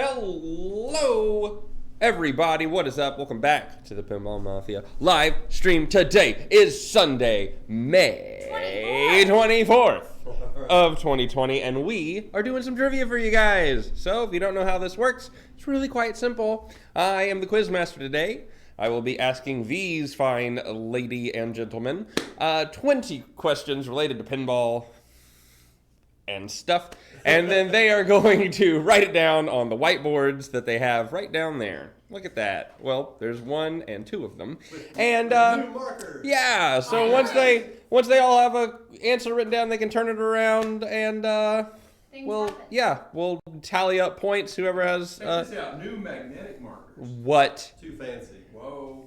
Hello, everybody. What is up? Welcome back to the Pinball Mafia live stream. Today is Sunday, May 24th of 2020, and we are doing some trivia for you guys. So if you don't know how this works, it's really quite simple. I am the quiz master today. I will be asking these fine lady and gentlemen 20 questions related to pinball and stuff, and then they are going to write it down on the whiteboards that they have right down there. Look at that. Well, there's one and two of them, and yeah. So once they all have a answer written down, they can turn it around, and we'll tally up points. Whoever has Check this out. New magnetic markers. What? Too fancy. Whoa.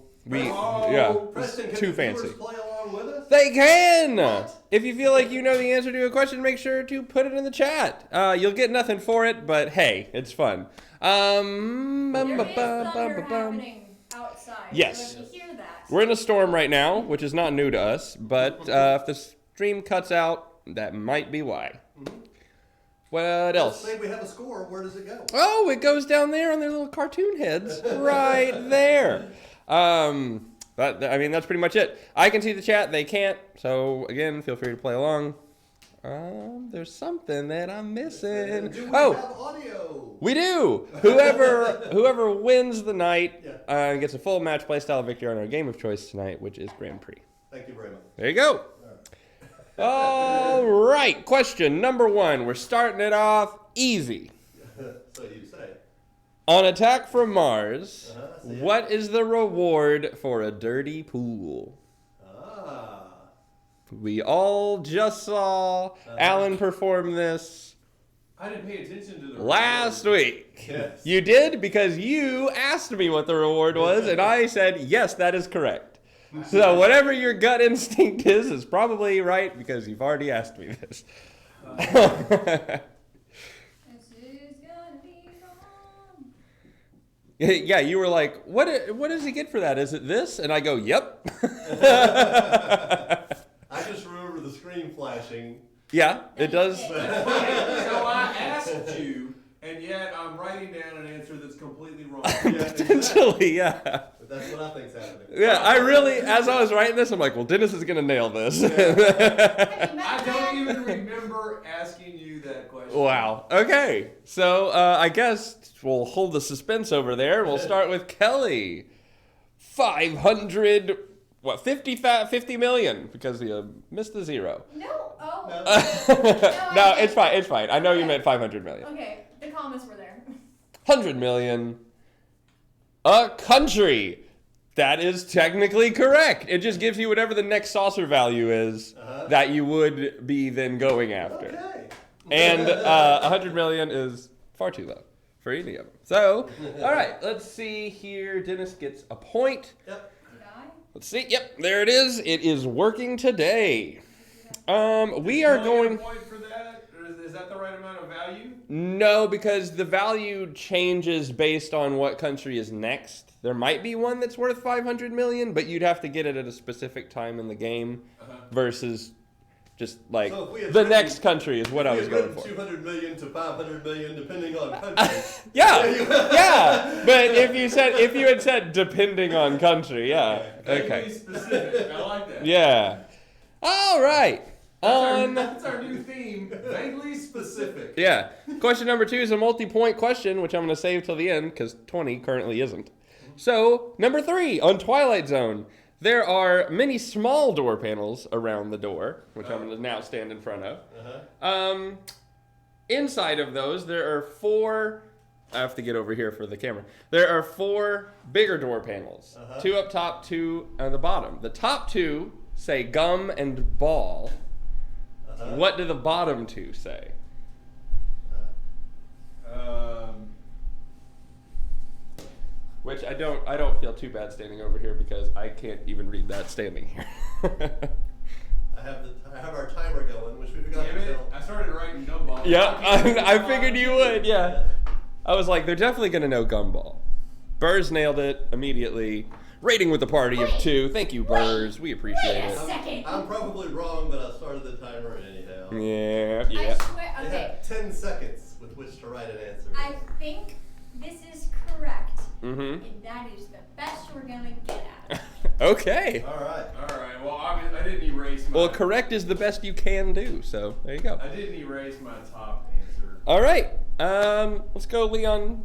Preston, too fancy. Play along with us? They can! What? If you feel like you know the answer to a question, make sure to put it in the chat. You'll get nothing for it, but hey, it's fun. There is thunder happening outside. Yes. So if you hear that. We're in a storm right now, which is not new to us, but if the stream cuts out, that might be why. What else? Let's say we have a score. Where does it go? Oh, it goes down there on their little cartoon heads. Right there. That's pretty much it. I can see the chat, they can't. So again, feel free to play along. There's something that I'm missing. Do we have audio? We do. Whoever wins the night gets a full match play style victory on our game of choice tonight, which is Grand Prix. Thank you very much. There you go. All right. Question number 1. We're starting it off easy. So you say. On Attack from Mars, what is the reward for a dirty pool? We all just saw Alan perform this I didn't pay attention to the last week. Yes. You did because you asked me what the reward was, and I said, yes, that is correct. So whatever your gut instinct is probably right because you've already asked me this. Yeah, you were like, what does he get for that? Is it this? And I go, yep. I just remember the screen flashing. Yeah, it does. So I asked you, and yet I'm writing down an answer that's completely wrong. Potentially, yeah. But that's what I think's happening. Yeah, I really, as I was writing this, I'm like, well, Dennis is going to nail this. I don't even remember asking you that question. Wow. Okay. So I guess we'll hold the suspense over there. We'll start with Kelly. 50 million because you missed the zero. No. Oh. No, it's fine. It's fine. I know you meant 500 million. Okay. The commas were there. 100 million. A country. That is technically correct. It just gives you whatever the next saucer value is that you would be then going after. Okay. And 100 million is far too low for any of them. So, all right, let's see here. Dennis gets a point. Yep. Did I? Let's see. Yep, there it is. It is working today. We are going. A point for that? Or is that the right amount of value? No, because the value changes based on what country is next. There might be one that's worth 500 million, but you'd have to get it at a specific time in the game versus just like the next country is what I was going for. 200 million to 500 million, depending on country. Yeah. But if you had said depending on country, yeah. Okay. Vaguely specific. I like that. Yeah. All right. That's our new theme. Vaguely specific. Yeah. Question number 2 is a multi-point question, which I'm going to save till the end because 20 currently isn't. So, number 3, on Twilight Zone, there are many small door panels around the door, which I'm going to now stand in front of. Inside of those, there are 4... I have to get over here for the camera. There are 4 bigger door panels. 2 up top, 2 on the bottom. The top 2 say gum and ball. What do the bottom 2 say? Which I don't feel too bad standing over here because I can't even read that standing here. I have our timer going, which we forgot to tell. I started writing gumball. Yeah, I figured you would, yeah. I was like, they're definitely going to know gumball. Burrs nailed it immediately. Rating with a party of 2. Thank you, Burrs. We appreciate it. Second. I'm probably wrong, but I started the timer anyhow. Yeah. I swear. You Okay. have 10 seconds with which to write an answer. I think correct. Mm-hmm. And that is the best we're gonna get at. Okay. All right. Well, I didn't erase my... Well, correct is the best you can do, so there you go. I didn't erase my top answer. All right. Let's go Leon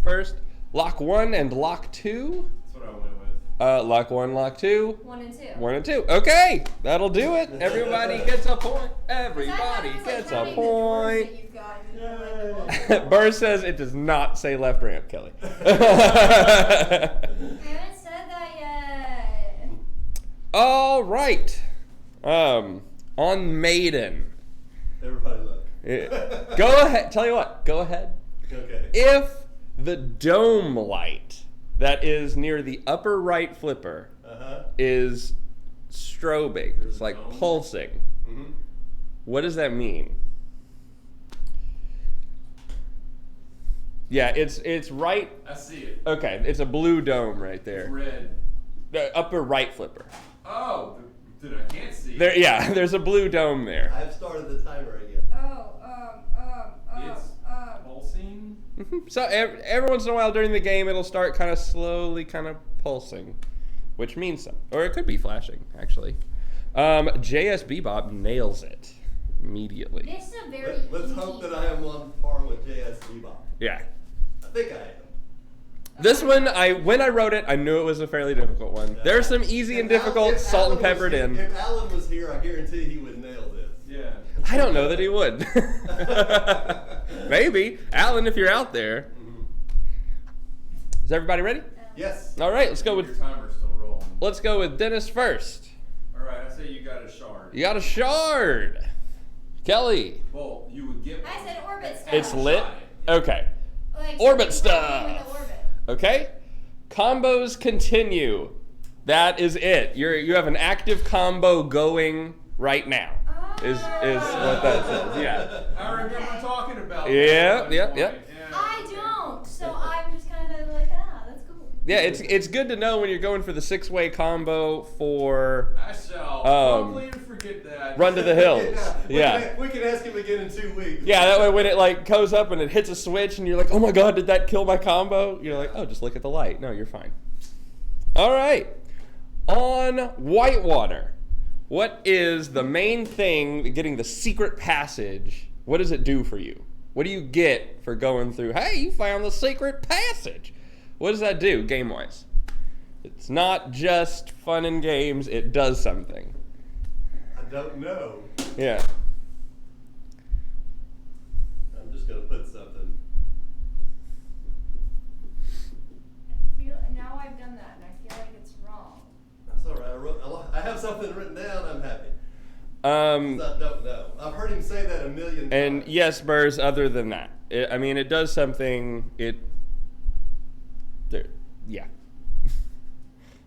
first. Lock 1 and lock 2. That's what I went with. Lock 1, lock 2. 1 and 2. 1 and 2. Okay, that'll do it. Everybody gets a point. Everybody Because I gets thought a it was, like, counting the doors point. that you've got, and then, like, the bullshit. Burr says it does not say left ramp, Kelly. I haven't said that yet. All right. On Maiden. Everybody look. Go ahead. Tell you what. Go ahead. Okay. If the dome light that is near the upper right flipper is strobing, it's like dome? pulsing, Mm-hmm. what does that mean? Yeah, it's right. I see it. Okay, it's a blue dome right It's there. red. The upper right flipper. Oh, dude, I can't see There, it. yeah, there's a blue dome there. I've started the timer again. It's pulsing. So every once in a while during the game, it'll start kind of slowly, kind of pulsing, which means something. Or it could be flashing, actually. JS Bebop nails it immediately. This is a very Let's hope that I am on par with JS Bebop. Yeah. I think I am. This one, when I wrote it, I knew it was a fairly difficult one. There's some easy and difficult, If salt and Alan was peppered here- in. If Alan was here, I guarantee he would nail this. Yeah. I don't know that he would. Maybe. Alan, if you're out there. Is everybody ready? Yes. All right, let's go Your with timer's still rolling. let's go with Dennis first. All right, I say you got a shard. You got a shard. Kelly. Well, you would get one. I said orbit stuff. It's lit. Shot it. Okay. Like, Orbit something stuff. with the orbit. Okay. Combos continue. That is it. You have an active combo going right now. Is what that says. Yeah. I remember talking about that. Yeah, at one yeah, point. yeah. I don't, so I'm just kind of like, that's cool. Yeah, it's good to know when you're going for the 6-way combo for I shall probably forget that. Run to the Hills. Yeah. We can ask him again in 2 weeks. Yeah, that way when it like goes up and it hits a switch and you're like, oh my god, did that kill my combo? You're like, oh, just look at the light. No, you're fine. All right. On Whitewater, what is the main thing getting the secret passage? What does it do for you? What do you get for going through, hey, you found the secret passage? What does that do game-wise? It's not just fun and games, it does something. I don't know. Yeah. I'm just gonna put something. Now I've done that, and I feel like it's wrong. That's all right. I have something written down. I'm happy. I don't know. I've heard him say that a million times. And yes, Burrs, other than that. It does something, yeah.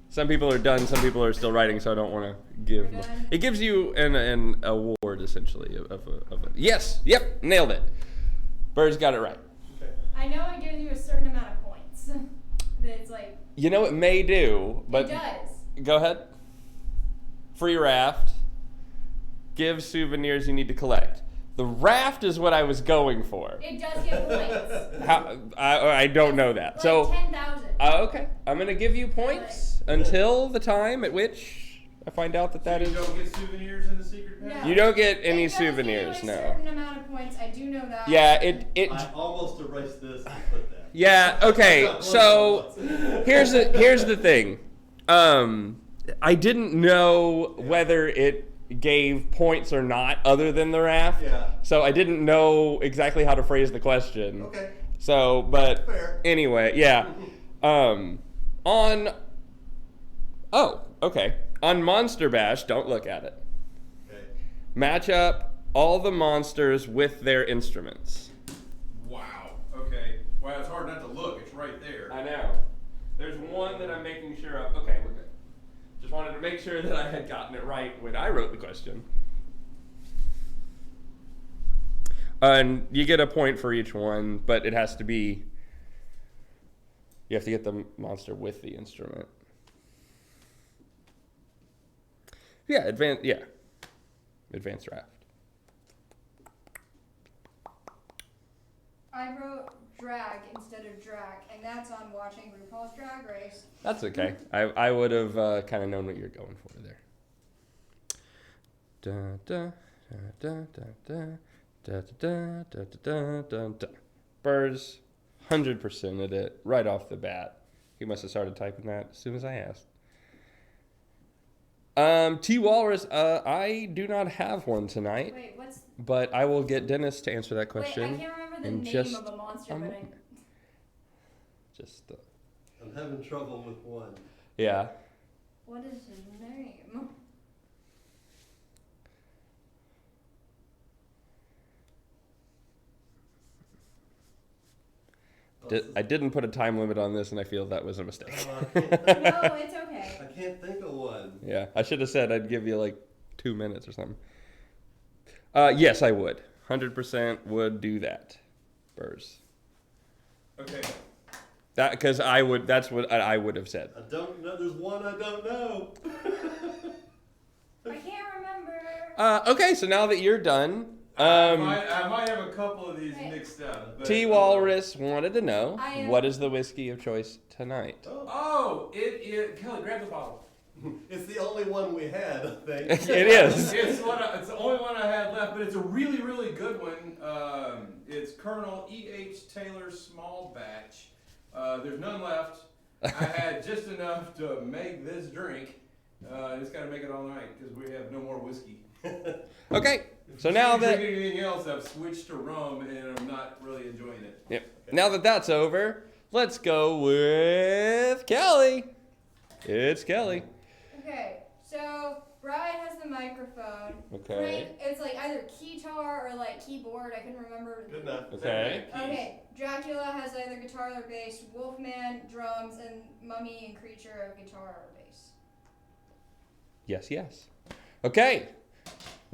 Some people are done, some people are still writing, so I don't want to give. We're done? It gives you an award, essentially, of a yes, yep, nailed it. Burrs got it right. Okay. I know it gives you a certain amount of points. That it's like, You know it may do, but it does. go ahead. Free raft. Give souvenirs you need to collect. The raft is what I was going for. It does give points. How, I don't know that. Like So 10,000. okay, I'm gonna give you points until the time at which I find out that You is. don't get souvenirs in the secret No. pack? You don't get any It does give you souvenirs, a no. certain amount of points. I do know that. Yeah, it. I almost erased this and put that. Yeah. Okay. So here's the thing. I didn't know whether it gave points or not, other than the raft. Yeah. So I didn't know exactly how to phrase the question. Okay. So, but Fair. anyway, yeah. On Monster Bash, don't look at it. Okay. Match up all the monsters with their instruments. Wow. Okay. Wow, it's hard not to look. It's right there. I know. There's one that I'm making sure of. Okay, we're good. Just wanted to make sure that I had gotten it right when I wrote the question. And you get a point for each one, but it has to be, you have to get the monster with the instrument. Yeah, advanced raft. I wrote drag instead of drag, and that's on watching RuPaul's Drag Race. That's okay. I would have kind of known what you're going for there. Da da da da da da da da da da da. Burrs 100%ed it right off the bat. He must have started typing that as soon as I asked. T Walrus, I do not have one tonight. Wait, what's... But I will get Dennis to answer that question. Wait, I can't remember the in name just of a monster, a but moment. Just I'm having trouble with one. yeah. What is his name? I didn't put a time limit on this, and I feel that was a mistake. I can't, No, it's okay. I can't think of one. Yeah, I should have said I'd give you like 2 minutes or something. Yes, I would. 100% would do that. Burrs. Okay. That because I would. That's what I would have said. I don't know. There's one I don't know. I can't remember. Okay, so now that you're done, I might have a couple of these mixed up. But, T Walrus wanted to know I what is the whiskey of choice tonight. Oh, Kelly, grab the bottle. It's the only one we had, I think. It is. It's the only one I had left, but it's a really, really good one. It's Colonel E.H. Taylor's Small Batch. There's none left. I had just enough to make this drink. Just gotta make it all night because we have no more whiskey. Okay, so now that anything else, I've switched to rum and I'm not really enjoying it. yep. Now that that's over, let's go with Kelly. It's Kelly. Okay, so Bride has the microphone. Okay. Frank, it's like either guitar or like keyboard. I couldn't remember. Good enough. Okay. Okay, Dracula has either guitar or bass. Wolfman drums, and Mummy and Creature have guitar or bass. Yes, yes. Okay,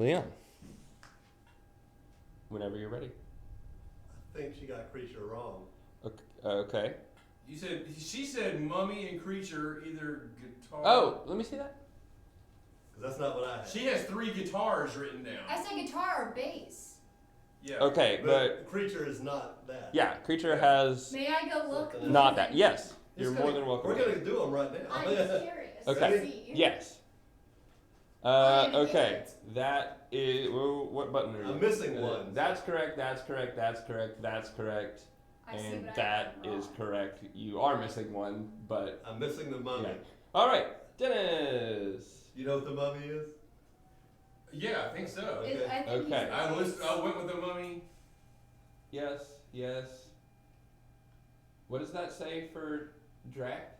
Leon. Whenever you're ready. I think she got Creature wrong. Okay. She said Mummy and Creature either guitar. Oh, let me see that. Because that's not what I had. She has 3 guitars written down. I said guitar or bass. Yeah. Okay, but Creature is not that. yeah, Creature has May I go look? not that. Yes, It's you're gonna- more than welcome. We're going to do them right now. I'm just curious. Okay. To see. Yes. I'm an Okay. idiot. That is. Well, what button are you? I'm missing one. That's correct. That's correct. That's correct. That's correct. I see And what I that did is wrong. correct. You are missing one, but I'm missing the mummy. yeah. All right, Dennis. You know what the mummy is? Yeah, I think so. It- I think Okay. he's I went with the Mummy. Yes. Yes. What does that say for Drac?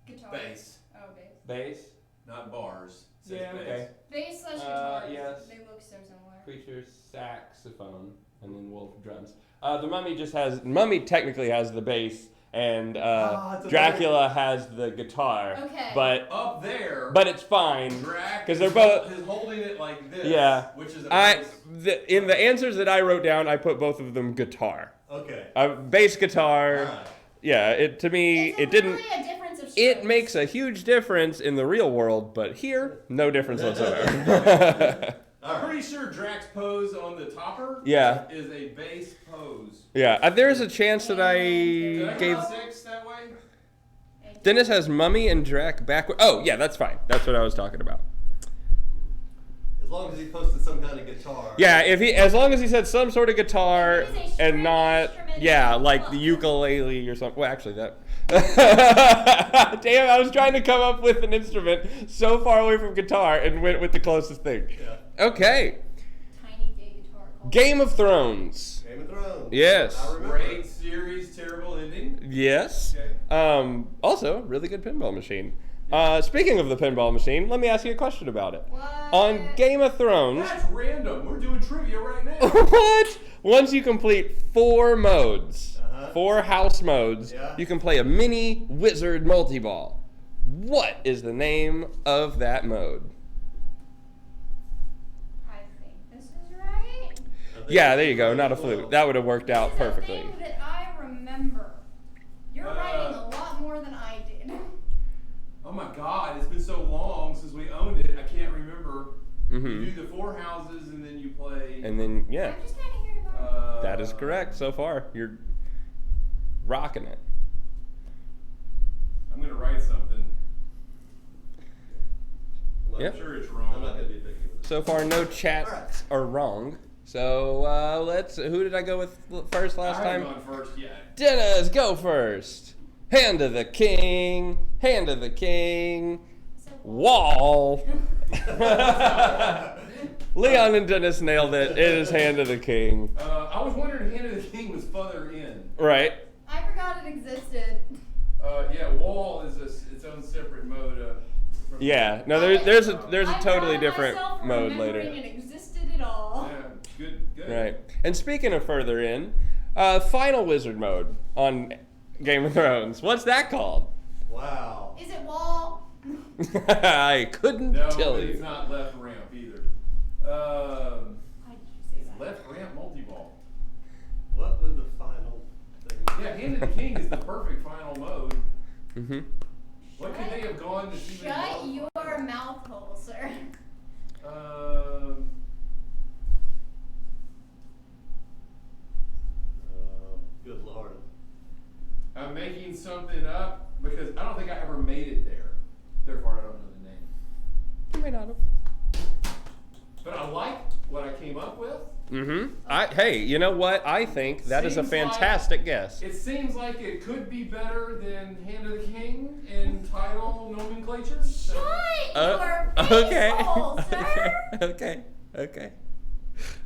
guitar. Bass, Oh, bass. Bass. not bars. It says Yeah. bass. Okay. Bass slash guitar. Yes. They look so similar. Creature saxophone, and then Wolf drums. The Mummy just has. Mummy technically has the bass, and it's a Dracula has the guitar. Okay. But Up there, it's fine. Drac 'cause they're is both- is holding it like this. Yeah. Which is a In bass. the answers that I wrote down, I put both of them guitar. Okay. Bass guitar. Alright. Yeah. It to me It's it didn't. Really a difference of It strokes. makes a huge difference in the real world, but here, no difference whatsoever. I'm pretty sure Drac's pose on the topper Yeah. is a bass pose. Yeah, there's a chance that I Did I gave. count 6 that way? Dennis has Mummy and Drac backward. Oh, yeah, that's fine. That's what I was talking about. As long as he posted some kind of guitar. Yeah, as long as he said some sort of guitar If it is a and string not, instrument, yeah, it's like not. the ukulele or something. Well, actually, that. Damn, I was trying to come up with an instrument so far away from guitar and went with the closest thing. Yeah. Okay, Tiny gay guitar. called- Game of Thrones. Game of Thrones. Yes. I remember. Great series, terrible ending. Yes. Okay. Also, really good pinball machine. Speaking of the pinball machine, let me ask you a question about it. What? On Game of Thrones, That's random. We're doing trivia right now. what? Once you complete 4 modes, Uh-huh. 4 house modes, Yeah. you can play a mini wizard multi-ball. What is the name of that mode? I think this is right. I think Yeah, there you go. it's Not a well. flute. That would have worked out This is a perfectly. thing that I remember. You're Uh, writing a lot more than I did. Oh my God! It's been so long since we owned it. I can't remember. You Mm-hmm. do the 4 houses and then you play. And then, yeah, I'm just kind of here to go. that is correct so far. rocking it. I'm going to write something. Well, Yep. I'm sure it's wrong. I'm not going to be picky with it. So far, no chats are wrong. So who did I go with first last I haven't time? gone first yet. Dennis, go first. Hand of the king. Hand of the king. So Wall. Leon and Dennis nailed it. It is Hand of the King. I was wondering Hand of the King was further in. Right. I forgot it existed. Yeah, Wall is its own separate mode. Yeah. No, there's a I totally found different myself mode remembering later. It existed at all. Yeah, good. Right. And speaking of further in, final wizard mode on Game of Thrones. What's that called? Wow. Is it wall? I couldn't No, tell it's you. not left ramp either. Why did you say that? Left ramp multi-ball. What would the final thing be? Yeah, Hand of the King is the perfect final mode. Mm-hmm. What could they have gone to see? Shut your mouth hole, sir. Good Lord. I'm making something up because I don't think I ever made it there. Therefore, I don't know the name. You may not have. But I like what I came up with. Mm-hmm. Hey, you know what? I think that is a Seems like- fantastic guess. It seems like it could be better than Hand of the King in title nomenclature. Shut your face Okay. hole, sir. Okay. Okay.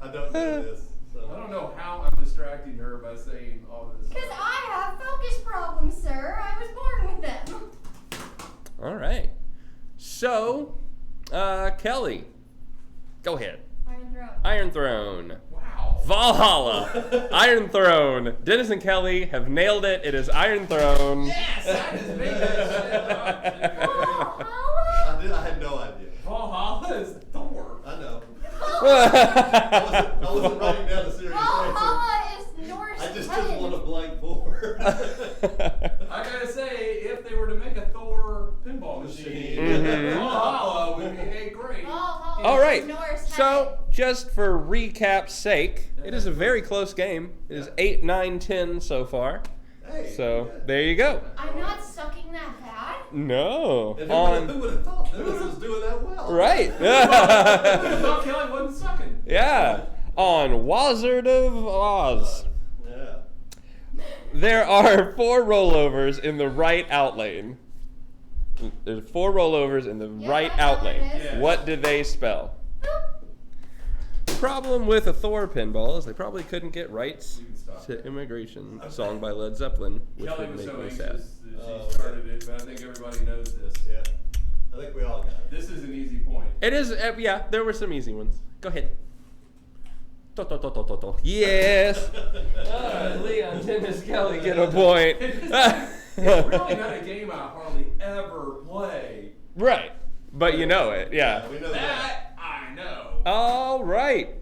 I don't know this. So. I don't know how I'm distracting her by saying all this. Because I have focus problems, sir. I was born with them. All right. So, Kelly, go ahead. Iron Throne. Iron Throne. Wow. Valhalla. Iron Throne. Dennis and Kelly have nailed it. It is Iron Throne. Yes, I just made that shit up. Valhalla? I had no idea. Valhalla is Thor. I know. Valhalla I wasn't writing down a serious answer. is Norse. I just heaven. didn't want a blank board. I gotta say, if they were to make a Thor pinball machine, Mhm. Valhalla would be great. Valhalla All right. is Norse So, just for recap's sake, it is a very close game. It is 8, 9, 10 so far. Hey, So, yeah. there you go. I'm not sucking that bad. No. And On. who would have thought Dennis was doing that well? Right. I thought Kelly wasn't sucking. Yeah. On Wizard of Oz. Yeah. There are 4 rollovers in the right outlane. There's 4 rollovers in the Yeah, right I know outlane. it is. Yeah. What did they spell? Problem with a Thor pinball is they probably couldn't get rights You can stop. to Immigration, song by Led Zeppelin, which Kelly would was make so me anxious sad. that she started it, but I think everybody knows this. Yeah. I think we all got it. This is an easy point. It is, yeah, there were some easy ones. Go ahead. Yes. Leon, Dennis, Kelly get a point. It's really not a game I hardly ever play. Right. But you know it, yeah. We know that. That I know. All right.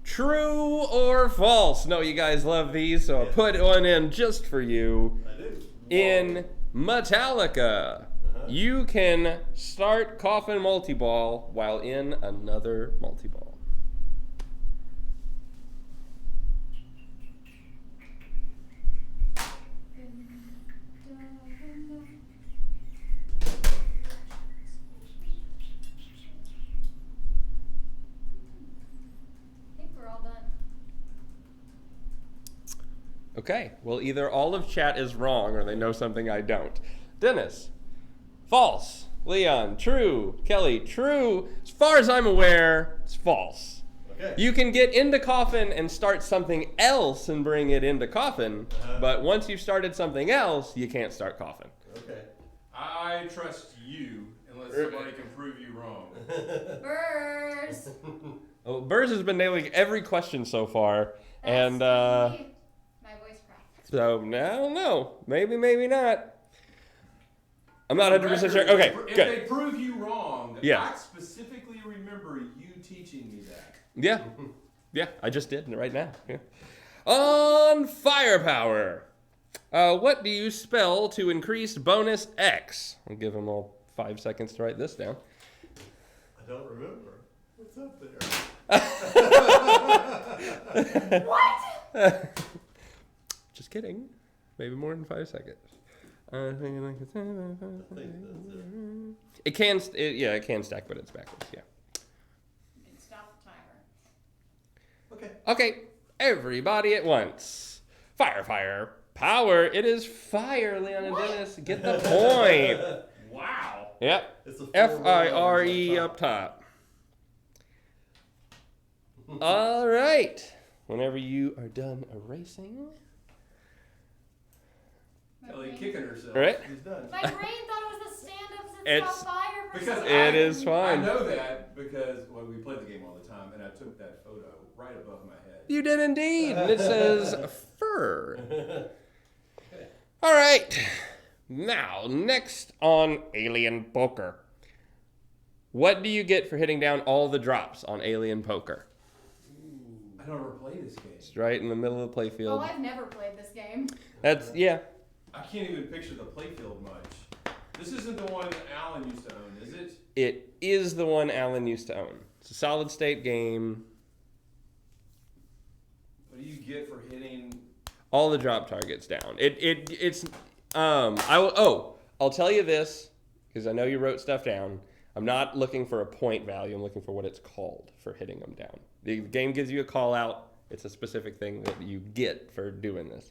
True or false? No, you guys love these, so I put one in just for you. I do. In Metallica, you can start coffin multi-ball while in another multi-ball. I think we're all done. Okay, well, either all of chat is wrong or they know something I don't. Dennis, false. Leon, true. Kelly, true. As far as I'm aware, it's false. Okay. You can get into coffin and start something else and bring it into coffin, but once you've started something else, you can't start coffin. Okay. I trust you unless somebody can prove you wrong. Burrs. Oh, Burrs has been nailing every question so far, and My voice cracked. so I don't know. Maybe, maybe not. I'm not 100% sure. Okay, If good. they prove you wrong, Yeah. I specifically remember you teaching me that. Yeah. Yeah, I just did right now. Yeah. On firepower. What do you spell to increase bonus X? I'll give them all 5 seconds to write this down. I don't remember. What's up there? What? Just kidding. maybe more than 5 seconds. I think that's it. It can stack, but it's backwards. Yeah. You can stop the timer. Okay. Okay, everybody at once. Fire, fire, power. It is fire, Leon and Dennis. Get the point. Wow. Yep. It's a F-I-R-E up top. All right. Whenever you are done erasing. Kelly kicking herself. All right. He's done. My brain thought it was the stand-up since It's- it's fire for Because some It reason. is fine. I know that because we played the game all the time, and I took that photo right above my head. You did indeed. And it says fur. All right. Now, next on Alien Poker. What do you get for hitting down all the drops on Alien Poker? I don't ever play this game. It's right in the middle of the Oh, playfield. I've never played this game. That's, yeah. I can't even picture the playfield much. This isn't the one Alan used to own, is it? It is the one Alan used to own. It's a solid state game. What do you get for hitting? All the drop targets down. I'll tell you this, because I know you wrote stuff down. I'm not looking for a point value. I'm looking for what it's called for hitting them down. The game gives you a call out. It's a specific thing that you get for doing this.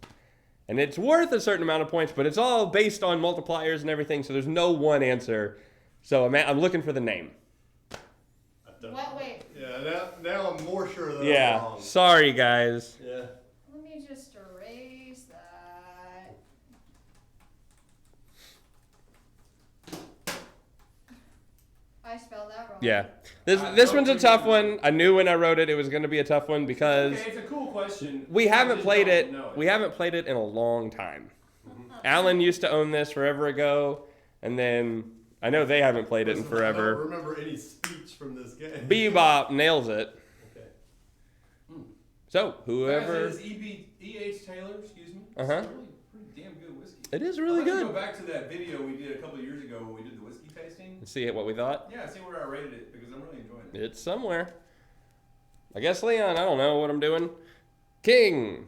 And it's worth a certain amount of points, but it's all based on multipliers and everything, so there's no one answer. So I'm looking for the name. What? Wait. Yeah, now I'm more sure that I'm Yeah, wrong. sorry guys. Yeah. Let me just erase that. I spelled that wrong. Yeah, this one's a tough one. I knew when I wrote it was going to be a tough one because Okay, it's a cool question. we I haven't just played don't it. know We haven't played it in a long time. Alan used to own this forever ago, and then I know they haven't played it in Listen, I forever. don't remember any speech from this game. Bebop nails it. Okay. So whoever, Guys, it is E.H. Taylor, excuse me. Uh-huh. It's really pretty damn good whiskey. it is really I'd like to good. go back to that video we did a couple of years ago when we did the whiskey tasting. Let's see what we thought. Yeah, see where I rated it because I'm really enjoying it. It's somewhere. I guess Leon. I don't know what I'm doing. King.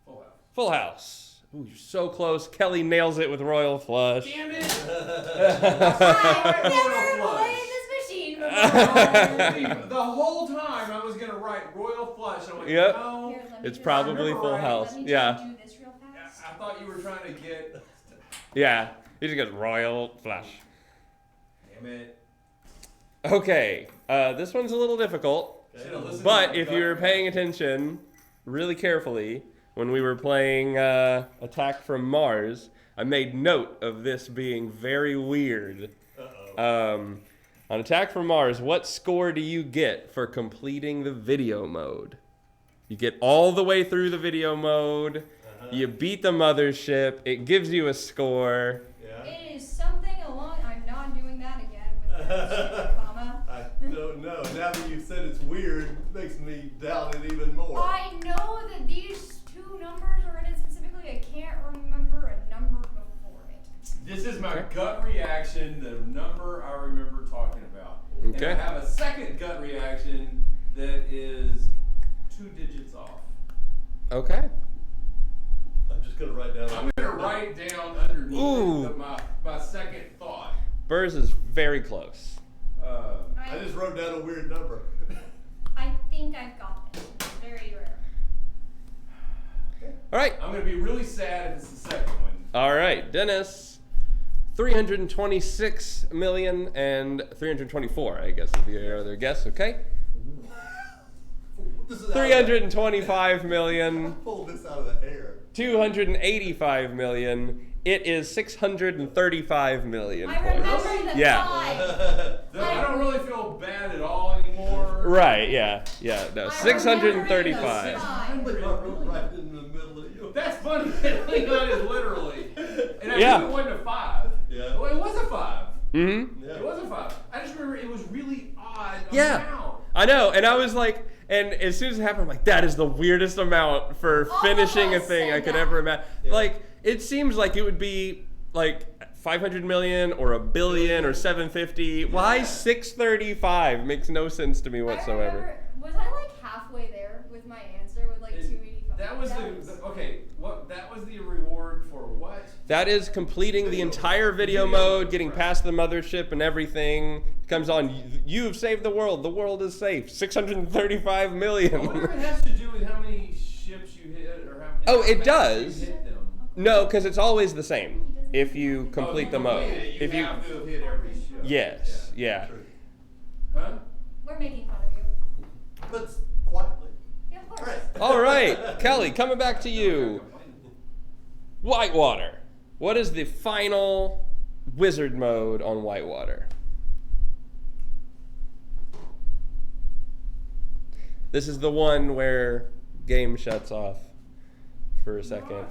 Full house. Full house. Ooh, you're so close. Kelly nails it with Royal Flush. Damn it! I've never Flush. played this machine before. The whole time I was gonna write Royal Flush. I'm like, Yep. no. Here, let me It's just- probably Full Full Right. House. Let me Yeah. just do this real fast. I thought you were trying to get. Yeah. He just goes Royal Flush. Damn it. Okay. This one's a little difficult. Should've listened to But my if gut you're reaction. paying attention really carefully, when we were playing Attack from Mars, I made note of this being very weird. Uh-oh. On Attack from Mars, what score do you get for completing the video mode? You get all the way through the video mode. You beat the mothership. It gives you a score. Yeah. It is something along. I'm not doing that again with the comma. I don't know. Now that you've said it's weird, it makes me doubt it even more. I know that these two numbers are in it specifically. I can't remember a number before it. This is my Okay. gut reaction, the number I remember talking about. Okay. And I have a second gut reaction that is 2 digits off. Okay. I'm just gonna write down. I'm going to write down underneath Ooh. it my second thought. Burrs is very close. I just wrote down a weird number. I think I've got this. It's very rare. All right. I'm going to be really sad if it's the second one. All right, Dennis. 326 million and 324, I guess, is the other guess, okay? This is 325 million, Pull this out of the air. 285 million. It is 635 million I points. remember the Yeah. 5. I don't really feel bad at all anymore. Right, yeah. No, I remember 635. the I'm 5. right in the middle of you. That's funny. Leon is literally. And I Yeah. knew it wasn't a 5. Yeah. Well, it was a 5. Mm-hmm. Yeah. It was a 5. I just remember it was really odd Yeah. amount. I know, and I was like, and as soon as it happened, I'm like, that is the weirdest amount for All of finishing a us thing I said could that. ever imagine. Yeah. Like, it seems like it would be like 500 million or a billion or 750. Why 635? Makes no sense to me I whatsoever. remember, was I like halfway there with my answer with like It- 285? That was the okay. What? That was the reward for what? That is completing the entire video mode, getting past the mothership and everything. It comes on, you've saved the world is safe. 635 million. I wonder if it has to do with how many ships you hit or how Oh, it fast does. you hit them. No, because it's always the same if you complete the mode. If you have to have hit every ship. Yes, yeah. True. Huh? We're making fun of you. But quietly. Yeah, of course. Right. All right, Kelly, coming back to you. Whitewater. What is the final wizard mode on Whitewater? This is the one where game shuts off for a second.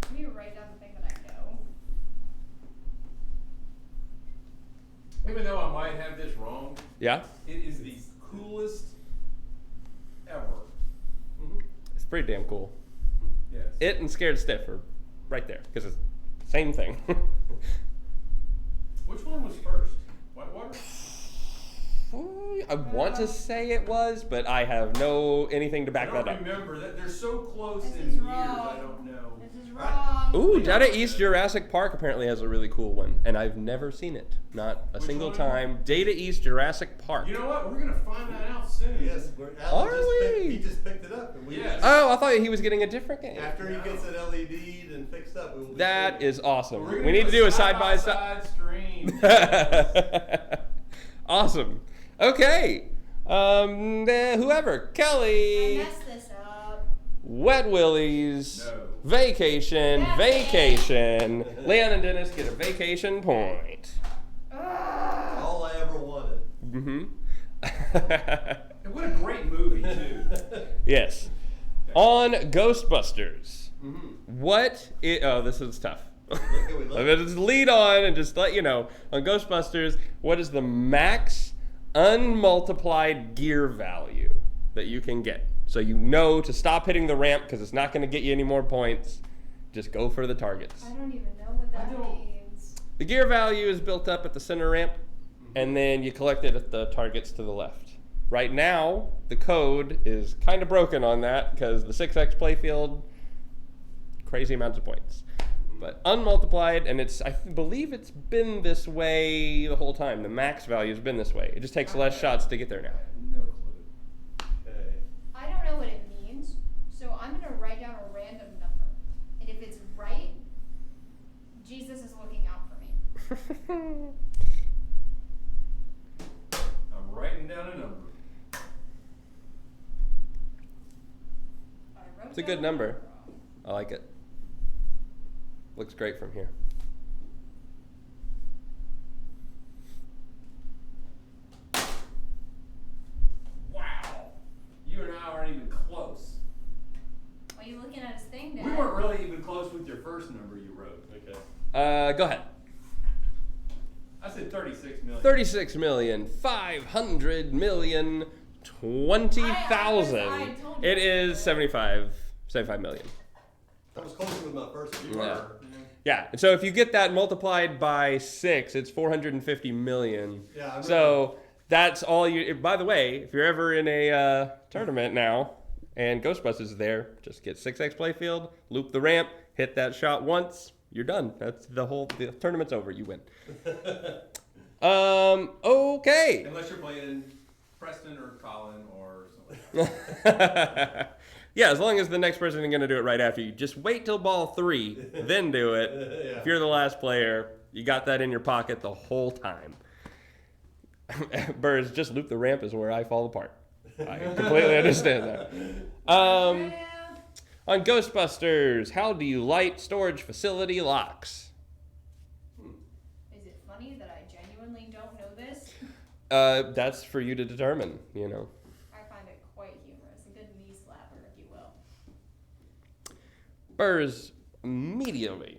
Let me write down the thing that I know. Even though I might have this wrong, Yeah? it is the coolest ever. It's pretty damn cool. Yes. It and Scared Stiff are right there because it's the same thing. Which one was first? Whitewater? I want to say it was, but I have anything to back I that don't up. remember that. They're so close This in is years. wrong. I don't know. This is wrong. Ooh, down at East Jurassic Park apparently has a really cool one, and I've never seen it. Not a Which single one? time. Data East Jurassic Park. You know what? We're gonna find that out soon. Yes, Alan Are he we? just picked it up. And we Yes. Oh, I thought he was getting a different game. After he gets it LED'd and fixed up, we will be That seeing is awesome. We're gonna We need to do a side by side stream. Awesome. Okay. Whoever. I Kelly. messed this up. Wet Willies. No. Vacation. Yeah. Vacation. Leon and Dennis get a vacation point. Ugh. all I ever wanted. Mm-hmm. And what a great movie too. Yes. On Ghostbusters. Mm-hmm. Oh, this is tough. Look. I'm gonna just lead on and just let you know. On Ghostbusters, what is the max unmultiplied gear value that you can get? So you know to stop hitting the ramp because it's not going to get you any more points. Just go for the targets. I don't even know what that I don't- means. The gear value is built up at the center ramp, and then you collect it at the targets to the left. Right now, the code is kind of broken on that because the 6x playfield, crazy amounts of points. But unmultiplied, and I believe it's been this way the whole time. The max value has been this way. It just takes less shots to get there now. No clue. Okay. I don't know what it means, so I'm gonna write down a random number. And if it's right, Jesus is looking out for me. I'm writing down a number. I wrote It's a down good number. wrong. I like it. Looks great from here. Wow. You and I aren't even close. Why are you looking at his thing, Dad? We weren't really even close with your first number you wrote. Okay. Go ahead. I said 36 million. 36 million, 500 million, 20,000. I told you. It is 75 million. I was closer with my first view. Yeah. Yeah, and so if you get that multiplied by 6, it's 450 million. Yeah, I remember. So that's all you. By the way, if you're ever in a tournament now and Ghostbusters is there, just get 6x playfield, loop the ramp, hit that shot once, you're done. That's the tournament's over. You win. Okay. Unless you're playing Preston or Colin or something. Yeah, as long as the next person is going to do it right after you. Just wait till ball 3, then do it. Yeah. If you're the last player, you got that in your pocket the whole time. Birds, just loop the ramp is where I fall apart. I completely understand that. Yeah. On Ghostbusters, how do you light storage facility locks? Is it funny that I genuinely don't know this? That's for you to determine, you know. I find it quite humorous. A good knee slapper, if you will. Burrs immediately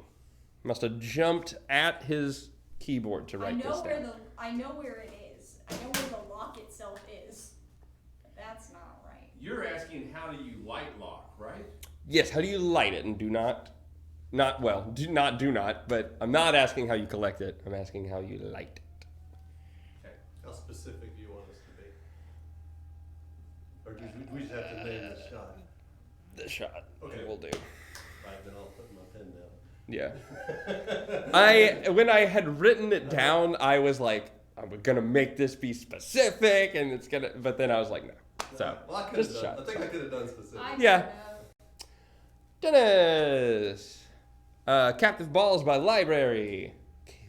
must have jumped at his keyboard to write this down. I know where it is. I know where the lock itself is. But that's not right. You're asking how do you light lock, right? Yes, how do you light it and do not, but I'm not asking how you collect it. I'm asking how you light it. Okay. specific do you want us to be? Or do we just have to name the shot? The shot. Okay. We'll do. Right, then I'll put my pen down. Yeah. When I had written it down, I was like, I'm gonna make this be specific, and it's gonna. But then I was like, no. So Well, I could just have a done. shot. I think I could have done specific. Yeah. Dennis. Captive Balls by Library.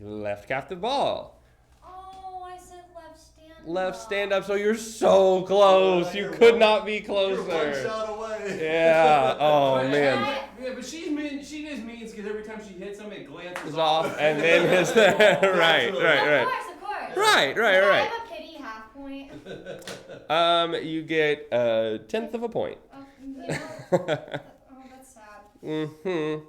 Left captive ball. Oh, I said left stand up. Left stand up. So you're so close. You could not be You're one closer. shot away. Yeah. Oh But- man. Yeah, but she just means because every time she hits him, it glances It's off, and then his right, right, Of right. course. Right. I have a pity half point. You get a 1/10 of a point. Oh, that's sad. Mm-hmm.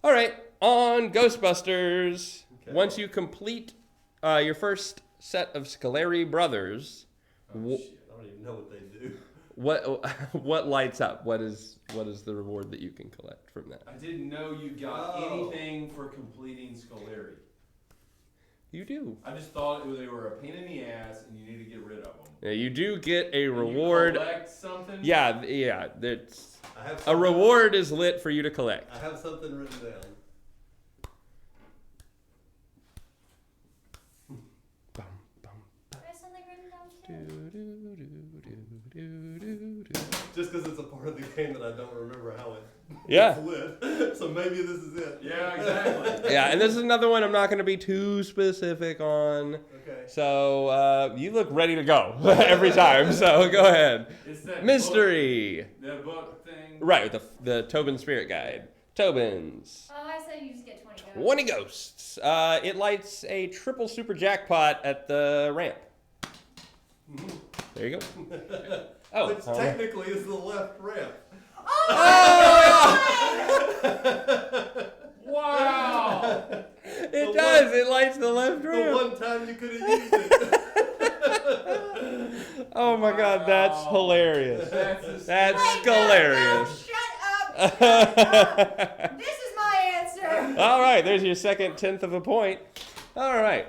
All right, on Ghostbusters. Okay. Once you complete your first set of Scoleri brothers, Oh, shit. I don't even know what they do. what lights up? What is the reward that you can collect from that? I didn't know you got Oh. anything for completing Scoleri. You do. I just thought they were a pain in the ass and you need to get rid of them. Yeah, you do get a And reward. You collect something? Yeah. That's I have a something- reward is lit for you to collect. I have something written down. Bum, bum, There's something written down do, too. do. Just because it's a part of the game that I don't remember how it Yeah. lit. So maybe this is it. Yeah, exactly. Yeah, and this is another one I'm not going to be too specific on. Okay. So you look ready to go every time. So go ahead. It's that Mystery. Book, that book thing. Right, with the Tobin Spirit Guide. Tobin's. Oh, I said you just get 20 ghosts. 20 ghosts. It lights a triple super jackpot at the ramp. There you go. Oh, Which technically is the left ramp. Wow! it does. It lights the left The ramp. one time you could have used it. Oh my God, that's hilarious. That's Wait, hilarious. No, shut up. Shut up. This is my answer. All right, there's your second 1/10 of a point. All right.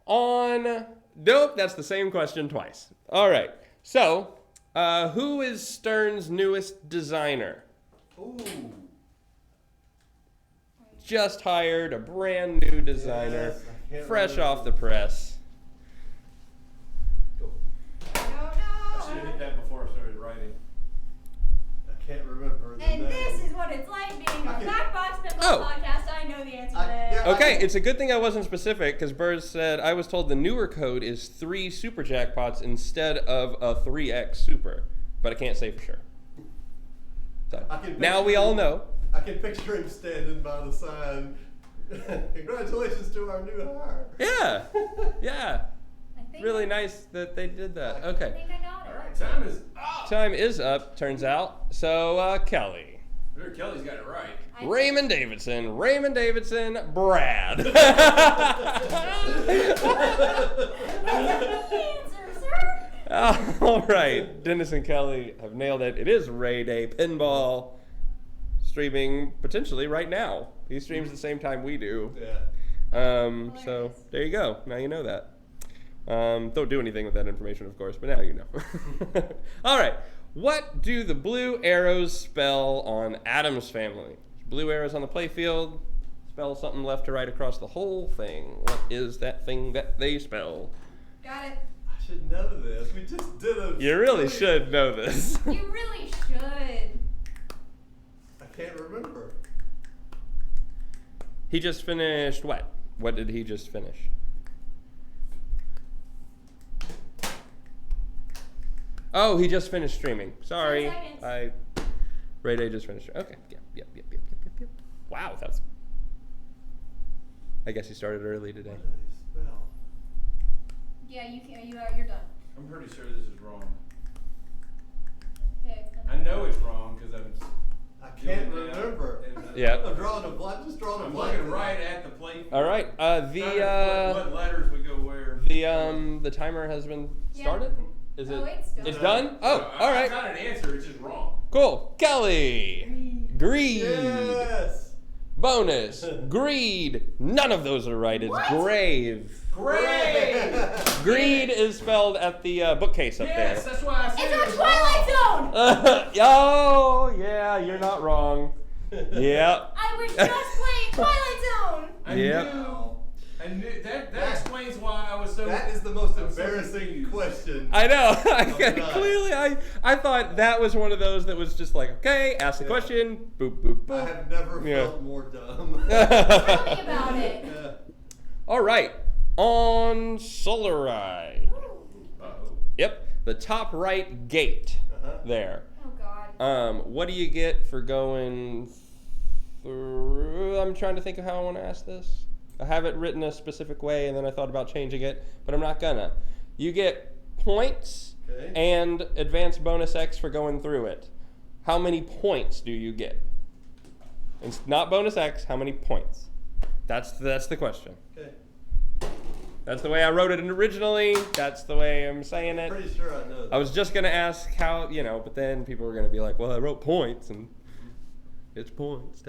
Nope, that's the same question twice. All right. So, who is Stern's newest designer? Ooh. Just hired a brand new designer, Yes, I can't fresh remember. off the press. Go. I don't I should have hit know. that before I started writing. I can't remember the And name. this is what it's like being a Okay. Black Box Pinball Oh. podcast. I know the answer to I- this. yeah. Okay, it's a good thing I wasn't specific because Burrs said I was told the newer code is 3 super jackpots instead of a 3x super, but I can't say for sure. So I can now picture we all him- know. I can picture him standing by the sign. Congratulations to our new hire. Yeah, yeah. I think Really nice that they did that. I Okay. think I got it. All right, time is up. Time is up, turns out. So, Kelly. Sure, Kelly's got it right. Raymond Davidson, Brad. That's the answer, sir. All right, Dennis and Kelly have nailed it. It is Ray Day Pinball, streaming potentially right now. He streams at the same time we do. Yeah. So there you go. Now you know that. Don't do anything with that information, of course, but now you know. All right. What do the blue arrows spell on Addams Family? Blue arrows on the playfield spell something left to right across the whole thing. What is that thing that they spell? Got it. I should know this. We just did a. You really should know this. You really should. I can't remember. He just finished what? What did he just finish? Oh, he just finished streaming. Sorry. 10 seconds. Ray Day just finished. Okay. Yep. Wow, that's. I guess he started early today. What do they spell? Yeah, you can. You're done. I'm pretty sure this is wrong. Okay, it's done. I know it's wrong because I can't remember. Yeah. I'm drawing a blank. Just drawing a I'm blank. looking right at the plate. All right. What letters would go where? The timer has been Yeah. started. Is Oh, it? it's done. It's done. Oh, I all right. got an answer. It's just wrong. Cool. Kelly. Greed. Yes. Bonus. Greed. None of those are right. It's What? grave. Great! Greed is spelled at the bookcase up Yes, there. that's why I said It's it on was Twilight wrong. Zone! Oh, yeah, you're not wrong. Yep. I was just playing Twilight Zone! I knew that explains why I was so. That is the most I'm so embarrassing confused. question. I know. God. I thought that was one of those that was just like, okay, ask the question, boop, boop, boop. I have never Yeah. felt more dumb. Tell me about it. Yeah. All right, on Solaride. Uh-oh. Yep, the top right gate Uh-huh. there. Oh god. What do you get for going through? I'm trying to think of how I want to ask this. I have it written a specific way, and then I thought about changing it, but I'm not gonna. You get points Okay. and advanced bonus X for going through it. How many points do you get? It's not bonus X. How many points? That's the question. Okay. That's the way I wrote it originally. That's the way I'm saying it. Pretty sure I know that. I was just gonna ask how, but then people were gonna be like, "Well, I wrote points, and it's points."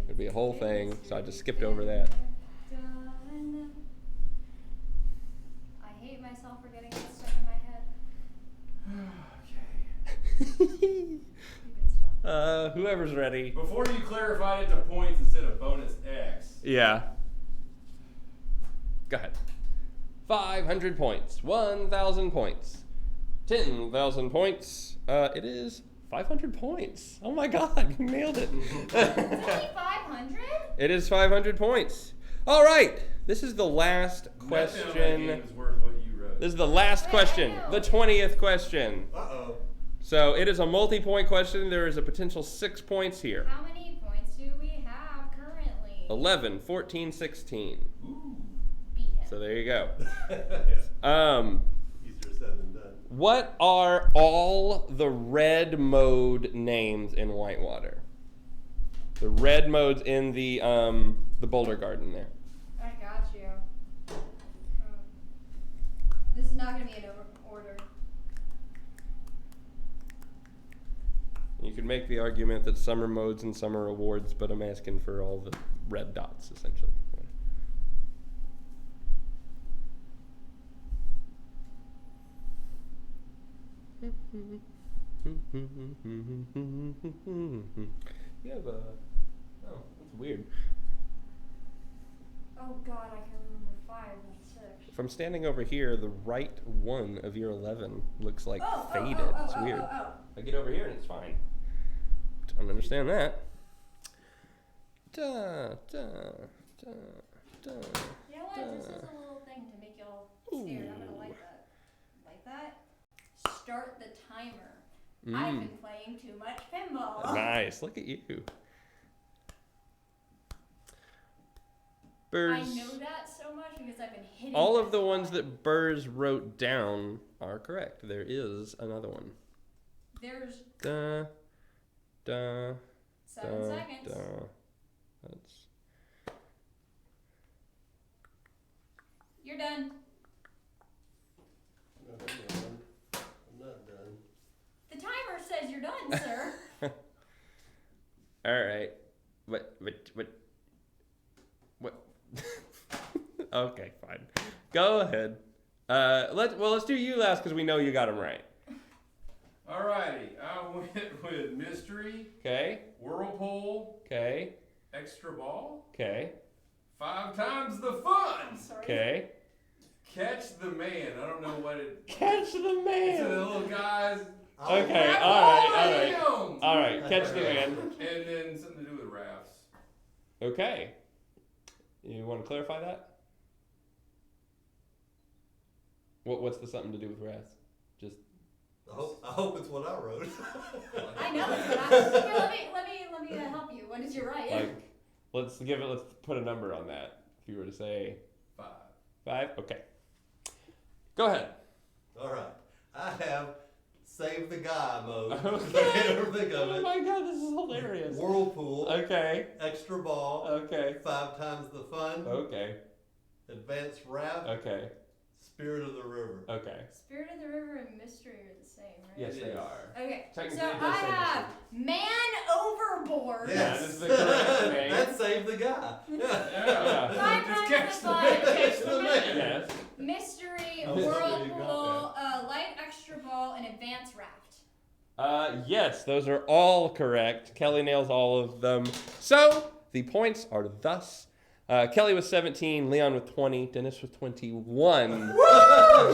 It'd be a whole thing, so I just skipped over that. I hate myself for getting that stuck in my head. Okay. Stupid stuff. Whoever's ready. Before you clarified it to points instead of bonus X. Yeah. Go ahead. 500 points. 1,000 points. 10,000 points. It is 500 points. Oh my god, you nailed it. It's only 500? It is 500 points. All right. This is the last That question. game is worth what you wrote. This is the last Yeah, I question. know. The 20th question. Uh-oh. So it is a multi-point question. There is a potential 6 points here. How many points do we have currently? 11, 14, 16. Ooh. Beat him. So there you go. Yeah. Easier said than done. What are all the red mode names in Whitewater? The red modes in the Boulder Garden there. I got you. This is not going to be in order. You could make the argument that some are modes and some are awards, but I'm asking for all the red dots essentially. You have a. Oh, that's weird. Oh god, I can remember 5 and 6. From standing over here, the right one of your 11 looks like faded. It's weird. I get over here and it's fine. Don't understand that. Da, da, da, da. You know what? This is a little thing to make y'all scared. I'm gonna like that. Like that? Start the timer. I've been playing too much pinball. Nice. Look at you. I Burrs. know that so much because I've been hitting All of this the ones one. that Burrs wrote down are correct. There is another one. There's Da, da, 7 da, seconds. da. That's You're done. No, I'm not done. I'm not done. The timer says you're done, sir. all right. What? Okay, fine. Go ahead. Let's do you last because we know you got them right. Alrighty, I went with mystery, Okay. whirlpool, Okay. extra ball, Okay. 5 times the fun, Sorry. Okay. catch the man. I don't know what it. Catch the It's the man. little guys. Okay. Grab All hold of right. him. All right. Catch the man. And then something to do with rafts. Okay. You want to clarify that? What's the something to do with rafts? Just I hope it's what I wrote. I know it's what I. Here, let me help you. What is your right? like, let's put a number on that. If you were to say 5. 5, okay. Go ahead. All right. I have save the guy mode. I Okay. can't ever think of Oh it. my god, this is hilarious. Whirlpool. Okay. Extra ball. Okay. 5 times the fun. Okay. Advanced raft. Okay. Spirit of the river. Okay. Spirit of the River and Mystery are the same, right? Yes, they Yes. are. Okay. Technically, So it does I say have Man Overboard. Yeah, this is the correct name. That saved the guy. Yeah. Yeah. 5 Just times catch the the fun. man. Catch the man. Mystery, Oh, you got whirlpool, light extra ball, and advanced raft. Yes, those are all correct. Kelly nails all of them. So the points are thus: Kelly with 17, Leon with 20, Dennis with 21.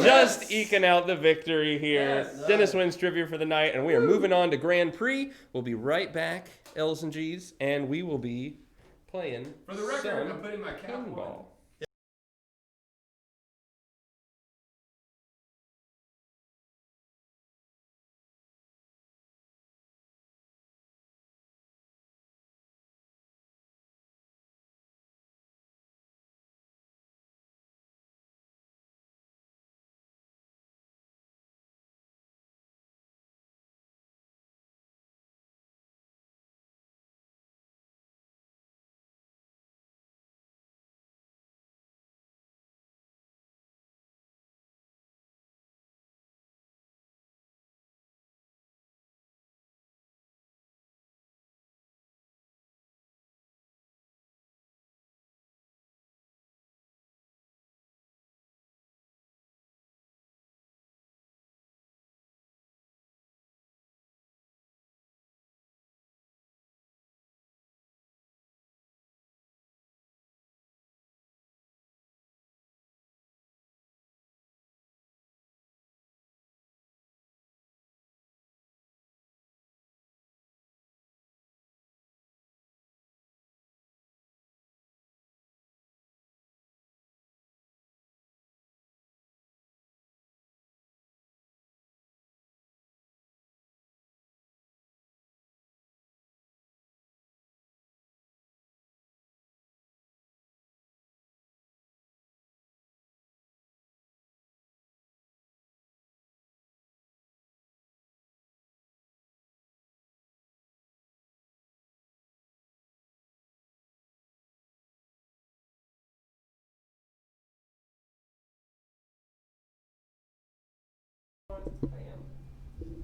Just eking out the victory here. Yes. Dennis wins trivia for the night, and we are moving on to Grand Prix. We'll be right back, L's and G's, and we will be playing For the record, some I'm putting my cap on. pinball.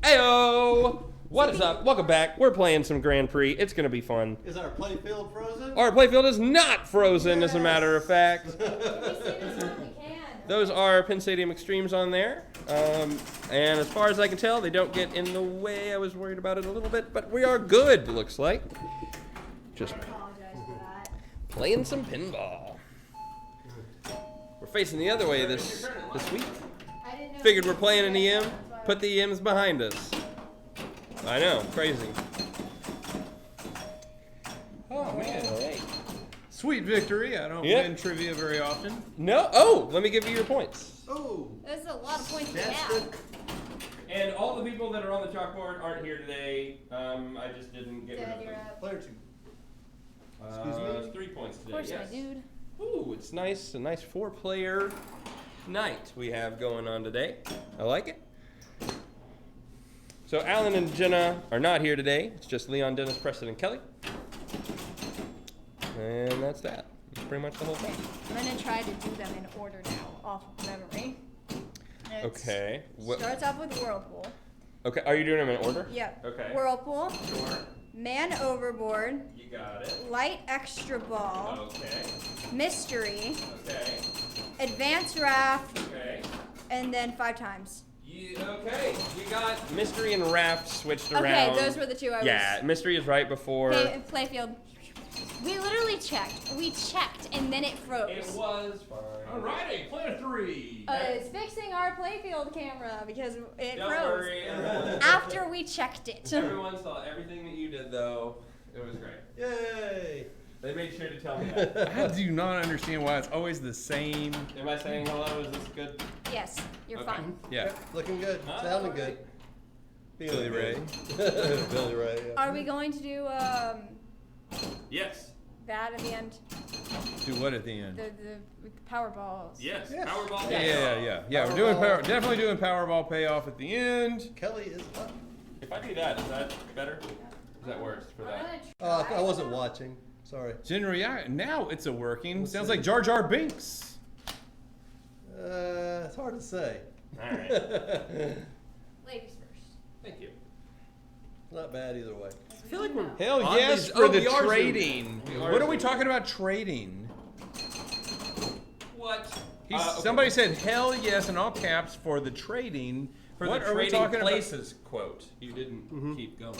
Heyo! What is up? Welcome back. We're playing some Grand Prix. It's going to be fun. Is our playfield frozen? Our playfield is not frozen, as a matter of fact. Can we see this one? We can. Those are Penn Stadium Extremes on there. And as far as I can tell, they don't get in the way. I was worried about it a little bit, but we are good, looks like. Just I apologize for that. playing some pinball. We're facing the other way this week. I didn't know. Figured we're playing an EM. Put the EMs behind us. I know, crazy. Oh man, Alright. sweet victory. I don't Yep. win trivia very often. No, oh, let me give you your points. Oh, There's a lot of points to that's have. good. And all the people that are on the chalkboard aren't here today. I just didn't get rid Dad, of you're them. up. Player 2. Excuse me? It's 3 points today. Of course, yes. my dude. Ooh, it's nice. A nice 4-player night we have going on today. I like it. So Alan and Jenna are not here today. It's just Leon, Dennis, Preston, and Kelly. And that's that. That's pretty much the whole thing. I'm gonna try to do them in order now, off of memory. It's- Okay. Starts off with Whirlpool. Okay. Are you doing them in order? Yep. Okay. Whirlpool, Sure. Man Overboard, You got it. Light Extra Ball, Okay. Mystery, Okay. Advanced Raft, Okay. and then 5 times. Okay. You got mystery and raft switched around. Okay, those were the 2 I was. Yeah, mystery is right before. Okay, playfield. We literally checked. We checked, and then it froze. It was fine. Alrighty, player 3. It's fixing our playfield camera because it Don't froze. worry, everyone. After we checked it. Everyone saw everything that you did, though. It was great. Yay! They made sure to tell me that. I do not understand why it's always the same. Am I saying hello? Is this good? Yes, you're Okay. fine. Yeah, Looking good. Ah, Sounding alright. good. Billy Ray. Billy Ray. Yeah. Are we going to do Yes. that at the end? Do what at the end? The with the power balls. Yes. Yes. Powerball. Yeah. We're doing definitely doing Powerball payoff at the end. Kelly is up. If I do that, is that better? Is that worse for I'm that? gonna try I wasn't watching. Sorry. Generally, now it's a working. Let's Sounds see. like Jar Jar Binks. It's hard to say. All right. Ladies first. Thank you. Not bad either way. I feel like we're Hell on yes these- for oh, the we are trading. zooming. We are What are we zooming. talking about trading? What? Somebody said hell yes in all caps for the trading. For what the are we trading talking places quote. You didn't keep going.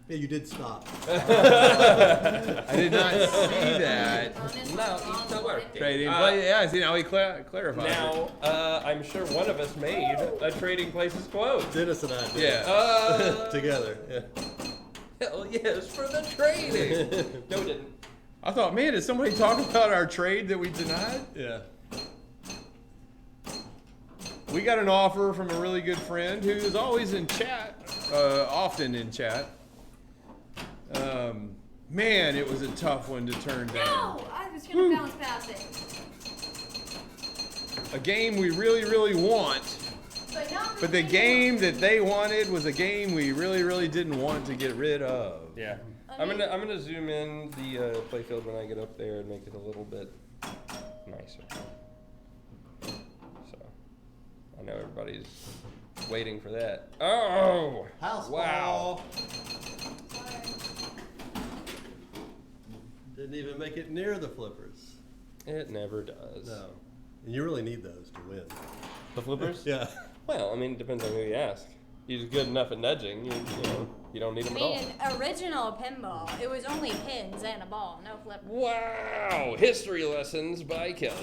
Yeah, you did stop. about? I did not see that. No, he's still working. Trading place. Yeah, see now he clarified. Now, I'm sure one of us made a trading places quote. Dennis and I did. Yeah. Together. Yeah. Hell yes for the trading. No, we didn't. I thought, man, did somebody talk about our trade that we denied? Yeah. We got an offer from a really good friend who is always in chat, often in chat. Man, it was a tough one to turn down. No, I was gonna bounce past it. A game we really, really want, But not but the game that they wanted was a game we really, really didn't want to get rid of. Yeah. I'm gonna zoom in the playfield when I get up there and make it a little bit nicer. So I know everybody's waiting for that. Oh! House Wow! ball. Didn't even make it near the flippers. It never does. No. And you really need those to win. The flippers? Yeah. Well, I mean, it depends on who you ask. He's good enough at nudging. You don't need I him at all. mean, original pinball. It was only pins and a ball, no flip. Wow! History lessons by Kelly.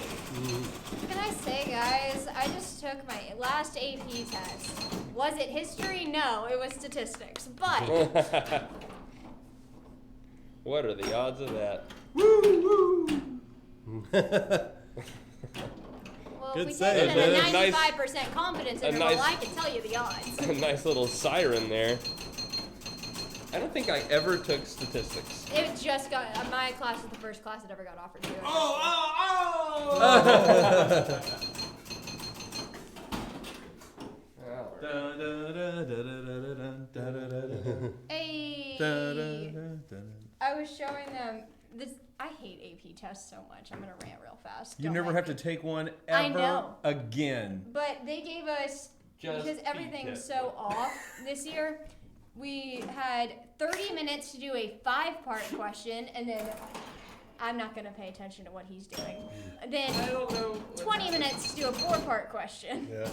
Can I say, guys, I just took my last AP test. Was it history? No, it was statistics. But What are the odds of that? well, Good if we save, take it at a Dennis. 95% confidence a interval, nice- I can tell you the odds. A nice little siren there. I don't think I ever took statistics. It just got my class was the first class that ever got offered to it. Hey. I was showing them this. I hate AP tests so much. I'm gonna rant real fast. You Don't never like have me. to take one I ever know. again. But they gave us, Just because everything's so off this year, we had 30 minutes to do a 5-part question, and then I'm not going to pay attention to what he's doing. Then 20 minutes to do a 4-part question. Yeah.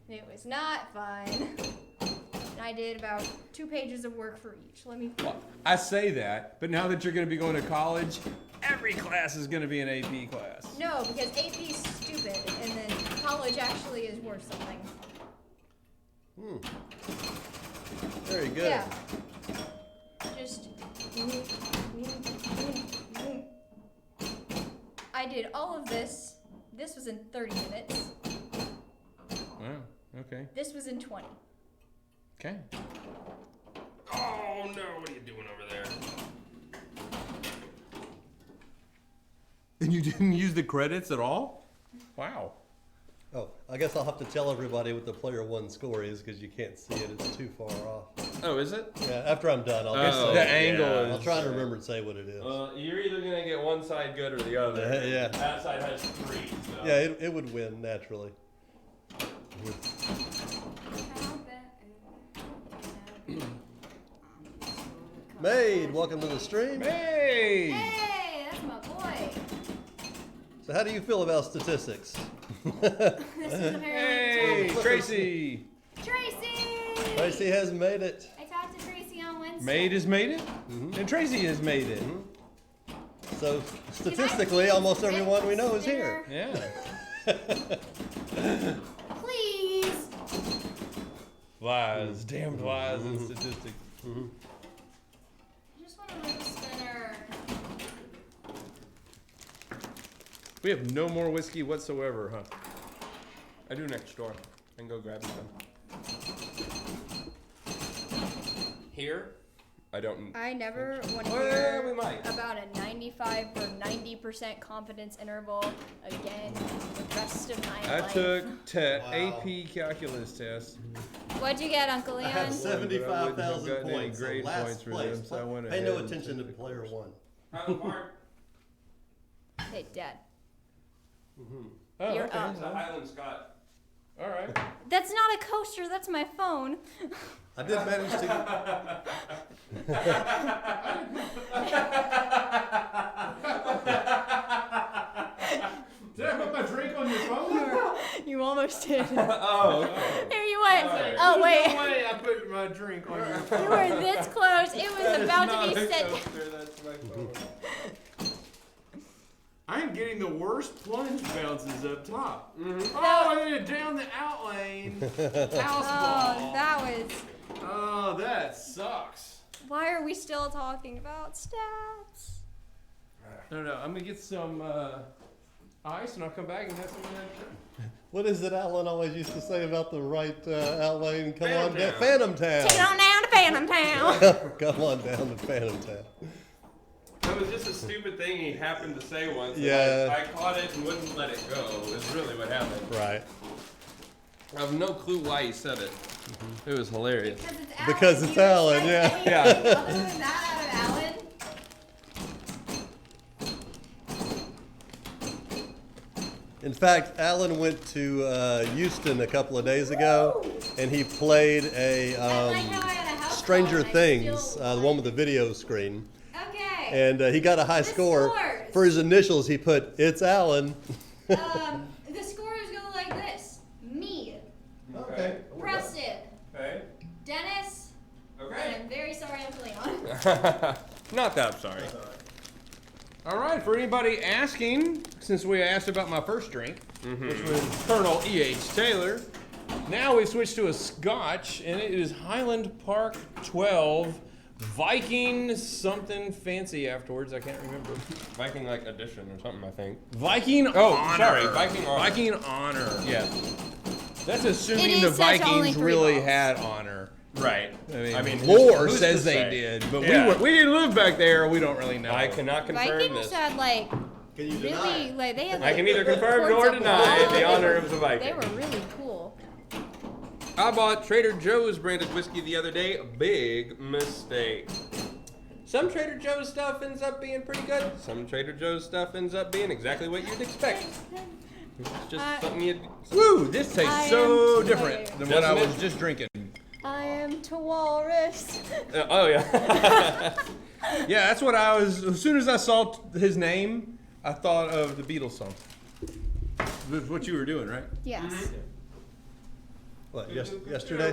It was not fun. And I did about 2 pages of work for each. Let me. Well, I say that, but now that you're going to be going to college, every class is going to be an AP class. No, because AP's stupid, and then college actually is worth something. Very good. Yeah. Just. I did all of this. This was in 30 minutes. Wow, okay. This was in 20. Okay. Oh no, what are you doing over there? And you didn't use the credits at all? Wow. Oh, I guess I'll have to tell everybody what the player one score is because you can't see it. It's too far off. Oh, is it? Yeah, after I'm done, I'll just Oh, say the it. angle I'll is. try to remember and say what it is. You're either gonna get one side good or the other. Yeah. That side has 3. So. Yeah, it would win naturally. Made, welcome to the stream. Hey! Hey, that's my boy. So how do you feel about statistics? This is apparently Hey, Tracy! Tracy! Tracy has made it. I talked to Tracy on Wednesday. Maid has made it, and Tracy has made it. So statistically, almost everyone we know is here. Yeah. Please. Lies, damn lies and statistics. I just want to move a spinner. We have no more whiskey whatsoever, huh? I do next door. I can go grab some. Here? I don't. I never want to Well, hear we might. about a 95 or 90% confidence interval again the rest of my I life. took Wow. AP calculus test. What'd you get, Uncle I had Leon? 75,000 gotten any points. So grade last points for place. them, so I went Pay ahead no and attention to took the player course. one. Hey, Dad. Oh, You're okay. up. It's a Highland Scott. All right. That's not a coaster, that's my phone. I did manage to. Did I put my drink posted. Oh. Here you went. Oh, wait. No way I put my drink on your You phone. were this close. It was about to be sent. That's my phone. I'm getting the worst plunge bounces up top. Mm-hmm. Oh, and then down the out lane. House ball. Oh, that was. Oh, that sucks. Why are we still talking about stats? I don't know. I'm gonna get some ice, and I'll come back and have some of that. What is it Alan always used to say about the right out lane? Come Phantom on down. Town. Phantom Town. Take it on down to Phantom Town. Come on down to Phantom Town. That was just a stupid thing he happened to say once. and Yeah. I caught it and wouldn't let it go. Is really what happened. Right. I have no clue why he said it. It was hilarious. Because it's Alan. Because it's Alan, yeah. Yeah. Other than that, out of Alan. In fact, Alan went to Houston a couple of days ago, and he played a I like how I had a house Stranger call and I Things, still the one with the video screen. Okay. And he got a high The score. scores. For his initials, he put, "It's Alan." The scores go like this: me, Okay. Preston, Okay. Dennis, and Okay. I'm very sorry I'm Leon. Not that sorry. All right, for anybody asking, since we asked about my first drink, Mm-hmm. which was Colonel E.H. Taylor, now we've switched to a Scotch, and it is Highland Park 12 Viking something fancy afterwards. I can't remember. Viking like edition or something, I think. Viking Oh, Honor. sorry, Viking Honor. Viking Honor. Yeah. That's It assuming is the such only Vikings 3 really balls. had honor. Right. I mean, who's- lore who's says to they say? did, but Yeah. we didn't live back there. We don't really know. I cannot confirm Vikings this. had like Can you really deny? like they had. I Like, can neither confirm cords nor of deny wall. the honor of the They Viking. were really cool. I bought Trader Joe's branded whiskey the other day. Big mistake. Some Trader Joe's stuff ends up being pretty good. Some Trader Joe's stuff ends up being exactly what you'd expect. It's just something you'd. Woo! This tastes I so am- different okay. than what I Doesn't was it? just drinking. I am to walrus. Oh yeah. Yeah, that's what I was. As soon as I saw his name, I thought of the Beatles song. That's what you were doing, right? Yes. What, yesterday?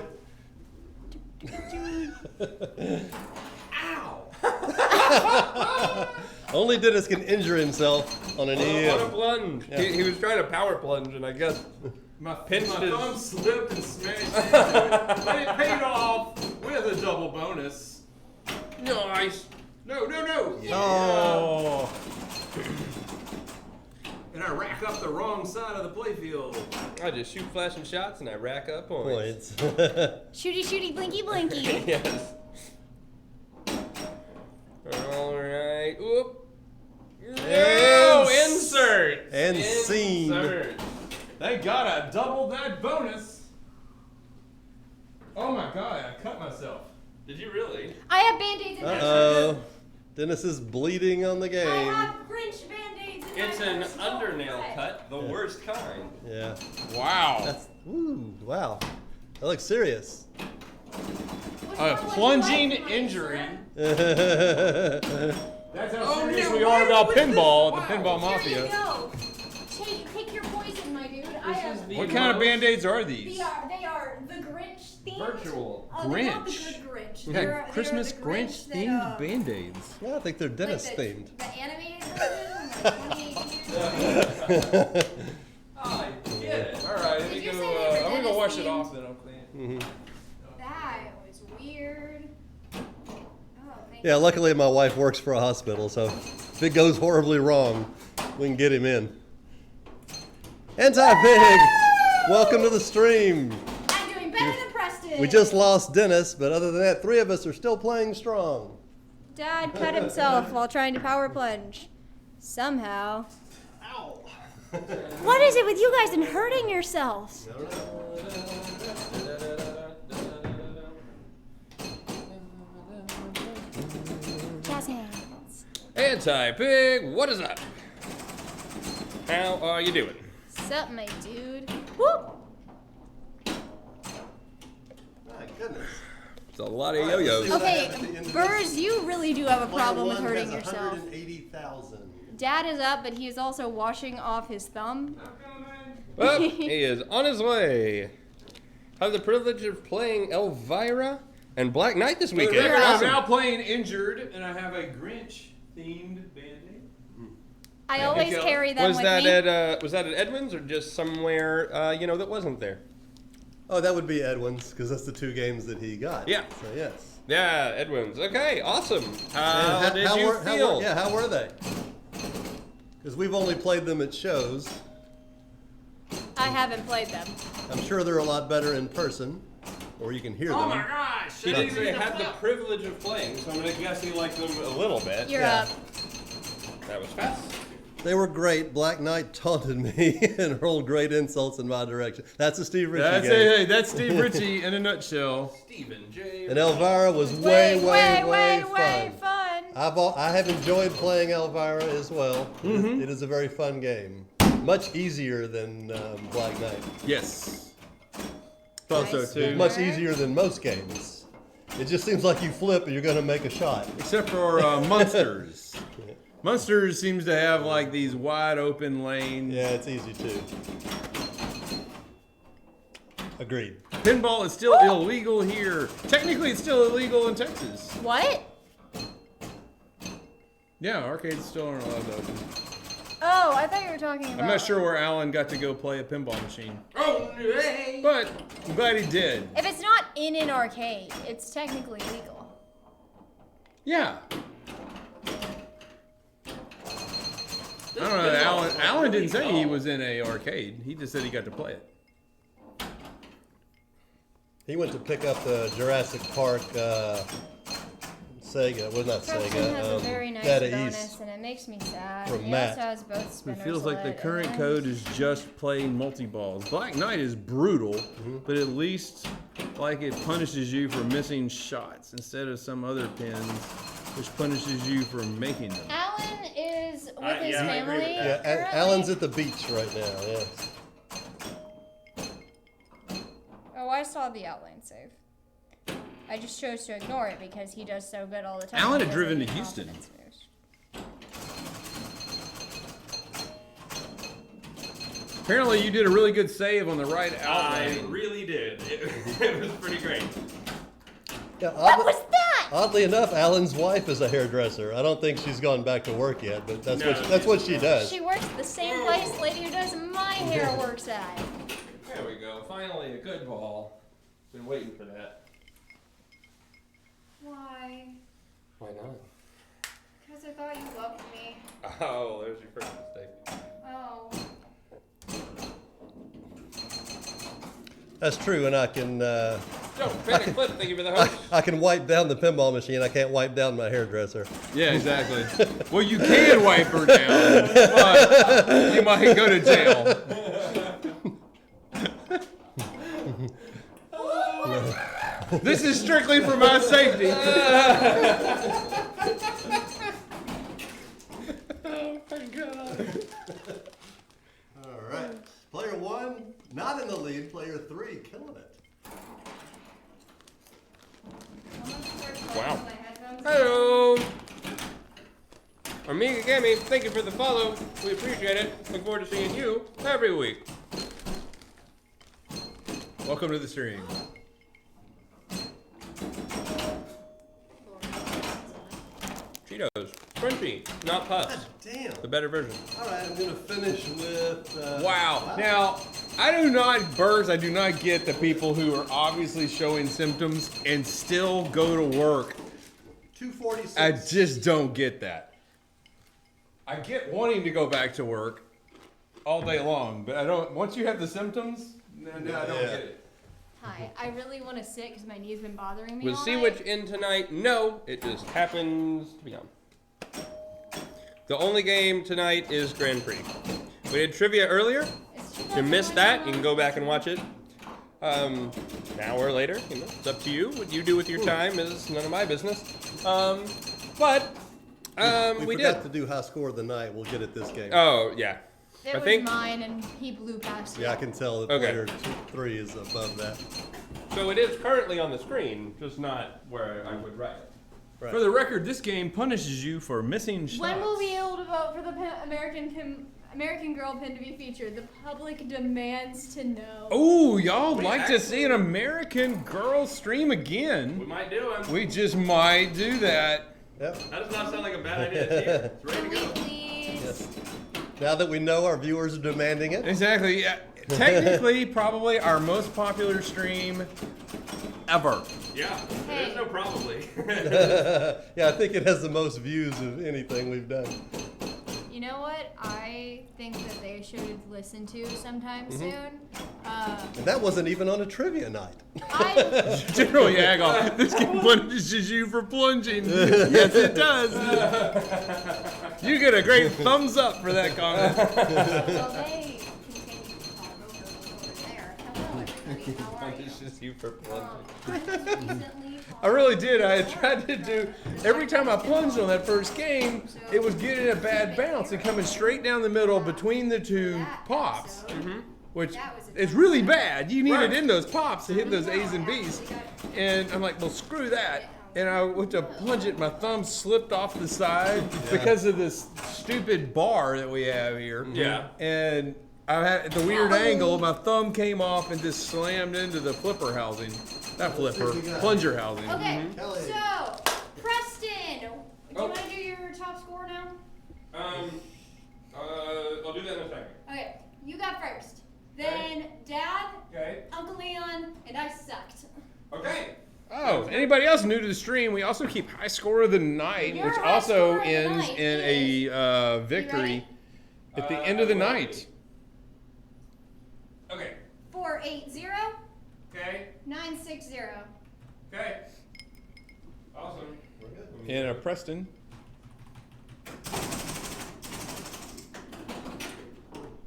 Only Dennis can injure himself on an What a EM. plunge. Yeah. He was trying to power plunge, and I guess My Pinched his- thumb slipped and smashed into it, but it paid off with a double bonus. nice. No. Oh, And I rack up the wrong side of the playfield. I just shoot flashing shots and I rack up points. points. Shooty shooty blinky blinky. Yes. All right. Oop. And Insert. and scene. Insert. Thank God I doubled that bonus. Oh my God, I cut myself. Did you really? I have band-aids in my shirt. Uh-oh. Dennis is bleeding on the I game. have Grinch band-aids in It's my an purse. undernail cut, the worst kind. Yeah. Wow. That's, wow. That looks serious. Which A one would you plunging like, my injury. sir? That's how Oh, serious yeah, we why are about was this- pinball, wow. the Pinball Here you Mafia. go. Take your poison, my dude. I have. the What kind of most band-aids are these? They are the Grinch themed. Virtual. They're not the Grinch. good Grinch. Yeah, They're Christmas the Grinch that, themed band-aids. Yeah, I think they're Dennis like themed. The animated version, like 2018. I get it. All right, Did you say they were I'm gonna go wash it Dennis off, then I'll clean it. That was weird. Oh, thank Yeah, luckily my wife works for a hospital, so if it goes horribly wrong, we can get him in. Anti-Pig! Welcome to the stream. I'm doing better than Preston. We just lost Dennis, but other than that, 3 of us are still playing strong. Dad cut himself while trying to power plunge. Somehow. Ow! What is it with you guys and hurting yourselves? Jazz hands. Anti-Pig, what is up? How are you doing? Sup, my dude. Whoop! My goodness. It's a lot of yo-yos. Okay, Burrs, you really do have a problem with hurting yourself. 180,000. Dad is up, but he is also washing off his thumb. Well, he is on his way. Have the privilege of playing Elvira and Black Knight this weekend. I'm Awesome. now playing Injured, and I have a Grinch-themed Band-Aid. I always Kelly. carry them Was with that me. at was that at Edmonds or just somewhere that wasn't there? Oh, that would be Edwin's, because that's the 2 games that he got. Yeah. So, yes. Yeah, Edmonds. Okay, awesome. And How did you feel? how were they? Because we've only played them at shows. I haven't played them. I'm sure they're a lot better in person, or you can hear them. Oh my gosh! He didn't say had the privilege of playing, so I'm gonna guess he liked them a little bit. You're Yeah. up. That was fast. They were great. Black Knight taunted me and hurled great insults in my direction. That's a Steve Ritchie That's game. hey, that's Steve Ritchie in a nutshell. Stephen J. And Elvira was way fun. fun. I have enjoyed playing Elvira as well. Mm-hmm. It is a very fun game. Much easier than Black Knight. Yes. Thought so Nice. too. Much easier than most games. It just seems like you flip and you're going to make a shot. Except for Monsters. Monsters seems to have like these wide open lanes. Yeah, it's easy too. Agreed. Pinball is still illegal here. Technically, it's still illegal in Texas. What? Yeah, arcades still aren't allowed to open. Oh, I thought you were talking about. I'm not sure where Alan got to go play a pinball machine, Oh, hey. but I'm glad he did. If it's not in an arcade, it's technically legal. Yeah. I don't know. Alan didn't say he was in a arcade. He just said he got to play it. He went to pick up the Jurassic Park Sega. Well, not Preston Sega. has a very nice Data bonus, East. and it makes me sad. From He Matt. also has both It spinners feels like the lit current and- code is just plain multi-balls. Black Knight is brutal, but at least like it punishes you for missing shots instead of some other pins, which punishes you for making them. Alan is with his yeah, I agree with family. that. Yeah, currently. Alan's at the beach right now. Yes. Oh, I saw the outline save. I just chose to ignore it because he does so good all the time. Alan He had doesn't driven do to Houston. confidence moves. Apparently, you did a really good save on the right I outline. really did. It was pretty great. Yeah, What was that? oddly enough, Alan's wife is a hairdresser. I don't think she's gone back to work yet, but that's what she does. She works at the same place the lady who does my hair works at. There we go. Finally, a good ball. Been waiting for that. Why? Why not? Because I thought you loved me. Oh, there's your first mistake. Oh. That's true, and I can Don't panic, flip. Thank you for the host. I can wipe down the pinball machine. I can't wipe down my hairdresser. Yeah, exactly. Well, you can wipe her down, but you might go to jail. This is strictly for my safety. All right, player 1 not in the lead. Player 3 killing it. Wow. Hello. Amiga Gammy, thank you for the follow. We appreciate it. Look forward to seeing you every week. Welcome to the stream. Cheetos, crunchy, not puffs. Damn. The better version. All right, I'm gonna finish with. Wow. Now, I do not get the people who are obviously showing symptoms and still go to work. 246. I just don't get that. I get wanting to go back to work all day long, but I don't. Once you have the symptoms, no, I don't Yeah. get it. Hi, I really want to sit because my knee's been bothering me Was all Sea night. Witch in tonight? No, it just happens to be on. The only game tonight is Grand Prix. We did trivia earlier. If you missed that, you can go back and watch it. An hour later, it's up to you. What you do with your time is none of my business. We we forgot did. to do high score of the night. We'll get it this game. Oh yeah. It I was think- mine, and he blew past it. Yeah, I can tell that Okay. player 3 is above that. So it is currently on the screen, just not where I would write it. Right. For the record, this game punishes you for missing shots. When will we be able to vote for the American Girl pin to be featured. The public demands to know. Oh, y'all We like to see an actually- American Girl stream We again? might do him. We just might do that. Yep. That does not sound like a bad idea to you. It's ready to Can we go. please? Yes. Now that we know our viewers are demanding it. Exactly. Yeah. Technically, probably our most popular stream ever. Yeah, Hey. there's no probably. Yeah, I think it has the most views of anything we've done. You know what? I think that they should listen to sometime soon. And that wasn't even on a trivia night. I General Yagoff, this game punishes you for plunging. Yes, it does. You get a great thumbs up for that comment. well, they continue to talk over there. Hello, everybody. How are you? Punishes you for plunging. I just recently I really did. I had tried to do, every time I plunged on that first game, it was getting a bad bounce and coming straight down the middle between the two pops, which is really bad. You need it in those pops to hit those A's and B's. And I'm like, well, screw that. And I went to plunge it, my thumb slipped off the side because of this stupid bar that we have here. Yeah. And I had at the weird angle, my thumb came off and just slammed into the flipper housing. Not flipper, plunger housing. Okay, Kelly. so Preston, do you Oh. want to do your top score now? I'll do that in a second. Okay, you got first. Then Dad, Okay. Uncle Leon, and I sucked. Okay. Oh, anybody else new to the stream? We also keep high score of the night, Your which high also score of the ends night in a victory at the end of the night. Okay. 480 Okay. 960. Okay. Awesome. And a Preston.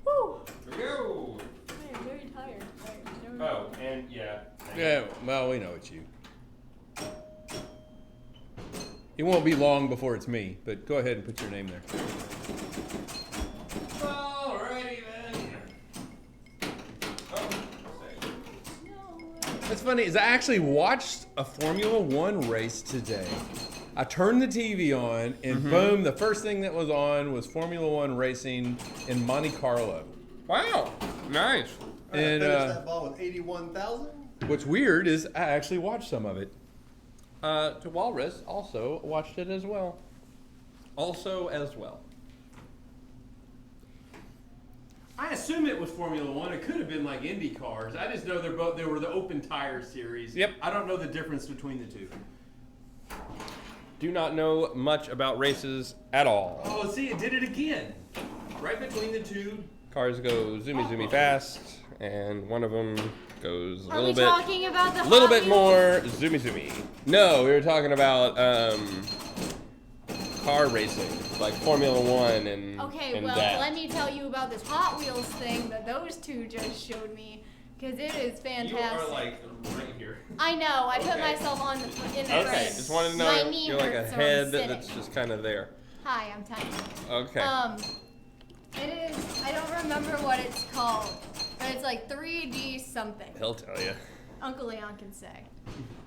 Woo! Here we go. I am very tired. Oh, and yeah. Yeah, well, we know it's you. It won't be long before it's me, but go ahead and put your name there. Alrighty then. Oh, What's funny is I actually watched a Formula One race today. I turned the TV on, and boom, the first thing that was on was Formula One racing in Monte Carlo. wow. Nice. I And finished that ball with 81,000. what's weird is I actually watched some of it. To Walrus also watched it as well. Also as well. I assume it was Formula One. It could have been like Indy cars. I just know they were the open tire series. Yep. I don't know the difference between the two. Do not know much about races at all. Oh, see, it did it again. Right between the two. Cars go zoomy fast, and one of them goes a Are little we bit. talking about the A little Hot bit Wheels? more zoomy. No, we were talking about car racing, like Formula One and Okay, and well, that. let me tell you about this Hot Wheels thing that those two just showed me, because it is fantastic. You are like right here. I know. I put Okay. myself on the in the Okay, frame. just wanted to My know knee you're like a hurts, so I'm head sitting. that's just kind of there. Hi, I'm tiny. Okay. It is. I don't remember what it's called, but it's like 3D something. He'll tell you. Uncle Leon can say,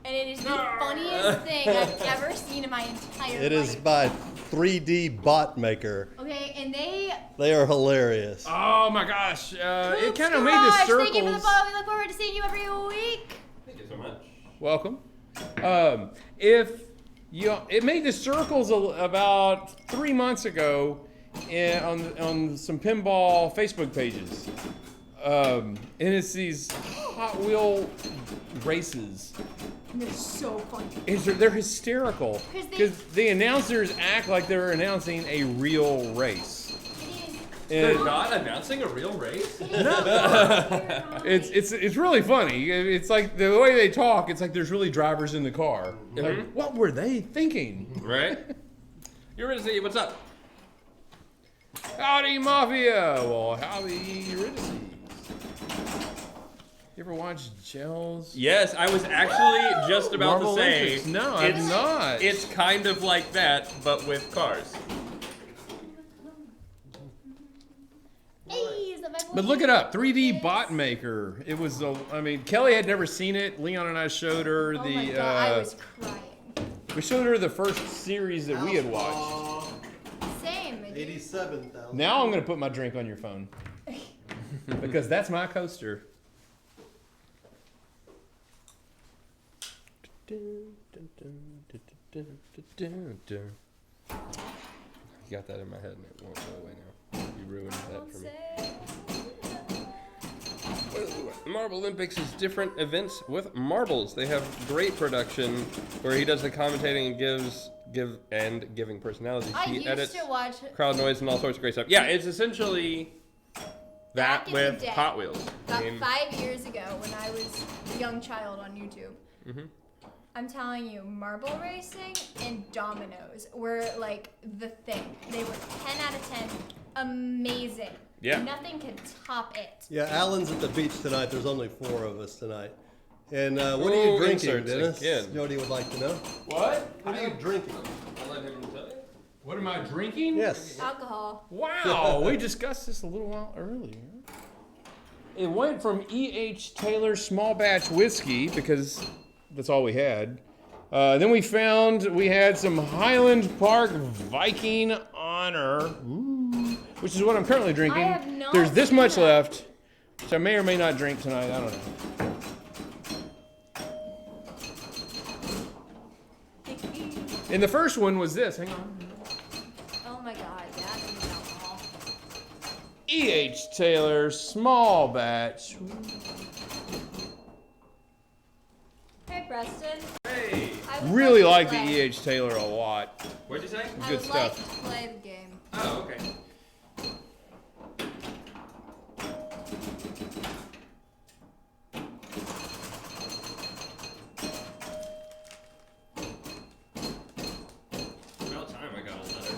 and it is the funniest thing I've ever seen in my entire It life. is by 3D Bot Maker. Okay, and they. They are hilarious. Oh my gosh! It Oops, kind of made the Garage, circles. Thank you for the follow. We look forward to seeing you every week. Thank you so much. Welcome. If you, it made the circles about 3 months ago, on some pinball Facebook pages, and it's these Hot Wheel races. And they're so funny. They're hysterical 'Cause they- because the announcers act like they're announcing a real race. They're And not announcing a real race? it's really funny. It's like the way they talk. It's like there's really drivers in the car. Like, what were they thinking? Right? You're ready to see what's up. Howdy, Mafia! Well, howdy, Eurydice. You ever watch Gels? Yes, I was actually just about Marvel to say. Olympics. No, I've it's- not. It's kind of like that, but with cars. Hey, is that my But look it up, 3D Bot Maker. It was, I mean, Kelly had never seen it. Leon and I showed her Oh the, my god, I was crying. we showed her the first series that we had watched. Same. 87,000. Now I'm gonna put my drink on your phone because that's my coaster. You got that in my head and it won't go away now. You ruined that for me. The Marble Olympics is different events with marbles. They have great production where he does the commentating and giving personalities. I He used edits to watch. crowd noise and all sorts of great stuff. Yeah, it's essentially that Back in with the day. Hot Wheels. About 5 years ago, when I was a young child on YouTube, I'm telling you, marble racing and dominoes were like the thing. They were 10 out of 10, amazing. Yeah. Nothing could top it. Yeah, Alan's at the beach tonight. There's only 4 of us tonight. And what are you drinking, inserts Dennis? again. Jody would like to know. What? What are you drinking? I'll let him tell you. What am I drinking? Yes. Alcohol. Wow, we discussed this a little while earlier. It went from E.H. Taylor small batch whiskey because that's all we had. Then we found we had some Highland Park Viking Honor, which is what I'm currently drinking. I have not There's this seen much that. left, which I may or may not drink tonight. I don't know. And the first one was this. Hang on. Oh my god, that is alcohol. E.H. Taylor small batch. Hey, Preston. Hey, I would Really to like the play. E.H. Taylor a lot. what'd you say? I Good would stuff. like to play the game. Oh, okay. About time I got a letter.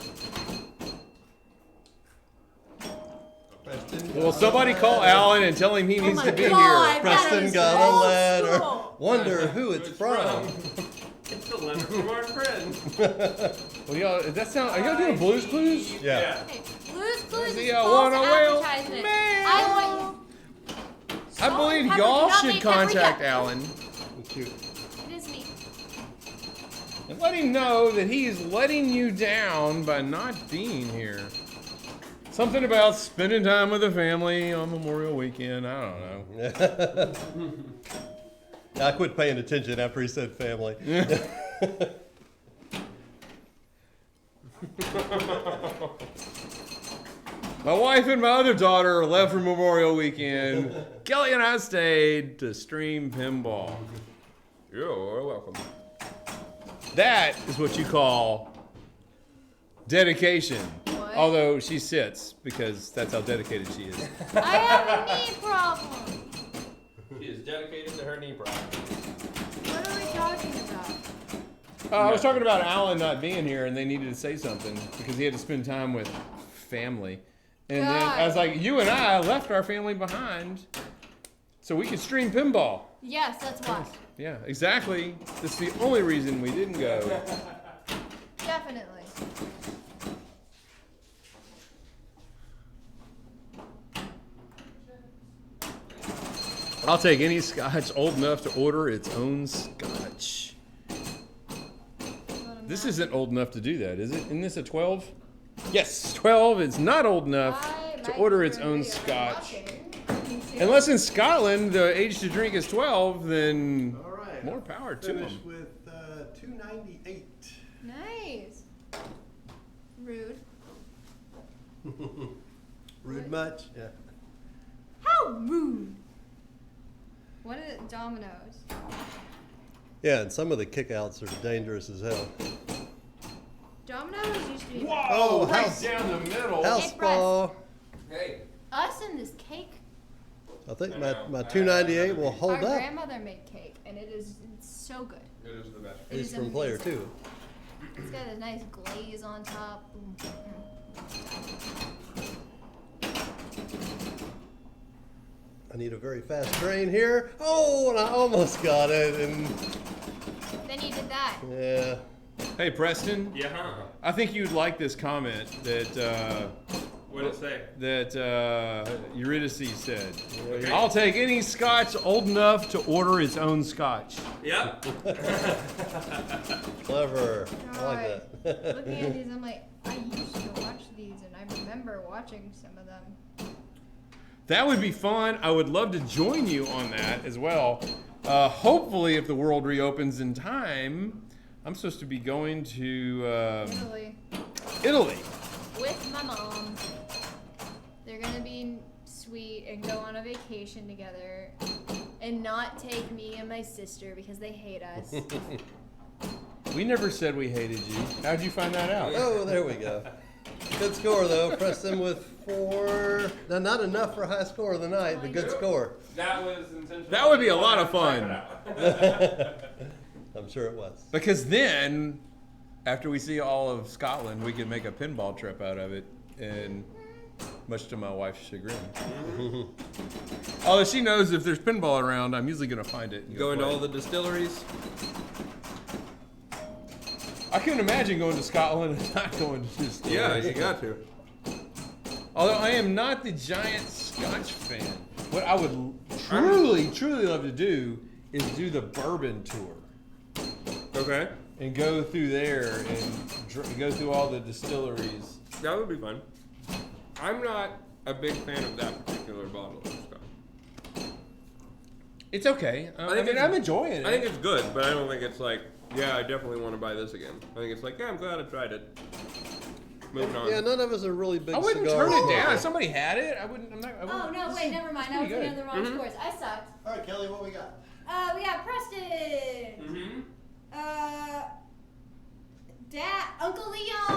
Preston Well, somebody call Alan and tell him he needs my to be God. here. Preston is got a old letter. school. Wonder who it's from. It's the letter from our friend. Well, y'all, does that sound? Are y'all doing Blues Clues? Yeah. Hey, Blue's Clues The, is uh, false wanna wail advertisement. man. I want you. I believe Pepper, y'all do not should make Pepper contact yet. Alan Cute. It is me. and let him know that he is letting you down by not being here. Something about spending time with the family on Memorial Weekend. I don't know. I quit paying attention after he said family. My wife and my other daughter left for Memorial Weekend. Kelly and I stayed to stream pinball. You're welcome. That is what you call dedication. What? Although she sits because that's how dedicated she is. I have a knee problem. She is dedicated to her knee problem. What are we talking about? I was talking about Alan not being here and they needed to say something because he had to spend time with family. And then I was like, you and I left our family behind so we could stream pinball. Yes, that's why. Yeah, exactly. That's the only reason we didn't go. Definitely. I'll take any scotch old enough to order its own scotch. This isn't old enough to do that, is it? Isn't this a 12? Yes, 12 is not old enough to order its own scotch. Unless in Scotland the age to drink is 12, then All right. more power to Finish them. with 298. Nice. Rude. Rude much? Yeah. How rude. What is it? Dominoes. Yeah, and some of the kickouts are dangerous as hell. Dominoes used to be Oh, right house- down the middle. House Press. ball. Hey. us and this cake. I think my 298 will hold Our up. grandmother made cake, and it's so good. It is the best. It He's is from Player amazing. too. It's got a nice glaze on top. I need a very fast drain here. Oh, and I almost got it. And Then you did that. yeah, Hey, Preston. Yeah. I think you'd like this comment that What did it say? Eurydice said. Okay. I'll take any scotch old enough to order its own scotch. Yep. clever. I like Alright. that. Looking at these, I'm like, I used to watch these, and I remember watching some of them. That would be fun. I would love to join you on that as well. Hopefully, if the world reopens in time, I'm supposed to be going to Italy. With my mom. They're gonna be sweet and go on a vacation together and not take me and my sister because they hate us. We never said we hated you. How'd you find that out? Oh, there we go. Good score, though. Preston with 4. Now, not enough for a high score of the night, but good score. That was intentional. That would be a lot of fun. I'm sure it was. Because then, after we see all of Scotland, we can make a pinball trip out of it, and much to my wife's chagrin. Although she knows if there's pinball around, I'm usually going to find it. And Go into play. all the distilleries. I couldn't imagine going to Scotland and not going to this. Yeah, you got to. Although I am not the giant Scotch fan. What I would truly love to do is do the bourbon tour. Okay. And go through there and go through all the distilleries. That would be fun. I'm not a big fan of that particular bottle of stuff. It's okay. I mean, I'm enjoying it. I think it's good, but I don't think it's like, yeah, I definitely want to buy this again. I think it's like, yeah, I'm glad I tried it. Moving on. Yeah, none of us are really big I wouldn't cigar turn it smokers. down. If somebody had it, I wouldn't. I'm not. I Oh wouldn't, no, wait, never mind. I was pretty thinking of the wrong scores. I sucked. All right, Kelly, what we got? We got Preston. Mm-hmm. Dad, Uncle Leon.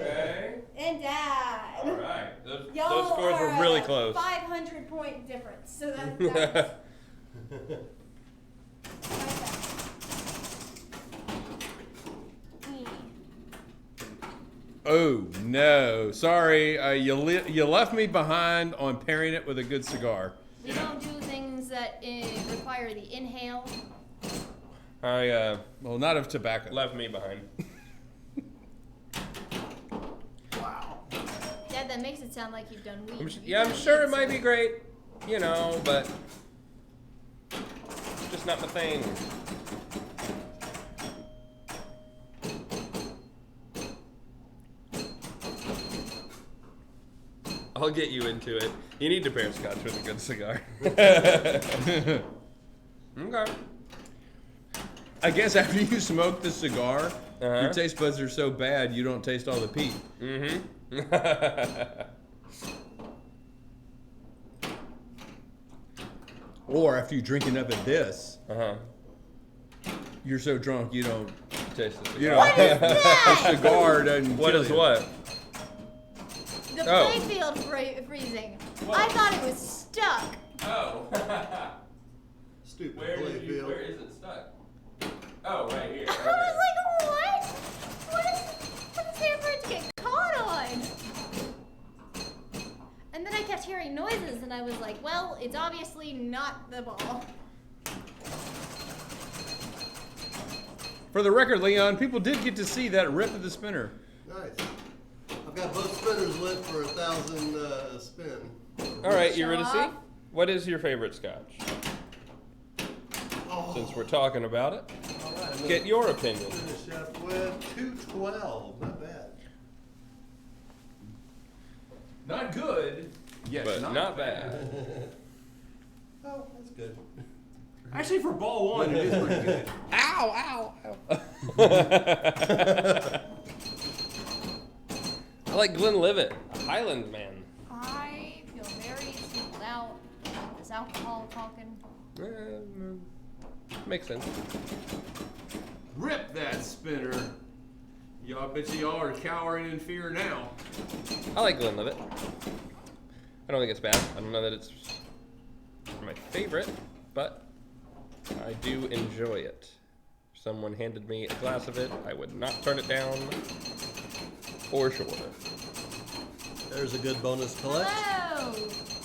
Okay. And Dad. All right. Those Y'all scores are were really a close. 500-point difference. So that's Oh no! Sorry, you left me behind on pairing it with a good cigar. We don't do things that require the inhale. Well, not of tobacco. Left me behind. Dad, that makes it sound like you've done weed. I'm sure it might be great, but just not my thing. I'll get you into it. You need to pair Scotch with a good cigar. Okay. I guess after you smoke the cigar, Uh-huh. your taste buds are so bad you don't taste all the peat. Mm-hmm. Or after you drink enough of this, Uh-huh. you're so drunk you don't. Taste the cigar. You know, a cigar doesn't. What kill is you. what? The Oh. playfield freezing. I thought it was stuck. Oh. Stupid Where playfield. is it stuck? Oh, right here. I was like, what? What is there for it to get caught on? And then I kept hearing noises, and I was like, well, it's obviously not the ball. For the record, Leon, people did get to see that rip of the spinner. Nice. I've got both spinners lit for 1,000 spin. All right, you Show ready to see? off. What is your favorite Scotch? Oh. Since we're talking about it, All right, get your opinion. finish up with 212. Not bad. Not good. Yes, But not bad. Oh, that's good. Actually, for ball one, it is pretty good. Ow, ow, ow. I like Glenlivet, Highland man. I feel very singled out. This alcohol talking. Makes sense. Rip that spinner. Y'all, bet y'all are cowering in fear now. I like Glenlivet. I don't think it's bad. I don't know that it's my favorite, but I do enjoy it. If someone handed me a glass of it, I would not turn it down for sure. There's a good bonus collect. Hello!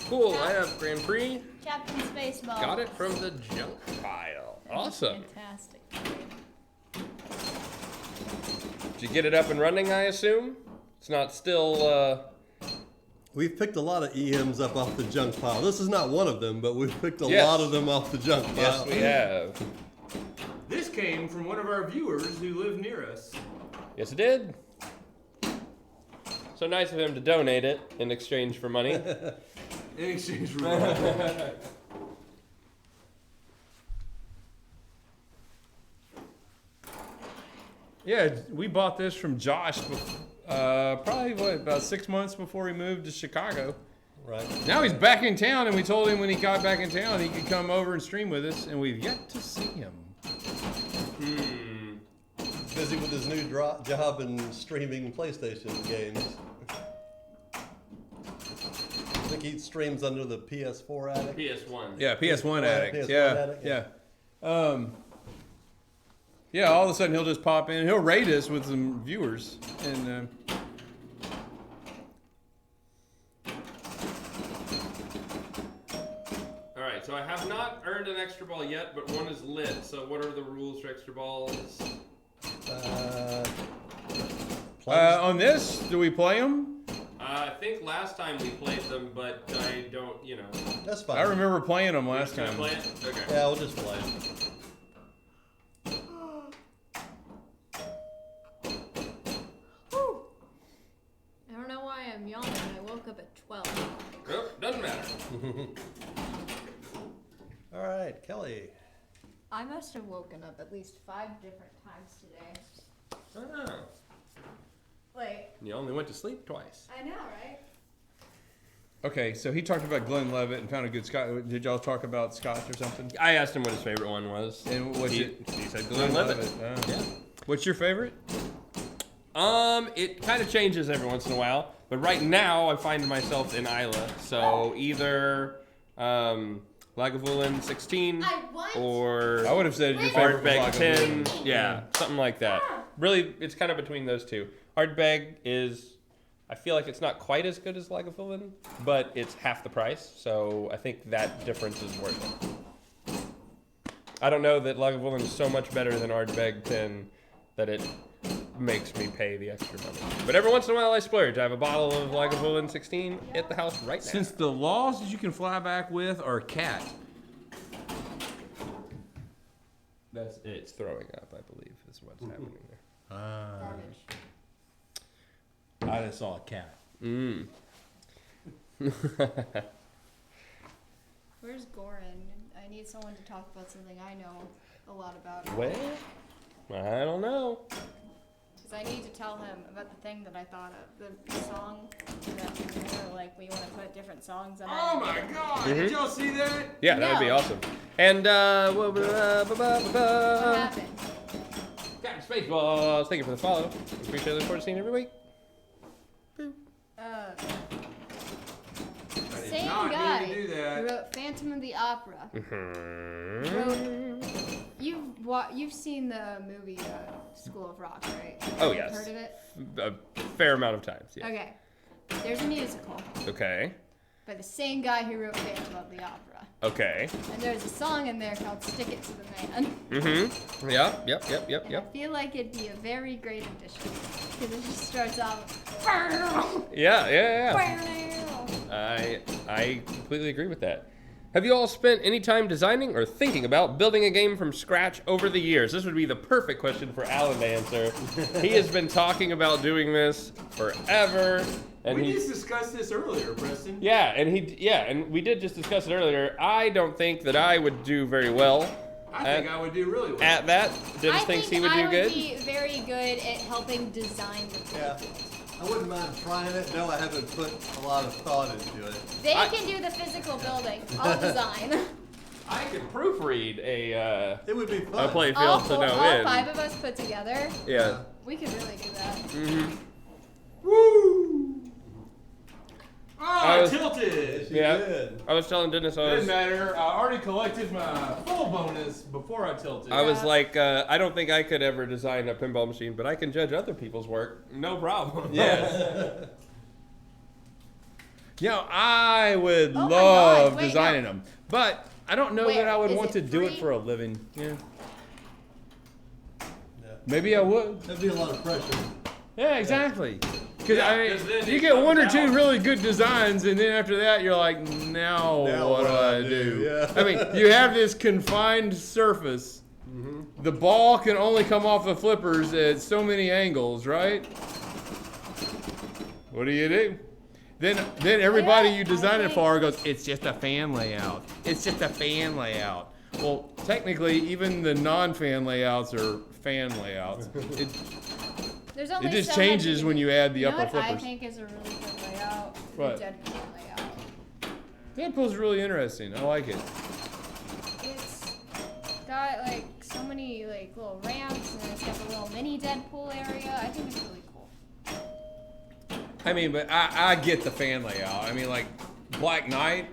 Cool, I have Grand Prix. Captain Spaceball. Got it from the junk pile. Awesome. Fantastic. Did you get it up and running, I assume? It's not still, We've picked a lot of EMs up off the junk pile. This is not one of them, but we've picked a Yes. lot of them off the junk pile. Yes, we have. This came from one of our viewers who live near us. Yes, it did. So nice of him to donate it in exchange for money. In exchange for money. Yeah, we bought this from Josh probably about 6 months before he moved to Chicago. Right. Now he's back in town, and we told him when he got back in town he could come over and stream with us, and we've yet to see him. He's busy with his new job in streaming PlayStation games. I think he streams under the PS4 addict. PS1. Yeah, PS1 addict. PS1 Yeah, addict, yeah. Yeah, all of a sudden he'll just pop in and he'll raid us with some viewers. And All right, so I have not earned an extra ball yet, but one is lit. So what are the rules for extra balls? on this, do we play them? I think last time we played them, but I don't, you know. That's fine. I remember playing them last Can I time. play it? Okay. Yeah, we'll just play. Whew. I don't know why I'm yawning. I woke up at 12. Nope, doesn't matter. All right, Kelly. I must have woken up at least 5 different times today. Oh. Like, You only went to sleep twice. I know, right? Okay, so he talked about Glenn Levitt and found a good Scotch. Did y'all talk about Scotch or something? I asked him what his favorite one was. And what's he, it? he said Glenn Levitt. Yeah. What's your favorite? It kind of changes every once in a while, but right now I find myself in Isla. So either Lagavulin 16 or I would have said your favorite was Ardbeg 10. Lagavulin. Yeah, something like that. Really, it's kind of between those two. Ardbeg is, I feel like it's not quite as good as Lagavulin, but it's half the price. So I think that difference is worth it. I don't know that Lagavulin is so much better than Ardbeg 10 that it makes me pay the extra money. But every once in a while I splurge. I have a bottle of Lagavulin 16 at the house right now. Since the laws that you can fly back with are cat. It's throwing up, I believe, is what's happening there. Garbage. I just saw a cat. Where's Goran? I need someone to talk about something I know a lot about. Well, I don't know. Because I need to tell him about the thing that I thought of. The song that like we want to put different songs on. Oh my god! Did y'all see that? Yeah, that would be No. awesome. And, What happened? Captain Spaceballs, thank you for the follow. Appreciate it. Look forward to seeing you every week. Same not mean guy to do that. who wrote Phantom of the Opera. You've seen the movie School of Rock, right? Oh, You've yes. Heard of it? A fair amount of times, yeah. Okay. There's a musical Okay. by the same guy who wrote Phantom of the Opera. Okay. And there's a song in there called Stick It to the Man. Mm-hmm. Yep. I feel like it'd be a very great addition. Because it just starts off. Yeah. I completely agree with that. Have you all spent any time designing or thinking about building a game from scratch over the years? This would be the perfect question for Alan to answer. He has been talking about doing this forever. And We just discussed this earlier, Preston. and we did just discuss it earlier. I don't think that I would do very well. I think I would do really well. At that. Dennis thinks he would do good. I would be very good at helping design the game. Yeah. I wouldn't mind trying it. No, I haven't put a lot of thought into it. They can do the physical building. I'll design. I could proofread a It would be fun. playfield to no all end. 5 of us put together. Yeah. We could really do that. Mm-hmm. Woo! Oh, I I was- tilted. Yeah. Good. I was telling Dennis Doesn't matter. I already collected my full bonus before I tilted. I was like, I don't think I could ever design a pinball machine, but I can judge other people's work. No problem. Yes. I would Oh my love God, wait, designing no. them, but I don't know Wait, that I would is want it to do it free? for a living. Yeah. Yeah. Maybe I would. That'd be a lot of pressure. Yeah, exactly. Because Yeah, 'cause then you it get one or comes two out. really good designs, and then after that, you're like, now what do I do? Yeah. I mean, you have this confined surface. The ball can only come off the flippers at so many angles, right? What do you do? Then everybody Yeah, you design I it for goes, it's just a fan layout. It's just a fan layout. Well, technically, even the non-fan layouts are fan layouts. There's only It just so much changes can when do. you add the You know upper what I flippers. think is a really good layout? What? The Deadpool layout. Deadpool's really interesting. I like it. It's got like so many like little ramps, and then it's got the little mini Deadpool area. I think it's really cool. I mean, but I get the fan layout. I mean, like Black Knight.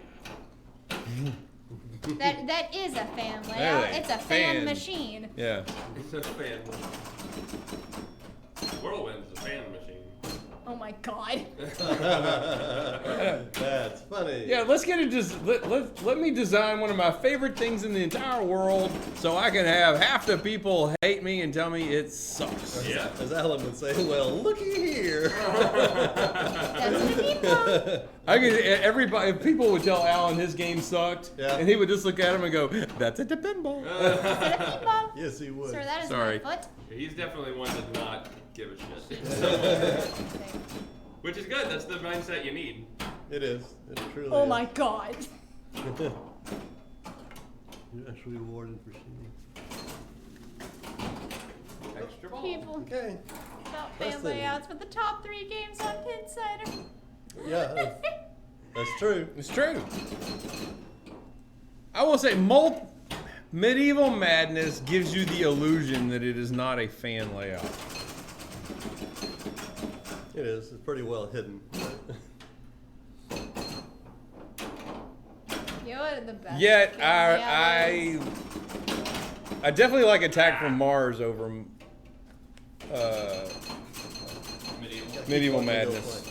That is a fan layout. Really? It's a fan Fan. machine. Yeah. It's a fan machine. Whirlwind's a fan machine. Oh my god. That's funny. Yeah, let's get it. Let me design one of my favorite things in the entire world, so I can have half the people hate me and tell me it sucks. Yeah. As Alan would say, well, looky here. That's the people. I could everybody. If people would tell Alan his game sucked, Yeah. and he would just look at him and go, "That's a pinball." Is that a pinball? Yes, he would. Sir, that is Sorry. my foot. He's definitely one to not give a shit. Which is good. That's the mindset you need. It is. It truly Oh is. my god. You're actually rewarded for shooting. Extra ball. People Okay. about First fan thing. layouts, but the top 3 games on Pinsider. Yeah, that's true. It's true. I will say, Medieval Madness gives you the illusion that it is not a fan layout. It is. It's pretty well hidden. You know what the best Yet fan layout is? I definitely like Attack from Mars over Medieval Madness.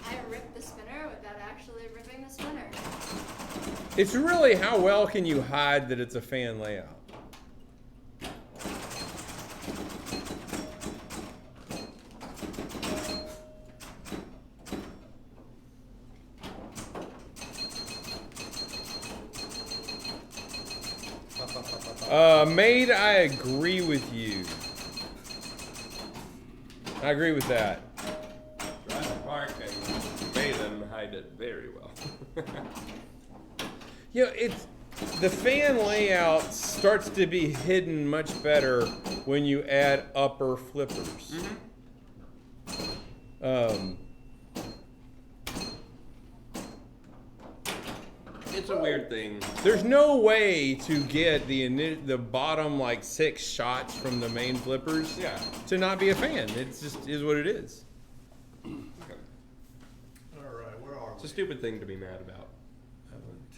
I ripped the spinner without actually ripping the spinner. It's really how well can you hide that it's a fan layout? Maid, I agree with you. I agree with that. Jurassic Park and made them hide it very well. You know, the fan layout starts to be hidden much better when you add upper flippers. It's a weird thing. There's no way to get the bottom like 6 shots from the main flippers Yeah. to not be a fan. It just is what it is. All right, where are It's a stupid thing to be mad about.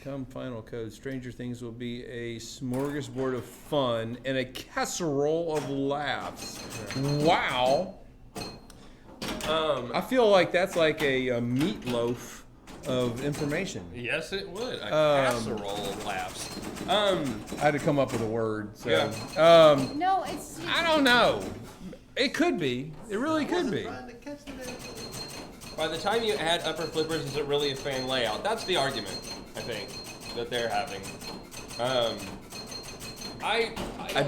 Come final code, Stranger Things will be a smorgasbord of fun and a casserole of laughs. Wow. I feel like that's like a meatloaf of information. Yes, it would. A casserole of laughs. I had to come up with a word. So. Yeah. No, it's. I don't know. It could be. It really could be. trying to catch the damn thing. By the time you add upper flippers, is it really a fan layout? That's the argument, I think, that they're having. I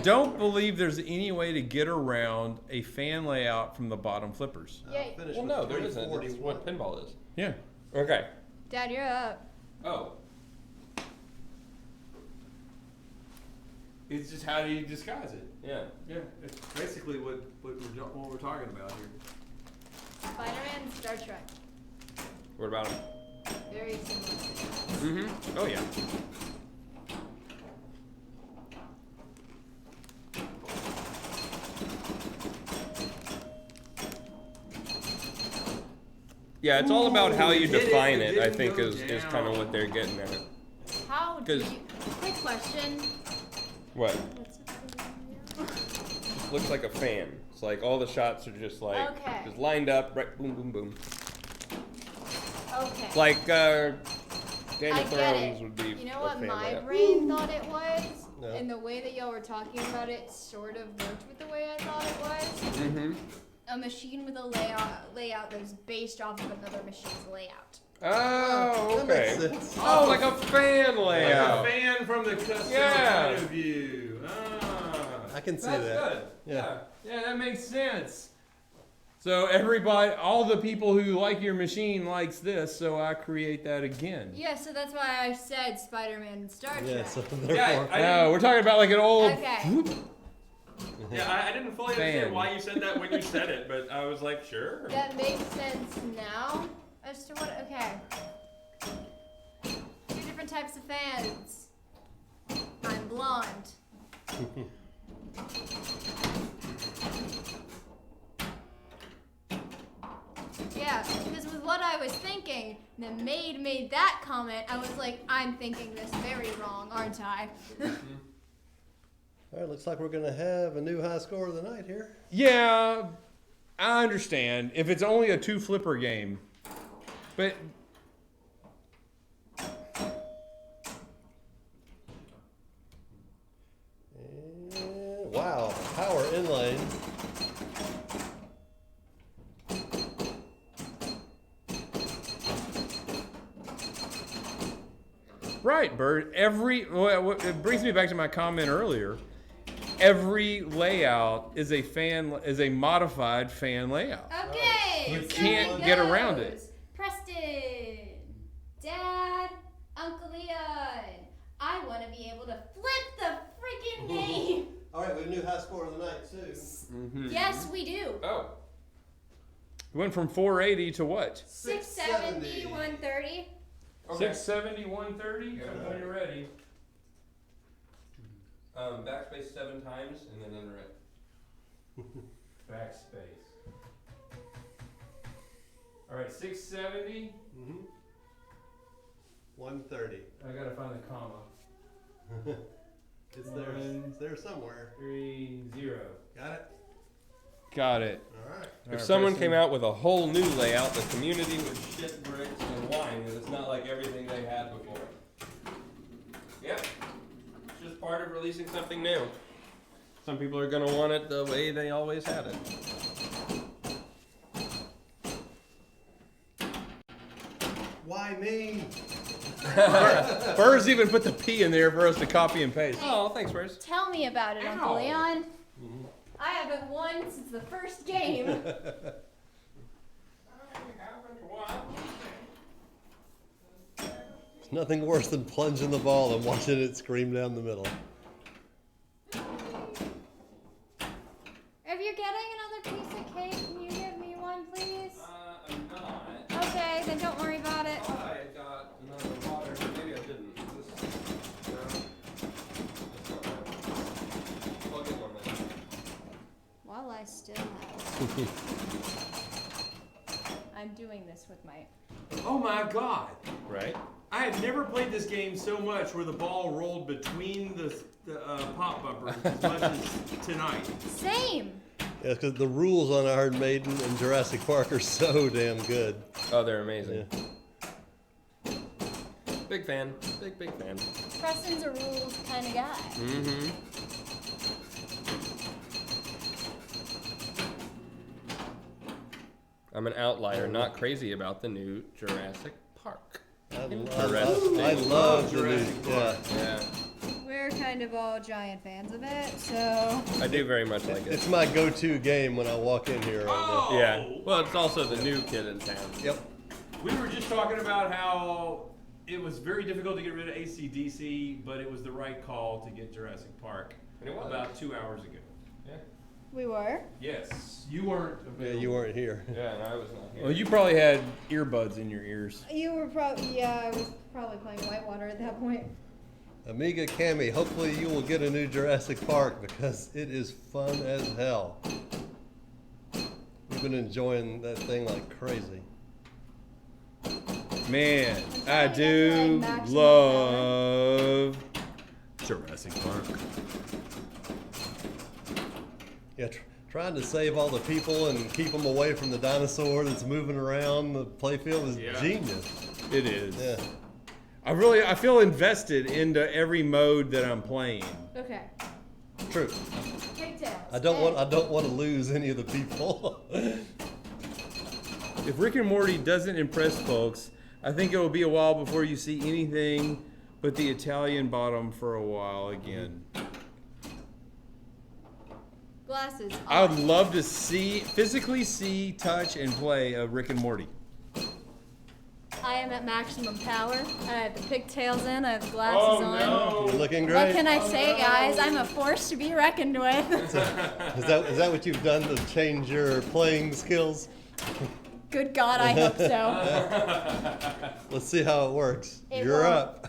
don't believe there's any way to get around a fan layout from the bottom flippers. Yeah. Finish Well, with no, there isn't. It's 341. what pinball is. Yeah. Okay. Dad, you're up. Oh. It's just how do you disguise it? Yeah. Yeah, it's basically what we're talking about here. Spider-Man, Star Trek. What about him? Very similar. Mm-hmm. Oh, yeah. Yeah, it's all about how you define it, I think, is kind of what they're getting at. How do 'Cause- you... Quick question. What? What's Looks like a fan. It's like all the shots are just like, Okay. just lined up, right, boom, boom, boom. Okay. Like, Game I of get Thrones it. would be You know a what fan my layout. brain thought it was? No. And the way that y'all were talking about it sort of worked with the way I thought it was. Mm-hmm. A machine with a layout that's based off of another machine's layout. Oh, That okay. makes sense. Oh, like a fan Like layout. a fan from the customer Yeah. point of view. Ah. I can see That's that. good. Yeah. Yeah, that makes sense. So everybody, all the people who like your machine likes this, so I create that again. Yeah, so that's why I said Spider-Man and Star Trek. Yeah, so Yeah, therefore, I No, we're talking about like an old. Okay. Yeah, I didn't fully understand Fan. why you said that when you said it, but I was like, sure. That makes sense now as to what. Okay. Two different types of fans. I'm blonde. Yeah, because with what I was thinking, the maid made that comment. I was like, I'm thinking this very wrong, aren't I? all right, looks like we're going to have a new high score of the night here. Yeah, I understand if it's only a 2 flipper game, but And, wow, power inlane. right, Bert. It brings me back to my comment earlier. Every layout is a modified fan layout. Okay. You so can't it get around it. goes. Preston, Dad, Uncle Leon. I want to be able to flip the freaking game. All right, we have a new high score of the night, too. Yes, we do. Oh. It went from 480 to what? 670, 130. Okay. 670, 130. So when you're ready. Backspace 7 times and then enter it. Backspace. All right, 670. 130. I gotta find the comma. It's there. It's there somewhere. 30. Got it? Got it. All right. If someone came out with a whole new layout, the community would shit bricks and whine that it's not like everything they had before. Yep. It's just part of releasing something new. Some people are going to want it the way they always had it. Why me? Burrs even put the P in there for us to copy and paste. Oh, thanks, Bruce. Tell me about it, Uncle Ow. Leon. I haven't won since the first game. There's nothing worse than plunging the ball and watching it scream down the middle. If you're getting another piece of cake, can you give me one, please? I'm not. Okay, then don't worry about it. I got another water, but maybe I didn't. I'll get one later. While I still have. I'm doing this with my. Oh my God! Right? I have never played this game so much where the ball rolled between the pop bumpers as much as tonight. Same! Yeah, because the rules on Iron Maiden and Jurassic Park are so damn good. Oh, they're amazing. Yeah. Big fan. Big fan. Preston's a rules kind of guy. Mm-hmm. I'm an outlier, not crazy about the new Jurassic Park. I Interesting. love the new, Jurassic yeah. Yeah, We're kind of all giant fans of it, so. I do very much like it. It's my go-to game when I walk in here. Right Oh! Yeah. Well, it's also the new kid in town. now. Yep. We were just talking about how it was very difficult to get rid of AC/DC, but it was the right call to get Jurassic Park And it was. about 2 hours ago. Yeah. We were? Yes, you weren't Yeah, available. you weren't here. Yeah, and I was not here. Well, you probably had earbuds in your ears. You were probably, yeah, I was probably playing Whitewater at that point. Amiga Cammy, hopefully you will get a new Jurassic Park because it is fun as hell. We've been enjoying that thing like crazy. Man, I That's do like maximum love Jurassic Park. Yeah, trying to save all the people and keep them away from the dinosaur that's moving around the playfield is Yeah. genius. It is. Yeah. I feel invested into every mode that I'm playing. Okay. True. Pigtails. I don't want to lose any of the people. If Rick and Morty doesn't impress folks, I think it will be a while before you see anything but the Italian bottom for a while again. Glasses. I would love to physically see, touch, and play a Rick and Morty. I am at maximum power. I have the pigtails in. I have the glasses on. You're looking What great. can I say, guys? I'm a force to be reckoned with. Is that what you've done to change your playing skills? Good God, I hope so. Let's see how it works. It You're won't. up.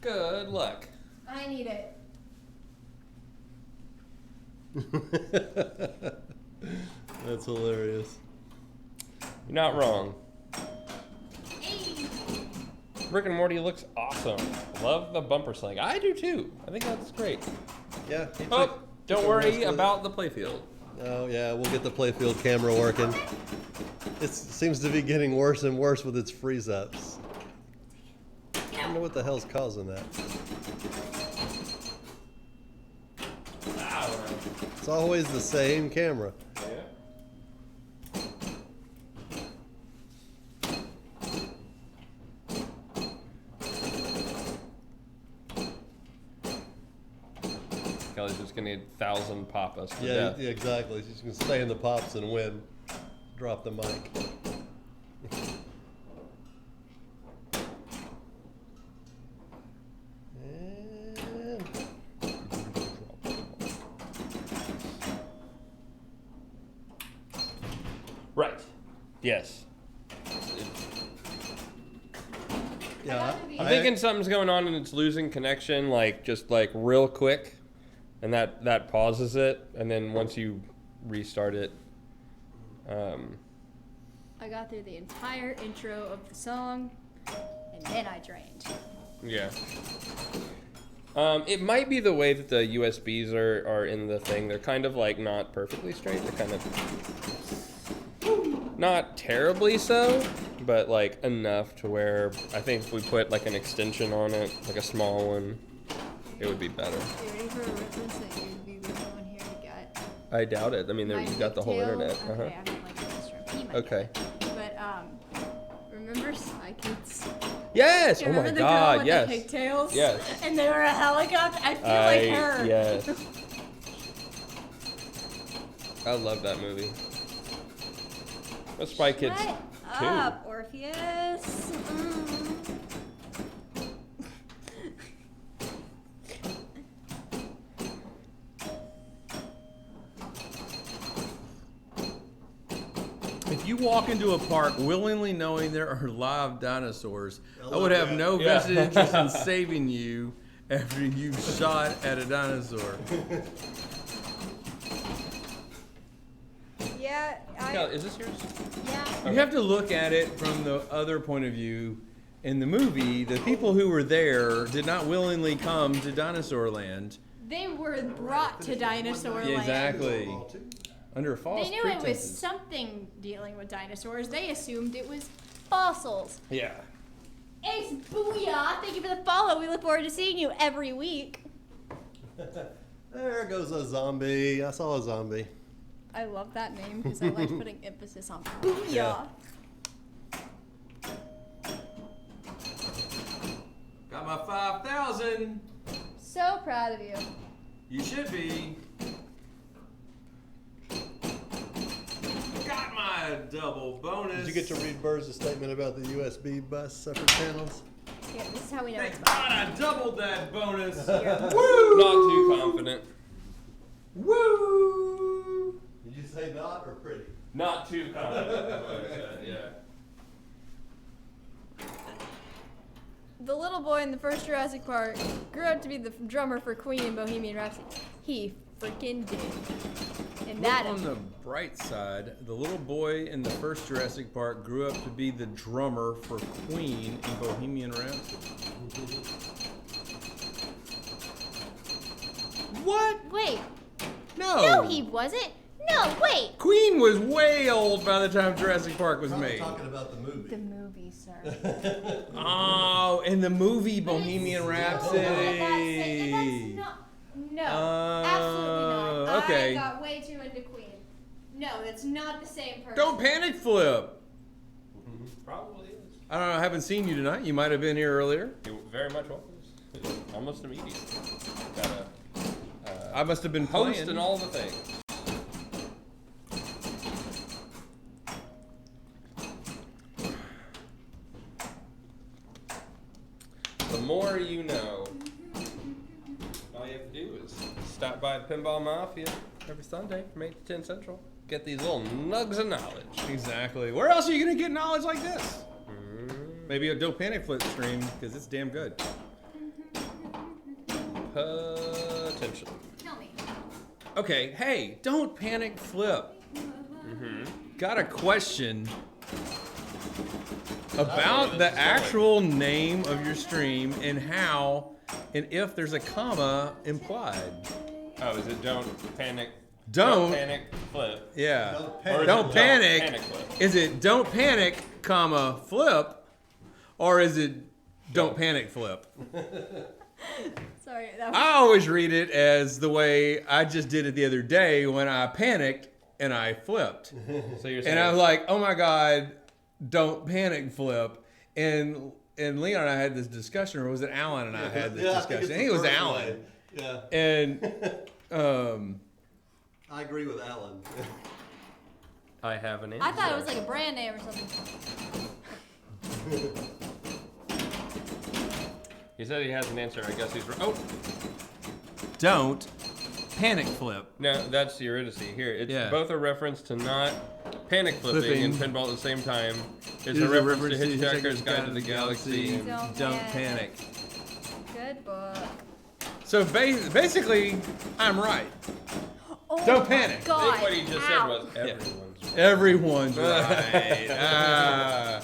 Good luck. I need it. That's hilarious. You're not wrong. Hey. Rick and Morty looks awesome. Love the bumper sling. I do too. I think that's great. Yeah. Oh, don't a worry risk with about the playfield. Oh yeah, we'll get the playfield camera working. It seems to be getting worse and worse with its freeze ups. I don't know what the hell's causing that. It's always the same camera. Kelly's just gonna need 1,000 papas to Yeah, death. yeah, exactly. She's gonna stay in the pops and win. Drop the mic. And Right. Yes. yeah, I'm thinking something's going on and it's losing connection, like just like real quick, and that pauses it, and then once you restart it, I got through the entire intro of the song, and then I drained. yeah. It might be the way that the USBs are in the thing. They're kind of like not perfectly straight. They're kind of not terribly so, but like enough to where I think if we put like an extension on it, like a small one, it would be better. You ready for a reference that you'd be the one here to get? I doubt it. I mean, there, My you got the whole pigtail- internet. Uh-huh. Okay, I mean like this from He might Okay. get it. But remember Spy Kids? Yes. Do Oh you my remember the girl God. with Yes. the pigtails? Yes. And they were a helicopter. I feel like her. Yes. I love that movie. What's Spy Kids Shut 2? up, Orpheus. If you walk into a park willingly knowing there are live dinosaurs, I would have no Yeah. vested interest in saving you after you shot at a dinosaur. Yeah, Kelly, is this yours? yeah. You have to look at it from the other point of view. In the movie, the people who were there did not willingly come to Dinosaur Land. They were brought to Dinosaur Land. Exactly. Under false They knew it was pretenses. something dealing with dinosaurs. They assumed it was fossils. Yeah. Ace Booyah! Thank you for the follow. We look forward to seeing you every week. there goes a zombie. I saw a zombie. I love that name because I like putting emphasis on Booyah. Yeah. Got my 5,000. So proud of you. You should be. Got my double bonus. Did you get to read Burrs' statement about the USB bus separate channels? Yeah, this is how we know it's Thank about. God I doubled that bonus. Not too confident. Woo! Did you say not or pretty? Not too confident. Yeah. The little boy in the first Jurassic Park grew up to be the drummer for Queen in Bohemian Rhapsody. He freaking did. And Look that on the bright side, the little boy in the first Jurassic Park grew up to be the drummer for Queen in Bohemian Rhapsody. What? Wait. No. No, he wasn't. No, wait. Queen was way old by the time Jurassic Park was I'm made. talking about the movie. The movie, sir. Oh, in the movie Bohemian But Rhapsody. that's not. No, absolutely not. okay. I got way too into Queen. No, that's not the same person. Don't panic flip. Probably. I don't know. I haven't seen you tonight. You might have been here earlier. You're very much welcome. It's almost immediate. Gotta I must have been host playing. and all the things. The more you know. All you have to do is stop by the Pinball Mafia every Sunday from 8 to 10 Central. Get these little nugs of knowledge. Exactly. Where else are you gonna get knowledge like this? Maybe a Don't Panic Flip stream because it's damn good. Potentially. Tell me. Okay. Hey, Don't Panic Flip. Got a question about the actual name of your stream and how and if there's a comma implied. Oh, is it Don't Panic? Don't Panic Flip. Yeah. Don't Or is Don't it panic. Panic Flip? Is it Don't Panic, comma, Flip, or is it Don't Panic Flip? Sorry, that was I always read it as the way I just did it the other day when I panicked and I flipped. So you're saying And I was like, oh my God, don't panic flip. And Leon and I had this discussion, or was it Alan and I had this Yeah, I think discussion? it's I think it was the first Alan. way. Yeah, And I agree with Alan. I have an answer. I thought it was like a brand name or something. He said he has an answer. I guess he's right. Oh, don't panic flip. no, that's Eurydice. Here, it's Yeah. both a reference to not panic flipping and pinball at the same time. It's It a is reference to Hitchhiker's Guide to the Galaxy. and- Don't panic. Good book. So basically, I'm right. Oh Don't my panic. I God. think what he just said Ow. was everyone's. Everyone's right.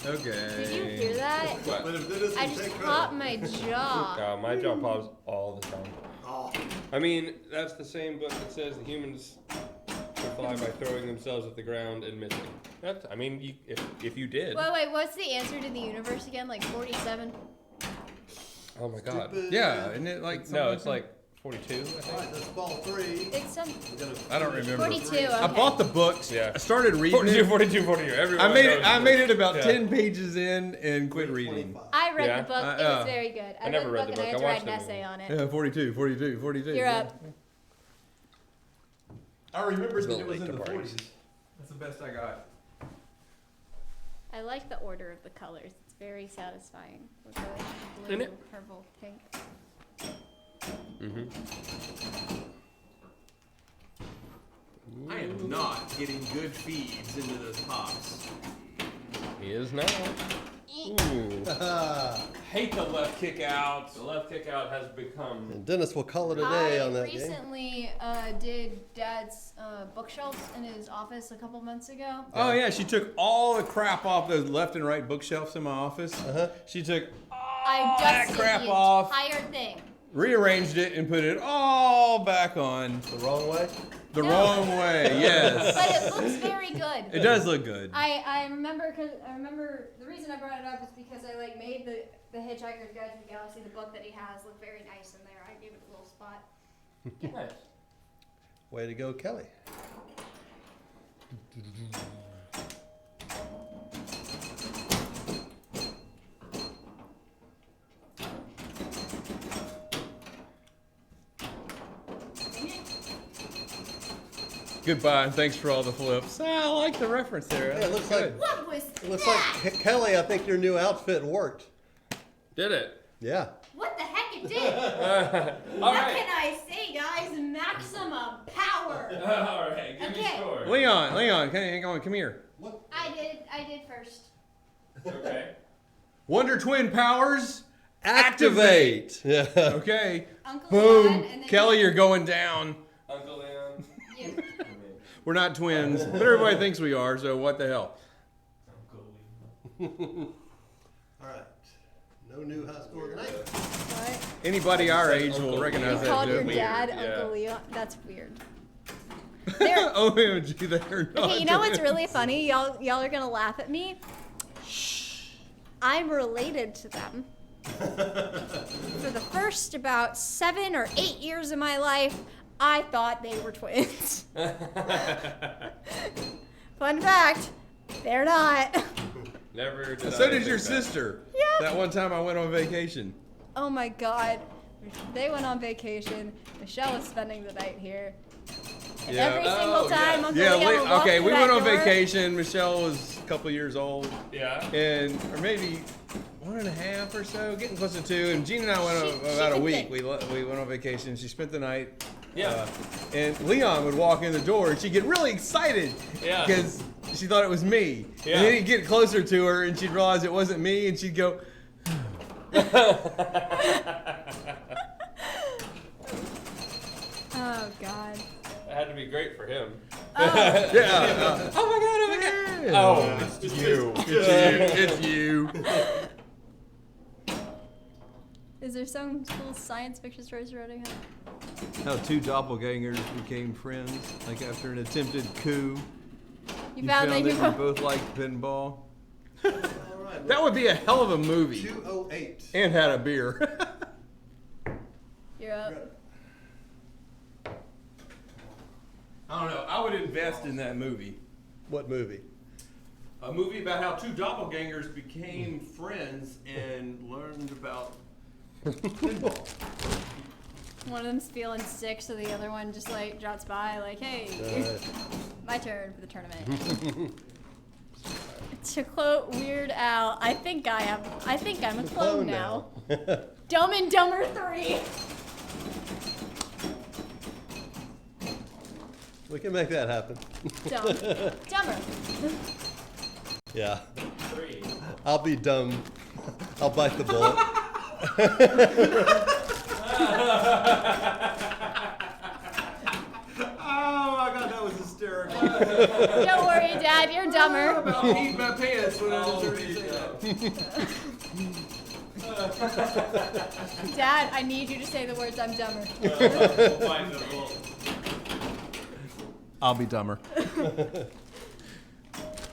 Okay. Did you hear that? What? But if Dennis I can just take popped credit. my jaw. My jaw pops all the time. Oh, I mean, that's the same book that says the humans can fly by throwing themselves at the ground and missing. That's, I mean, if you did. Wait, what's the answer to the universe again? Like 47? Oh my God. stupid. Yeah, isn't it like No, something it's like 42, I all think. right, that's ball 3. It's some We gotta I don't remember. 42. Okay. I bought the books. Yeah. I started reading 42, it. 42, 42. Everyone I made knows it. I this. made it about Yeah. 10 pages in and quit reading. 25. I read Yeah? the book. It yeah. was very good. I never read read the the book and I book. had I to write watched an the essay movie. on it. Yeah, 42, 42, 42. You're yeah. up. I remembered that it was in the 40s. That's the best I got. I like the order of the colors. It's very satisfying. With the Isn't blue, it? purple, pink. I am not getting good feeds into those pops. He is now. Ooh. Hate the left kick out. The left kick out has become. And Dennis will call it a day I on that game. recently did Dad's bookshelves in his office a couple months ago. Oh yeah, she took all the crap off those left and right bookshelves in my office. She took I that dusted crap the off, entire thing. rearranged it, and put it all back on The wrong way? the No. wrong way. Yes, But it looks very good. it does look good. I remember the reason I brought it up is because I like made the Hitchhiker's Guide to the Galaxy, the book that he has, look very nice in there. I gave it a little spot. Nice. Way to go, Kelly. Goodbye, and thanks for all the flips. I like the reference there. Hey, it looks Good. What was It looks that? like, Kelly, I think your new outfit worked. Did it? Yeah. What the heck it did? All What right. can I say, guys? Maximum power. All right. Give me Okay. score. Leon, hang on, come here. I did first. Okay. Wonder Twin powers, Activate! Yeah. Okay. Uncle Boom. Leon, and then Kelly, you're going down. Uncle Leon. you. We're not twins, but everybody thinks we are, so what the hell? All right. No new high score tonight. What? Anybody our age will Uncle recognize You that called your joke. dad Yeah. Uncle Leon? That's weird. They're- OMG, they're not. Okay, you know what's really funny? Y'all are gonna laugh at me. I'm related to them. For the first about 7 or 8 years of my life, I thought they were twins. Fun fact, they're not. Never did So I did your think that. sister. Yeah. That one time I went on vacation. Oh my god. They went on vacation. Michelle was spending the night here. And Yeah. every Oh, single time yeah. Uncle Yeah, Leo would walk okay, through we that went on door, vacation. Michelle was a couple years old. Yeah. And or maybe 1.5 or so, getting close to 2. And Gene and I went She about a can week. think. We went on vacation. She spent the night. Yeah. And Leon would walk in the door, and she'd get really excited Yeah. because she thought it was me. Yeah. And then he'd get closer to her, and she'd realize it wasn't me, and she'd go, Oh god. That had to be great for him. "Yeah, Oh my god! Oh my god! Oh, it's it's you, it's you." Is there some cool science fiction stories you're writing? How 2 doppelgangers became friends, like after an attempted coup. You found that that you you both liked pinball. All right. That would be a hell of a movie. 208. And had a beer. You're up. I don't know. I would invest in that movie. What movie? A movie about how 2 doppelgangers became friends and learned about pinball. One of them's feeling sick, so the other one just like drops by, like, "Hey, my turn for the tournament." To quote Weird Al, I think I'm a clone now. Dumb and Dumber 3. We can make that happen. Dumb. Dumber. Yeah. 3. I'll be dumb. I'll bite the bullet. Oh my god, that was hysterical. Don't worry, Dad, you're dumber. About peed my pants when I was already saying that. Dad, I need you to say the words "I'm dumber." I'll be dumber.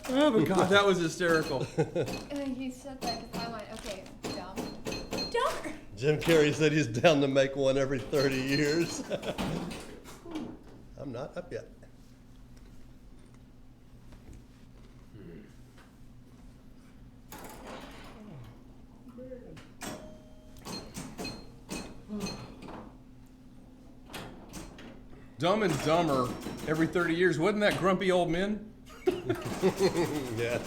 Oh my god, that was hysterical. You said that because I went, okay, dumb. Dumber. Jim Carrey said he's down to make one every 30 years. I'm not up yet. Dumb and Dumber every 30 years. Wasn't that Grumpy Old Men? Yeah.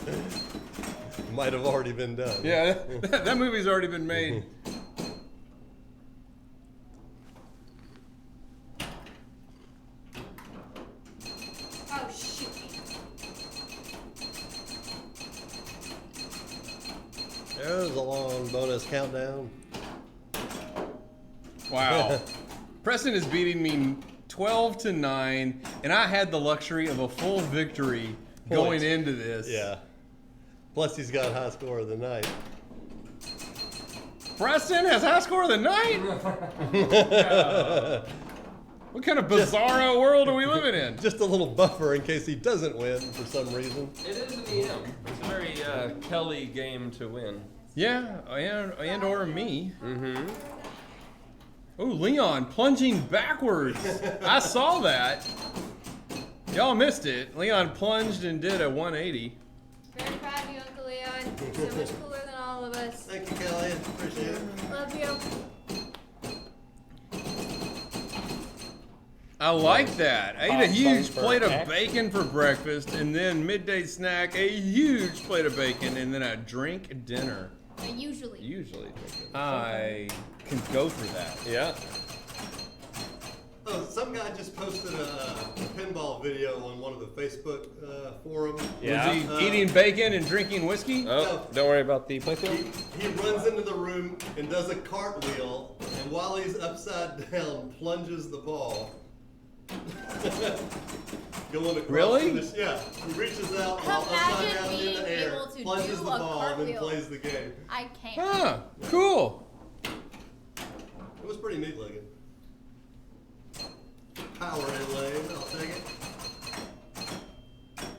Might have already been done. Yeah, that movie's already been made. Oh shoot. There's a long bonus countdown. Wow. Preston is beating me 12-9, and I had the luxury of a full victory going Points. into this. Yeah. Plus he's got high score of the night. Preston has high score of the night? What kind of bizarro world are we living in? Just a little buffer in case he doesn't win for some reason. It is an EM. It's a very Kelly game to win. Yeah, and or me. Mm-hmm. Oh, Leon plunging backwards. I saw that. Y'all missed it. Leon plunged and did a 180. Very proud of you, Uncle Leon. You're so much cooler than all of us. Thank you, Kelly. Appreciate it. Love you. I like that. I ate a Hot huge buns for plate of heck. bacon for breakfast, and then midday snack, a huge plate of bacon, and then a drink dinner. Usually. Usually, I can go for that. Yeah. Oh, some guy just posted a pinball video on one of the Facebook forums. Yeah. Was he eating bacon and drinking whiskey? Oh, don't worry about the playfield. He runs into the room and does a cartwheel, and while he's upside down, plunges the ball. Going across Really? the yeah, he reaches out while upside Imagine down in being the air, able to plunges do the a ball, and then cartwheel. plays the game. I can't. Huh, cool. It was pretty neat looking. Power in lane, I'll take it.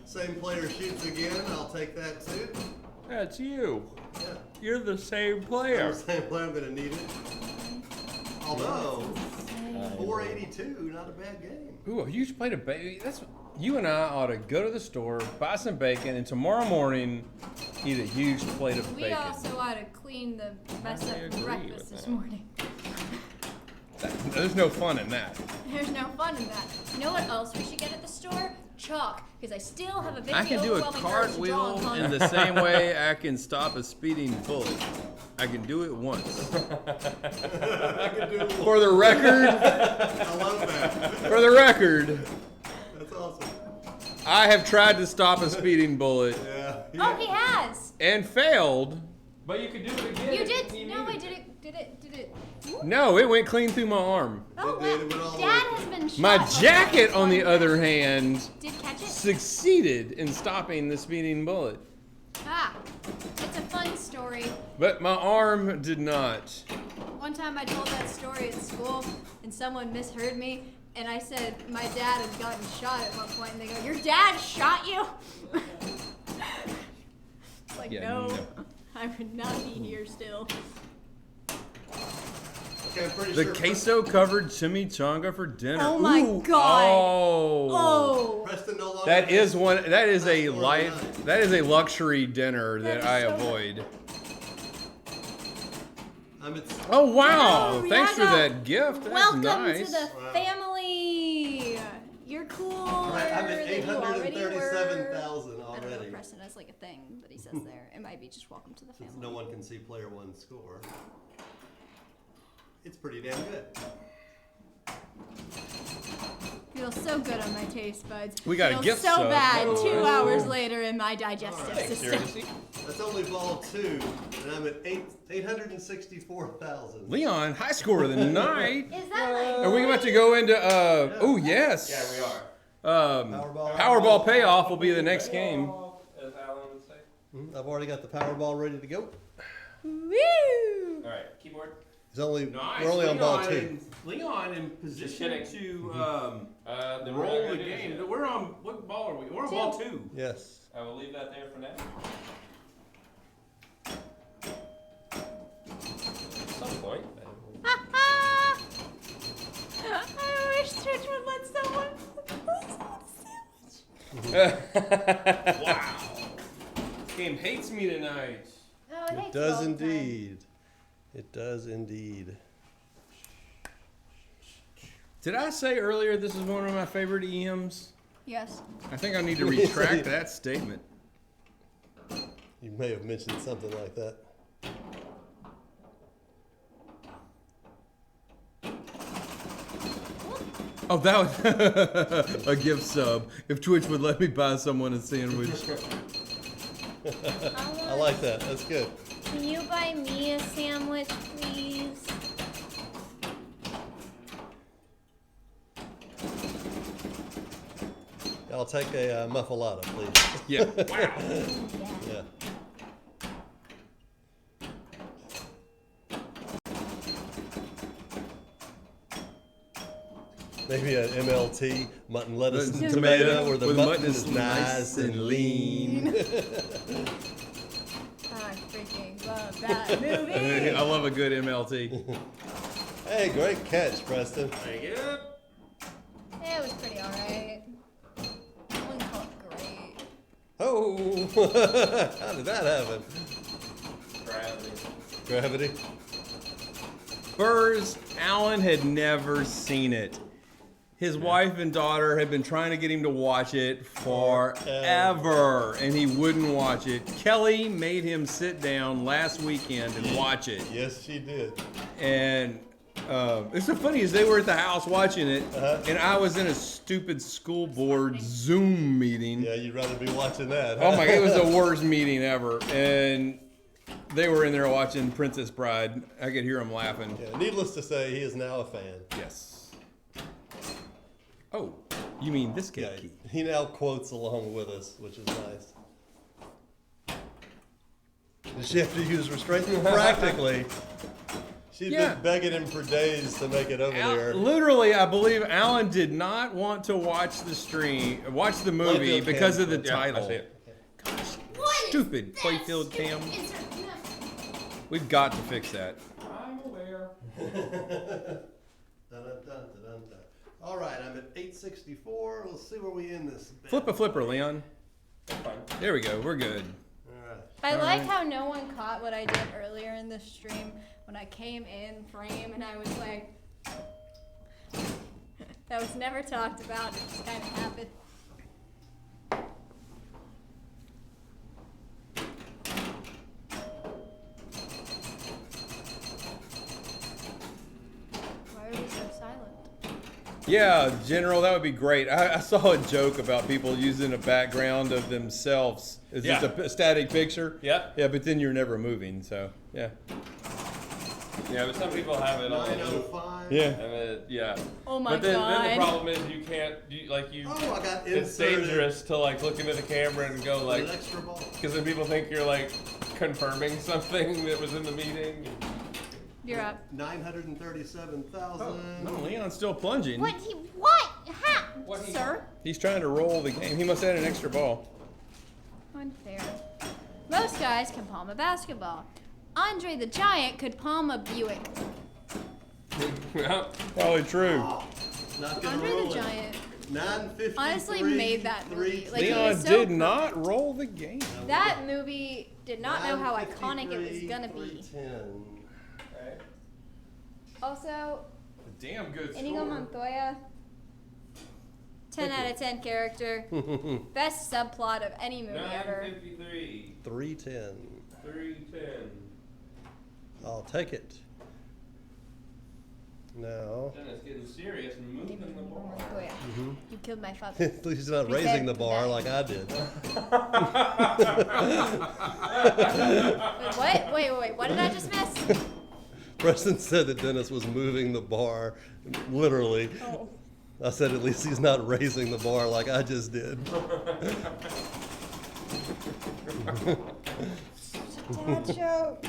Same player shoots again, I'll take that too. That's you. Yeah. You're the same I'm player. the same player, I'm gonna need it. Although, $4.82, not a bad game. Ooh, a huge plate of bacon. You and I ought to go to the store, buy some bacon, and tomorrow morning eat a huge plate of We bacon. also ought to clean the mess I up agree from with breakfast this that. morning. There's no fun in that. There's no fun in that. You know what else we should get at the store? Chalk, because I still have a big I can do a overwhelming urge to draw cartwheel on in the same way I can stop a speeding bullet. I can do it once. I could do For the record, I love that. for the record, That's awesome. I have tried to stop a speeding bullet Yeah. Oh, he has. and failed. But you could do it again. You if did. you No, needed I did it. Did it? No, it went clean through my arm. Oh, It did, it went all wow. the Dad way has been shot. My by jacket, on the one other guy. hand, Did catch it? succeeded in stopping the speeding bullet. Ah, it's a fun story. But my arm did not. One time I told that story at school, and someone misheard me, and I said my dad had gotten shot at one point, and they go, "Your dad shot you?" It's like, Yeah, no, no. I would not be here still. Okay, I'm pretty The sure. queso covered chimichanga for dinner. Oh my Ooh, God. Oh. Oh, Preston no longer That is has- one. That is a Last score of the life. night. That is a luxury dinner That that is I so avoid. I'm at Oh wow! Oh, Thanks for Yaga. that gift. That's welcome nice. to the Wow. family. You're cooler I'm at than you already were. 837,000 I don't know already. if Preston has like a thing that he says there. It might be just welcome to the Since family. no one can see player one's score. It's pretty damn good. Feels so good on my taste buds. We got a Feels gift so sub. bad Oh. 2 hours later in my digestive All right. system. That's only ball two, and I'm at 864,000. Leon, high score of the night. Is that like? Are we about to go into? Oh yes. Yeah, we are. Powerball. Powerball payoff will be the next game. As Alan would say. I've already got the Powerball ready to go. Woo! All right, keyboard. We're only on ball two. Leon in position kidding. to Then roll we're not the gonna do game. this yet. We're on what ball are we? We're on ball two. Yes. I will leave that there for now. At some point. I wish Twitch would let someone sandwich. Wow. This game hates me tonight. Oh, It thanks does all the time. indeed. It does indeed. Did I say earlier this is one of my favorite EMs? Yes. I think I need to retract that statement. You may have mentioned something like that. Oh, that was a gift sub. If Twitch would let me buy someone a sandwich. I like that. That's good. Can you buy me a sandwich, please? I'll take a muffalata, please. Yeah. Wow. Yeah. Maybe an MLT, mutton, lettuce, and Tomato, tomato, where the where mutton is nice and lean. I freaking love that movie. I love a good MLT. Hey, great catch, Preston. Thank you. It was pretty alright. I wouldn't call it great. Oh, how did that happen? Gravity. Gravity. Burrs, Alan had never seen it. His wife and daughter had been trying to get him to watch it forever, and he wouldn't watch it. Kelly made him sit down last weekend and watch it. Yes, she did. And it's so funny is they were at the house watching it, and I was in a stupid school board Zoom meeting. Yeah, you'd rather be watching that. Oh my God, it was the worst meeting ever. And they were in there watching Princess Bride. I could hear them laughing. Yeah, needless to say, he is now a fan. Yes. Oh, you mean this Yeah, key? he now quotes along with us, which is nice. Did she have to use restraint? Practically. She'd Yeah. been begging him for days to make it over there. Literally, I believe Alan did not want to watch the movie Playfield because Cam. of the Yeah, I title. see it. Stupid Playfield Cam. We've got to fix that. I'm aware. Dun, dun, dun, dun, dun. All right, I'm at 864. Let's see where we end this. Flip a flipper, Leon. Fine. There we go. We're good. All right. I like how no one caught what I did earlier in the stream when I came in frame and I was like, that was never talked about. It just kind of happened. Why are we so silent? Yeah, General, that would be great. I saw a joke about people using a background of themselves. It's just a static picture. Yep. Yeah, but then you're never moving, so yeah. Yeah, but some people have it on. 905. Yeah. And yeah. Oh my But then the god. problem is you can't, Oh, I got it's inserted dangerous to like look into the camera and go like, an extra ball. because then people think you're like confirming something that was in the meeting. You're up. 937,000. No, Leon's still plunging. What? What? How? What he- Sir? He's trying to roll the game. He must have had an extra ball. Unfair. Most guys can palm a basketball. Andre the Giant could palm a Buick. Yep. Probably true. Not gonna Andre roll the it. Giant 953. honestly made that movie. Like, it Leon was so did perfect. not roll the game. That movie did not know how iconic it was 953, gonna be. 310. Also, Damn good Inigo score. Montoya, 10 out of 10 character. Best subplot of any movie ever. 953, 310. 310. I'll take it. No. Then it's getting serious and moving the ball. Montoya. Mm-hmm. You killed my father. At least he's not Be raising fair the bar to like I did. Wait. What did I just miss? Preston said that Dennis was moving the bar, literally. Oh. I said at least he's not raising the bar like I just did. Dad joke.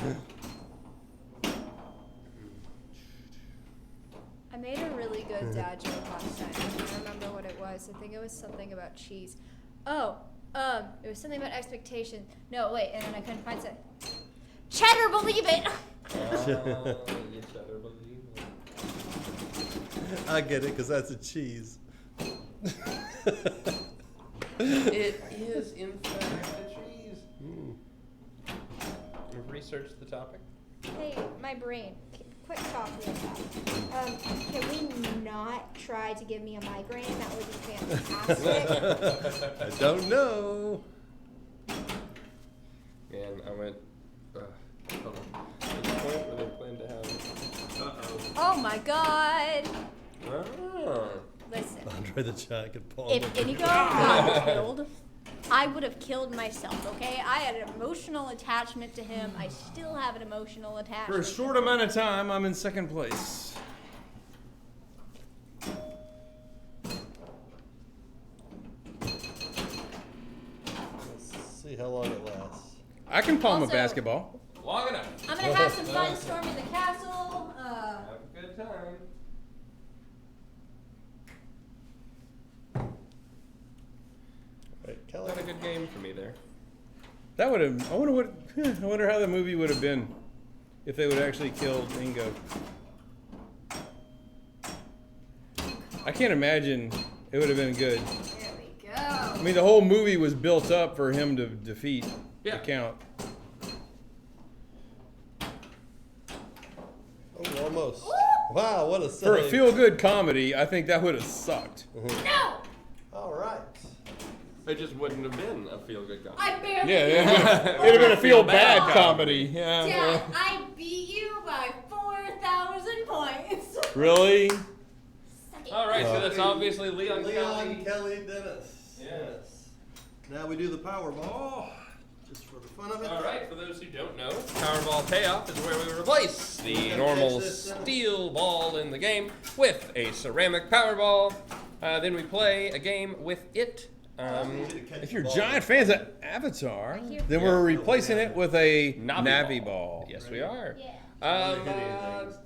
I made a really good dad joke last time. I can't remember what it was. I think it was something about cheese. Oh, it was something about expectation. No, wait, and then I couldn't find it. Cheddar, believe it! You better believe it. I get it, because that's a cheese. It is, in fact, a cheese. We've researched the topic. Hey, my brain. Quick talk real fast. Can we not try to give me a migraine? That would be fantastic. I don't know. And I went, hold on. At the point where they plan to have, Oh my god. Ah. Listen. Andre the Giant could palm If it. Inigo got killed, I would have killed myself, okay? I had an emotional attachment to him. I still have an emotional For a attachment. short amount of time, I'm in second place. Let's see how long it lasts. I can palm Also- a basketball. Long enough. I'm gonna have some fun storming the castle. Have a good time. Right, Kelly. Not a good game for me there. That would have. I wonder how the movie would have been if they would have actually killed Ingo. I can't imagine it would have been good. There we go. I mean, the whole movie was built up for him to defeat Yeah. the Count. Oh, almost. Wow, what a For a save. feel-good comedy, I think that would have sucked. No! All right. It just wouldn't have been a feel-good comedy. I barely Yeah, beat yeah. you. It'd have been a feel-bad Feel-bad comedy. Yeah. Dad, I beat you by 4,000 points. Really? All right, so that's obviously Leon Leon Kelly. Kelly Dennis. Yes. Now we do the Powerball, just for the fun of it. All right, for those who don't know, Powerball Payoff is where we replace the normal steel ball in the game with a ceramic Powerball. Then we play a game with it. If you're giant fans of Avatar, hear- then we're replacing it with a Navi Navi ball. Yes, we are. Yeah.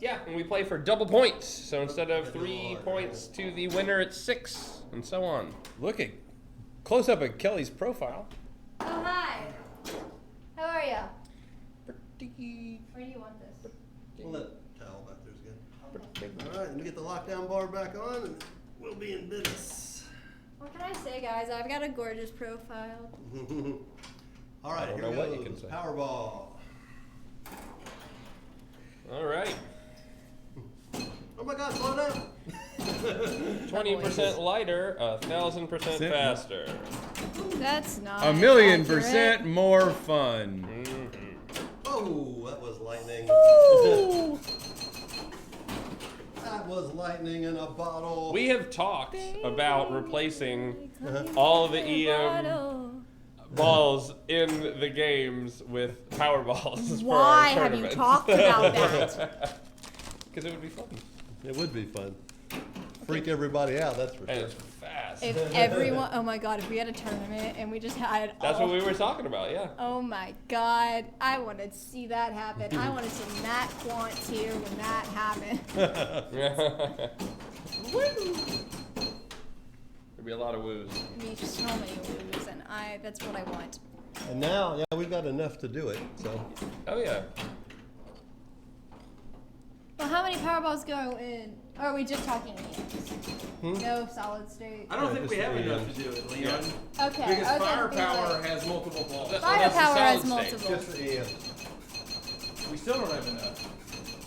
Yeah, and we play for double points. So instead of 3 points to the winner, it's 6, and so on. Look at close up at Kelly's profile. Oh, hi. How are ya? Pretty. Where do you want this? Well, that towel back there's good. All right, let me get the lockdown bar back on, and we'll be in business. What can I say, guys? I've got a gorgeous profile. All right, I don't here know what you goes can say. Powerball. All right. Oh my God, slow down. 20% lighter, 1,000% faster. That's not 1,000,000% more fun. Oh, that was lightning. Ooh. That was lightning in a bottle. We have talked about replacing all the EM balls in the games with power balls. Why have you talked about that? Because it would be fun. It would be fun. Freak everybody out, that's for And sure. it's fast. If everyone, oh my God, if we had a tournament and we just had That's all, what we were talking about, yeah. oh my God, I want to see that happen. I want to see Matt Quantz here when that happens. There'd be a lot of woos. I mean, so many woos, and that's what I want. And now, yeah, we've got enough to do it, so. Oh, yeah. Well, how many Powerballs go in? Or are we just talking EMs? No solid state. I don't Yeah, think we just have the enough EMs. to do it, Leon. Okay. Because okay, firepower has multiple balls. That's Firepower the has solid state. multiple. Just the EM. We still don't have enough.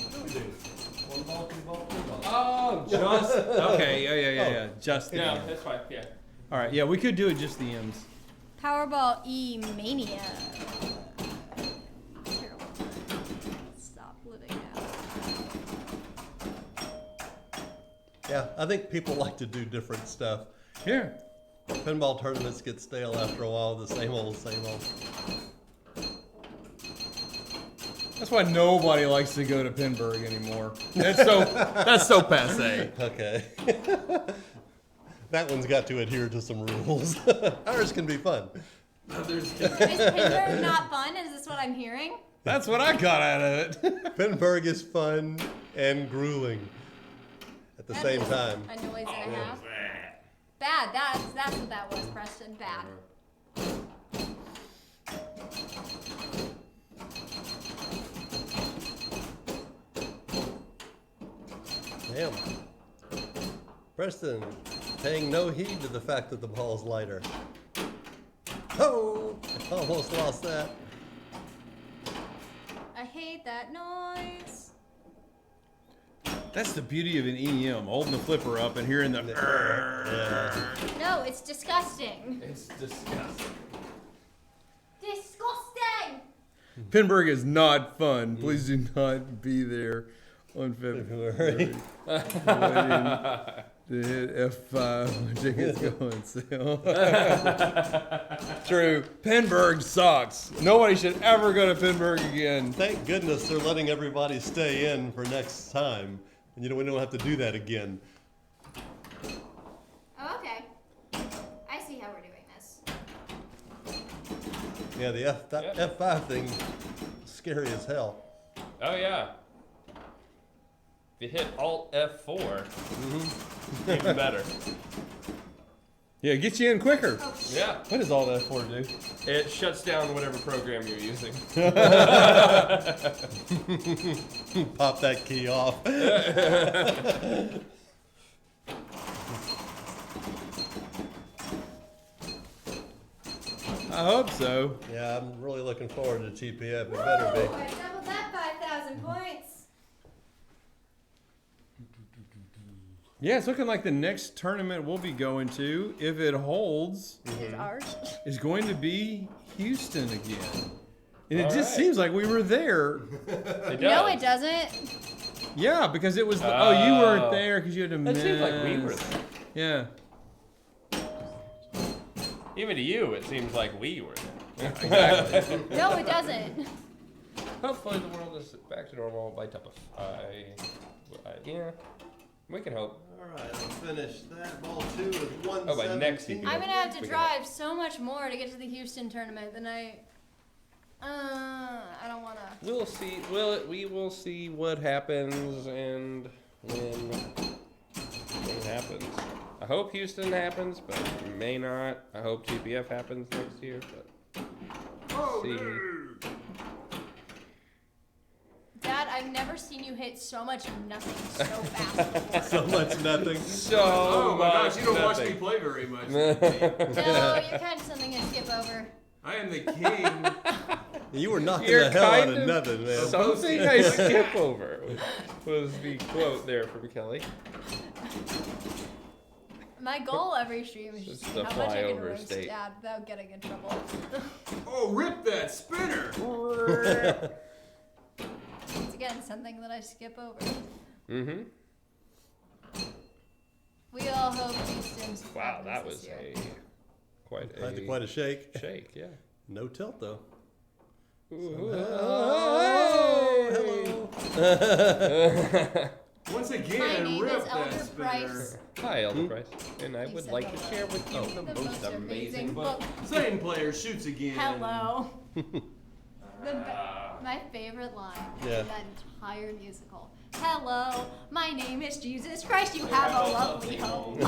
What do we do? One ball, two ball, three ball. Oh, just. Okay, yeah. Just the Yeah, M's. that's fine, yeah. All right, yeah, we could do it just the M's. Powerball E Mania. Terrible. Stop living now. Yeah, I think people like to do different stuff. Yeah. Pinball tournaments get stale after a while, the same old, same old. That's why nobody likes to go to Pinburg anymore. That's so passe. Okay. That one's got to adhere to some rules. Ours can be fun. Others Is Pinburg not fun? Is this what I'm hearing? That's what I got out of it. Pinburg is fun and grueling at the same time. A noise and a half. Bad. That's what that was, Preston. Bad. Damn. Preston, paying no heed to the fact that the ball's lighter. Oh, I almost lost that. I hate that noise. That's the beauty of an EM, holding the flipper up and hearing the. Yeah. No, it's disgusting. It's disgusting. Disgusting! Pinburg is not fun. Please do not be there on February. To hit F5 when tickets go on sale. True. Pinburg sucks. Nobody should ever go to Pinburg again. Thank goodness they're letting everybody stay in for next time. And we don't have to do that again. Oh, okay. I see how we're doing this. Yeah, the F5 thing, scary as hell. Oh, yeah. If you hit Alt F4, even better. Yeah, get you in quicker. Yeah. What does all that for do? It shuts down whatever program you're using. Pop that key off. I hope so. Yeah, I'm really looking forward to TPF. It better be. I doubled that 5,000 points. Yeah, it's looking like the next tournament we'll be going to, if it holds, Is ours? is going to be Houston again. And it All just right. seems like we were there. It No, does. it doesn't. Yeah, because it was. Oh, you weren't Oh. there because you had to It miss. seems like we were there. Yeah. Even to you, it seems like we were there. Exactly. No, it doesn't. Hopefully the world is back to normal by type of yeah, we can hope. All right, I'll finish that ball two with 117. Oh, by next TPF. I'm gonna have to We can drive so much more to get to the Houston tournament than I don't wanna. We'll see. We will see what happens and when it happens. I hope Houston happens, but it may not. I hope TPF happens next year, but see. Dad, I've never seen you hit so much nothing so fast before. So much nothing. So Oh my gosh, you don't watch me nothing. play very much. No, you're kind of something I skip over. I am the king. You were knocking You're the hell out kind of of nothing, man. Something I skip over was the quote there from Kelly. My goal every stream is just It's see the how much I can flyover roast state. Dad without getting in trouble. Oh, rip that spinner. It's again something that I skip over. Mm-hmm. We all hope Houston's Wow, that this was year. Quite a shake. shake, yeah. No tilt though. Ooh. Hello. Once My again, name rip is that Elder spinner. Price. Hi, Elder Price. And I You would said like that. to share with you the most amazing book. Same player shoots again. Hello. My favorite line Yeah. in that entire musical. Hello, my name is Jesus Christ. You have a lovely home.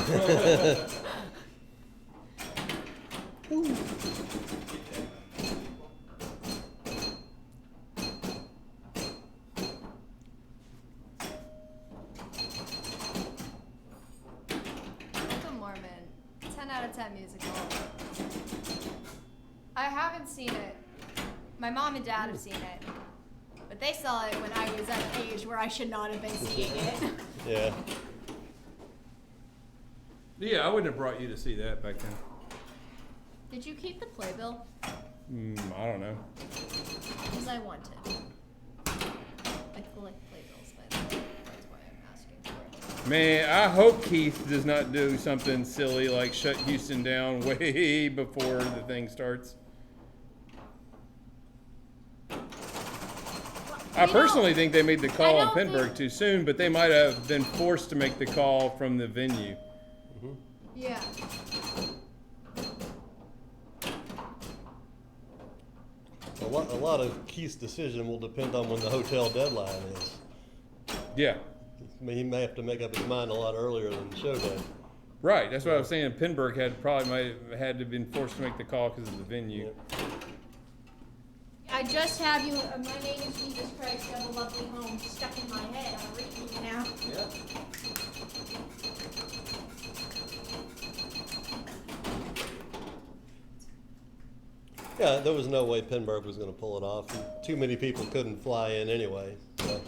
Book of Mormon, 10 out of 10 musical. I haven't seen it. My mom and dad have seen it. But they saw it when I was at an age where I should not have been seeing it. Yeah. Yeah, I wouldn't have brought you to see that back then. Did you keep the playbill? I don't know. Because I want it. I collect playbills, by the way. That's why I'm asking for it. Man, I hope Keith does not do something silly like shut Houston down way before the thing starts. I personally think they made the call on don't Pinburg think- too soon, but they might have been forced to make the call from the venue. Yeah. A lot of Keith's decision will depend on when the hotel deadline is. Yeah, I mean, he may have to make up his mind a lot earlier than the show day. right. That's what I was saying. Pinburg might have had to been forced to make the call because of the venue. I just have you, my name is Jesus Christ, you have a lovely home stuck in my head. I'm reading it now. Yeah, there was no way Pinburg was going to pull it off. And too many people couldn't fly in anyway. So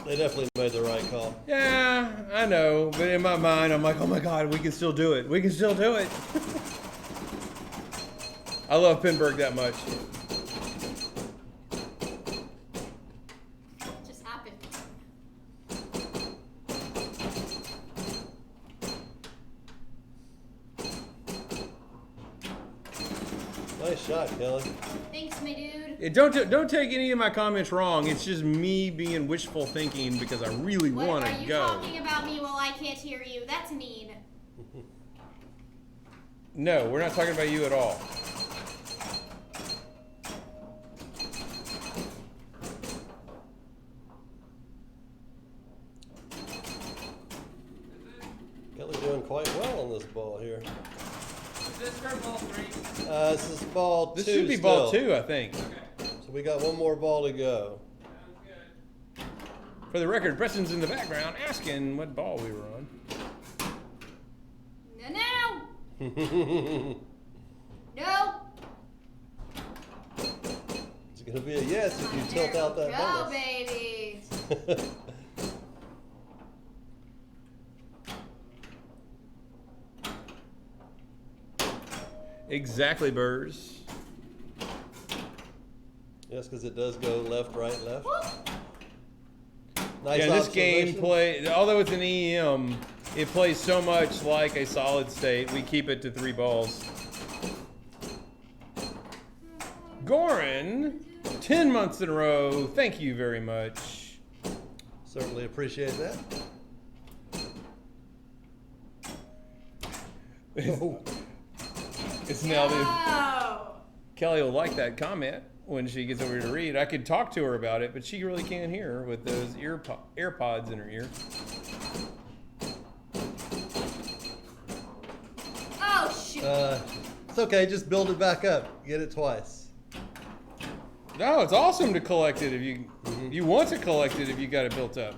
they definitely made the right call. Yeah, I know, but in my mind, I'm like, oh my God, we can still do it. We can still do it. I love Pinburg that much. It just happened. Nice shot, Kelly. Thanks, my dude. Yeah, don't take any of my comments wrong. It's just me being wishful thinking because I really What want are to you go. talking about me while I can't hear you? That's mean. No, we're not talking about you at all. Kelly doing quite well on this ball here. Is this for ball 3? This is ball This 2 should be ball still. 2, I think. So we got one more ball to go. For the record, Preston's in the background asking what ball we were on. No. No. It's going to be a yes if you tilt out that Go, bonus. baby. Exactly, Burrs. Yes, because it does go left, right, left. Nice Yeah, this game observation. play, although it's an EM, it plays so much like a solid state. We keep it to 3 balls. Goran, 10 months in a row. Thank you very much. Certainly appreciate that. It's now the Oh. Kelly will like that comment when she gets over to read. I could talk to her about it, but she really can't hear with those AirPods in her ear. Oh shoot. It's okay, just build it back up. Get it twice. No, it's awesome to collect it if you want to collect it if you got it built up.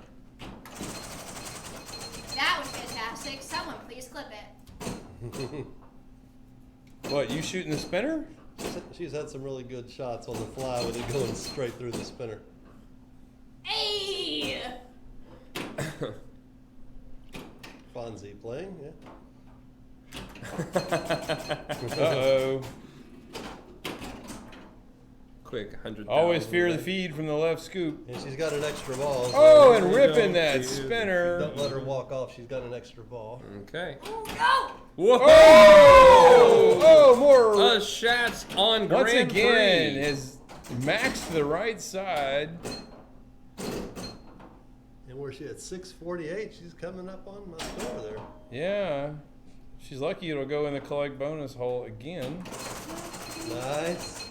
That was fantastic. Someone please clip it. What, you shooting the spinner? She's had some really good shots on the fly with it going straight through the spinner. Hey! Fonzie playing, yeah. Uh-oh. Quick, 100,000. Always fear the feed from the left scoop. And she's got an extra ball. So Oh, and ripping that spinner. don't let her walk off. She's got an extra ball. Okay. Oh no! Whoa! Oh, more. Shots on Once Grand again, Prix. has maxed the right side. And where she at 648, she's coming up on my score there. Yeah. She's lucky it'll go in the collect bonus hole again. Nice.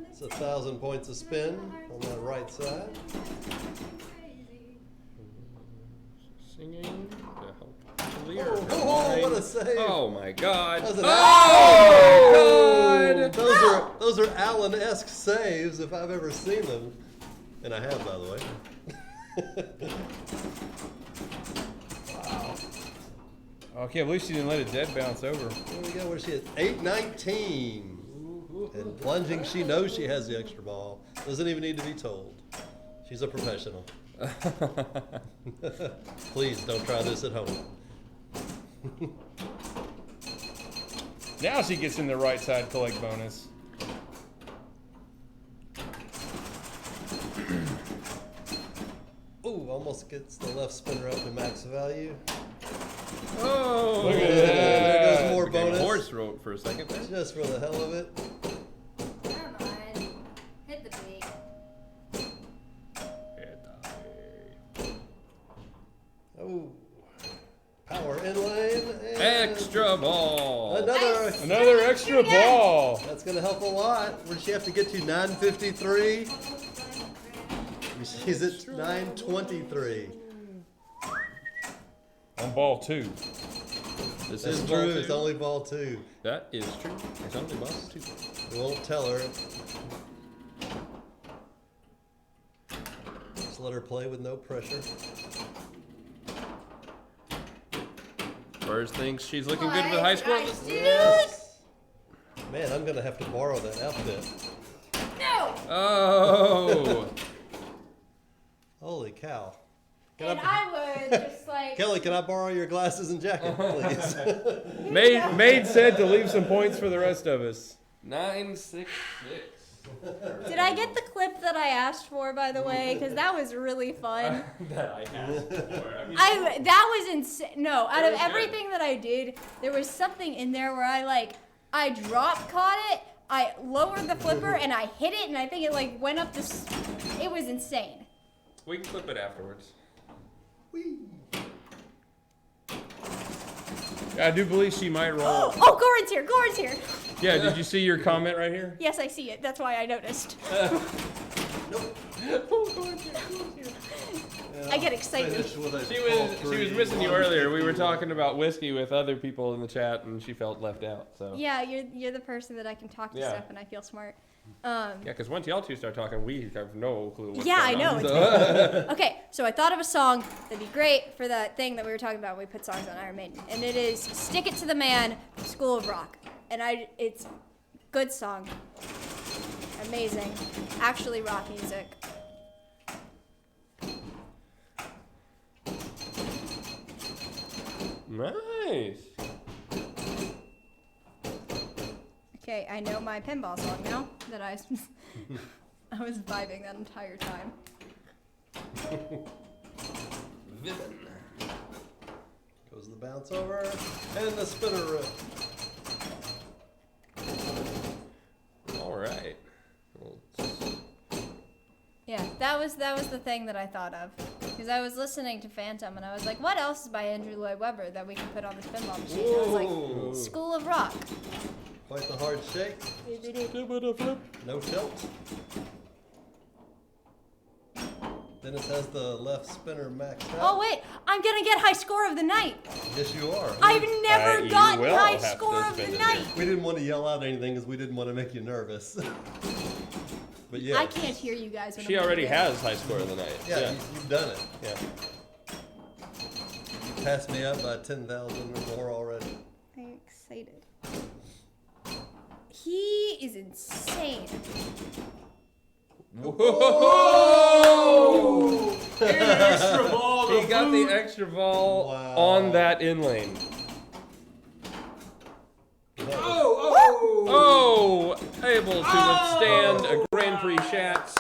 It's 1,000 points a spin on that right side. Singing to help clear. Oh, what a save. Oh my God. That was an Oh God. Those are Allen-esque saves if I've ever seen them. And I have, by the way. Wow. Oh, I can't believe she didn't let it dead bounce over. Here we go. Where's she at? 819. And plunging, she knows she has the extra ball. Doesn't even need to be told. She's a professional. Please don't try this at home. Now she gets in the right side collect bonus. Ooh, almost gets the left spinner up to max value. Oh. Look at that. There goes more Became bonus. horse rope for a second there. Just for the hell of it. Never mind. Hit the beat. Oh. Power in lane. And Extra ball. Another Extra ball. That's going to help a lot. Where does she have to get to? 953. She's at 923. On ball 2. This That's is true. ball It's two. only ball 2. That is true. It's only ball 2. We won't tell her. Just let her play with no pressure. First thinks she's looking good for the high score. Yes. Man, I'm going to have to borrow that outfit. No! Oh. Holy cow. And I would just like. Kelly, can I borrow your glasses and jacket, please? Maid said to leave some points for the rest of us. 966. Did I get the clip that I asked for, by the way? Because that was really fun. That I asked for. I mean, That was insane. No, out It of was good. everything that I did, there was something in there where I drop caught it, I lowered the flipper, and I hit it, and I think it like went up this. It was insane. we can clip it afterwards. I do believe she might roll. Oh, Goran's here. Goran's here. Yeah, did you see your comment right here? Yes, I see it. That's why I noticed. I get excited. She was missing you earlier. We were talking about whiskey with other people in the chat, and she felt left out. So Yeah, you're the person that I can talk to Yeah. stuff, and I feel smart. yeah, because once y'all two start talking, we have no clue. What's Yeah, I going know. on, It's okay, so I thought of a song that'd be great for that thing that we were talking about when we put songs on Iron Maiden, and it is "Stick It to the Man," School of Rock, and it's good song, amazing, actually rock music. Nice. Okay, I know my pinball song now that I was vibing that entire time. Villain. Goes the bounce over and the spinner rip. All right. Well, Yeah, that was the thing that I thought of. Because I was listening to Phantom and I was like, what else is by Andrew Lloyd Webber that we can put on this pinball machine? And I was Whoa. like, School of Rock. Quite the hard shake. No tilt. Dennis has the left spinner maxed out. Oh wait, I'm gonna get high score of the night. Yes, you are. I've never You gotten will high have to score of spend the it. night. We didn't want to yell out anything because we didn't want to make you nervous. But yeah. I can't hear you guys. When She I'm already doing it. has high score of the night. Yeah, you've done it. Yeah. You passed me up by 10,000 or more already. I'm excited. He is insane. Whoa! And an extra ball. He got the extra ball Wow. on that in lane. Oh! Oh, able to withstand a Grand Prix Shats.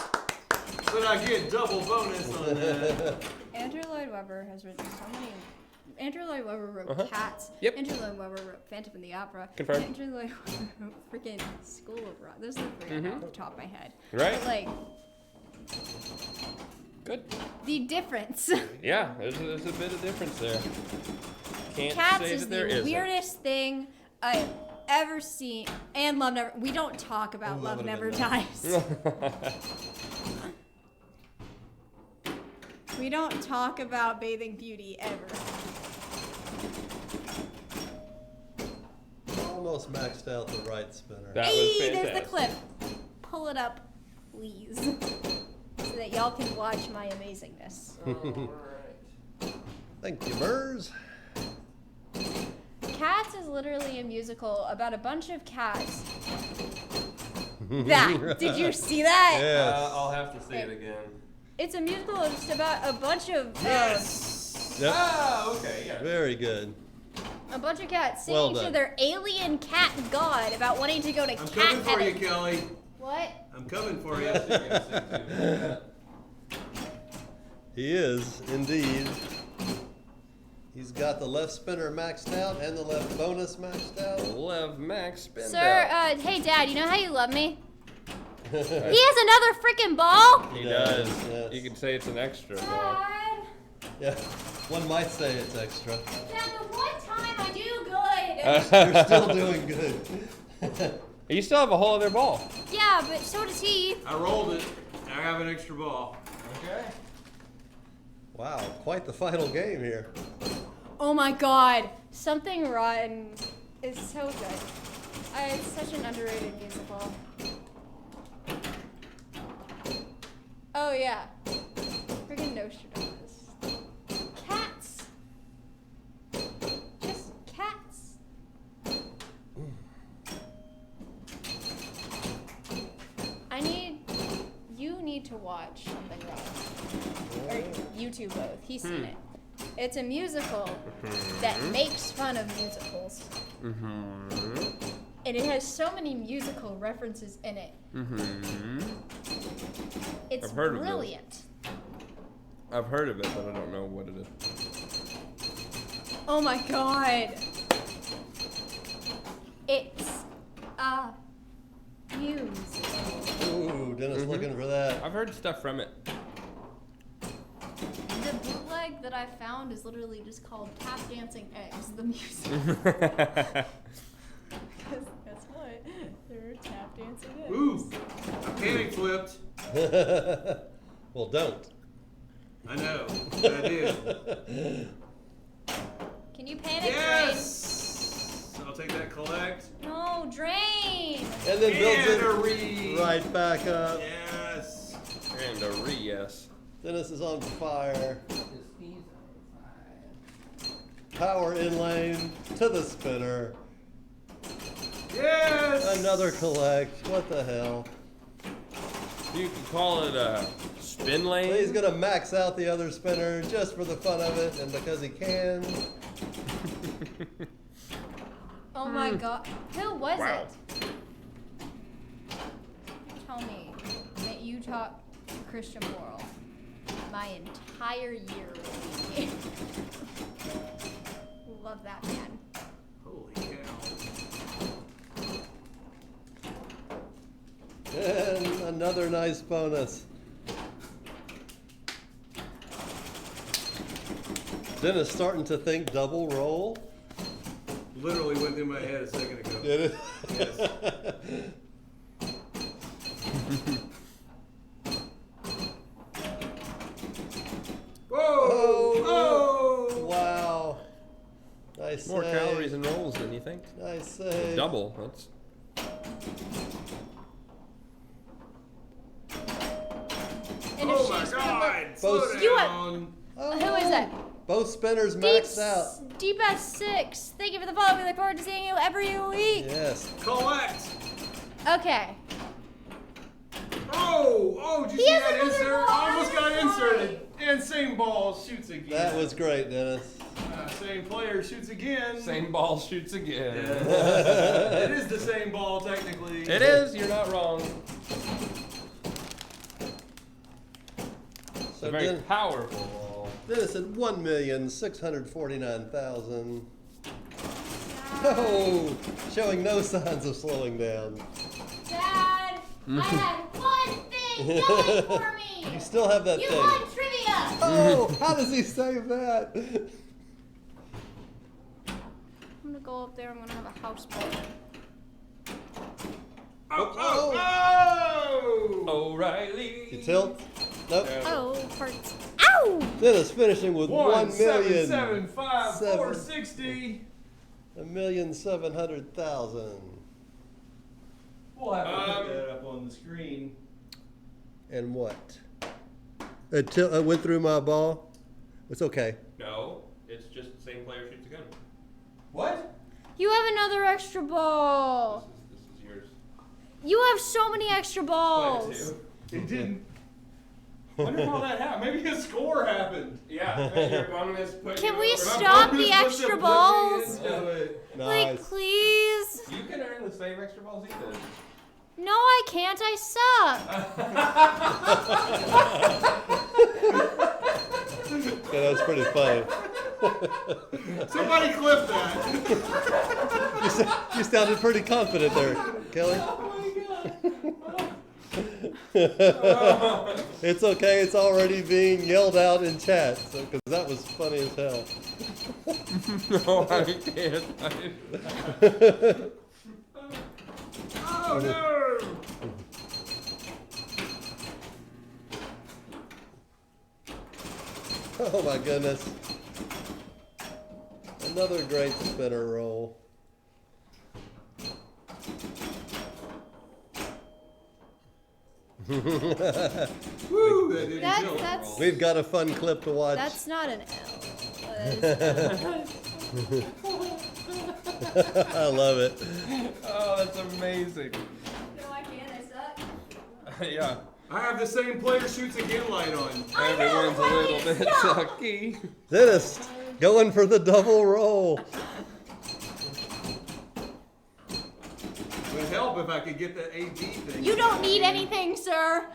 But I get double bonus on that. Andrew Lloyd Webber has written so many. Andrew Lloyd Webber wrote Cats. Yep. Andrew Lloyd Webber wrote Phantom of the Opera. Confirmed. Andrew Lloyd Webber wrote freaking School of Rock. Those are the three I know off the top of my head. Right. But like Good. the difference. Yeah, there's a bit of difference there. Can't Cats say is that there the isn't. weirdest thing I've ever seen. And Love Never. We don't talk about Love Never Dies. We don't talk about Bathing Beauty ever. Almost maxed out the right spinner. That was Hey, fantastic. there's the clip. Pull it up, please, so that y'all can watch my amazingness. Thank you, Burrs. Cats is literally a musical about a bunch of cats. That, did you see that? Yes. I'll have to see it again. It's a musical just about a bunch of Yep. Oh, okay, yeah. Very good. a bunch of cats Well singing to done. their alien cat god about wanting to go to I'm cat coming for you, heaven. Kelly. What? I'm coming for you. He is, indeed. He's got the left spinner maxed out and the left bonus maxed out. Love Max spin Sir, hey Dad, you know how you love me? He has another freaking ball? He Yes, does. yes. You could say it's an extra ball. Dad, Yeah, one might say it's extra. Dad, the one time I do good. You're still doing good. You still have a whole other ball. Yeah, but so does he. I rolled it. I have an extra ball. Okay. Wow, quite the final game here. Oh my god, Something Rotten is so good. It's such an underrated musical. Oh yeah. Friggin' Nostradamus. Cats. Just cats. You need to watch Something Rotten. Or you two both. He's seen it. It's a musical that makes fun of musicals. And it has so many musical references in it. It's I've heard of this. brilliant. I've heard of it, but I don't know what it is. Oh my god. It's a musical. Ooh, Dennis looking for that. I've heard stuff from it. The bootleg that I found is literally just called Tap Dancing Eggs, the music. Because guess what? There are tap dancing eggs. Ooh, I panic flipped. Well, don't. I know, but I did. Can you panic Yes! I'll take that collect. drain? No, drain! And then builds And a it read. right back up. Yes. And a yes. Dennis is on fire. Power in lane to the spinner. Yes! Another collect. What the hell? You could call it a spin lane. He's gonna max out the other spinner just for the fun of it and because he can. Oh my god. Who was Wow. it? Tell me that you taught Christian moral my entire year with me. Love that man. Holy cow. And another nice bonus. Dennis starting to think double roll. Literally went through my head a second ago. Did it? Yes. Whoa! Oh! Wow. Nice More save. calories and rolls than you think. Nice save. Double. That's Both, You down. Who is that? both spinners maxed out. Deep S6. Thank you for the follow. We look forward to seeing you every week. Yes. Collect. Okay. Oh, did you He see has that another insert? ball. Almost got Another inserted. And same ball shoots again. That was great, Dennis. Same player shoots again. Same ball shoots again. It is the same ball, technically. It is. You're not wrong. It's So a very Den- powerful ball. Dennis at 1,649,000. Oh, showing no signs of slowing down. Dad, I had one thing going for me. You still have that You thing. won trivia. Oh, how does he save that? I'm gonna go up there. I'm gonna have a house ball. Oh! O'Reilly. You tilt? Nope. Oh, hurts. Ow! Dennis finishing with 1,775,460. 1,700,000. We'll have to put that up on the screen. And what? It went through my ball. It's okay. No, it's just the same player shoots again. What? You have another extra ball. This is yours. You have so many extra Play balls. it too. It didn't. Wonder how that happened. Maybe a score happened. Yeah, and your bonus put Can you we over. stop My the bonus extra put me balls? into it. Like, Nice. please. You can earn the same extra balls he did. No, I can't. I suck. Yeah, that's pretty funny. Somebody clip that. You sounded pretty confident there, Kelly. It's okay. It's already being yelled out in chat, because that was funny as hell. No, I can't. Oh no! Oh my goodness. Another great spinner roll. Woo! That didn't kill. That's We've got a fun clip to watch. that's not an L. I love it. Oh, that's amazing. No, I can't. I suck. Yeah. I have the same player shoots again light on. Everyone's a little bit sucky. Dennis, going for the double roll. Would help if I could get the AD thing. You don't need anything, sir.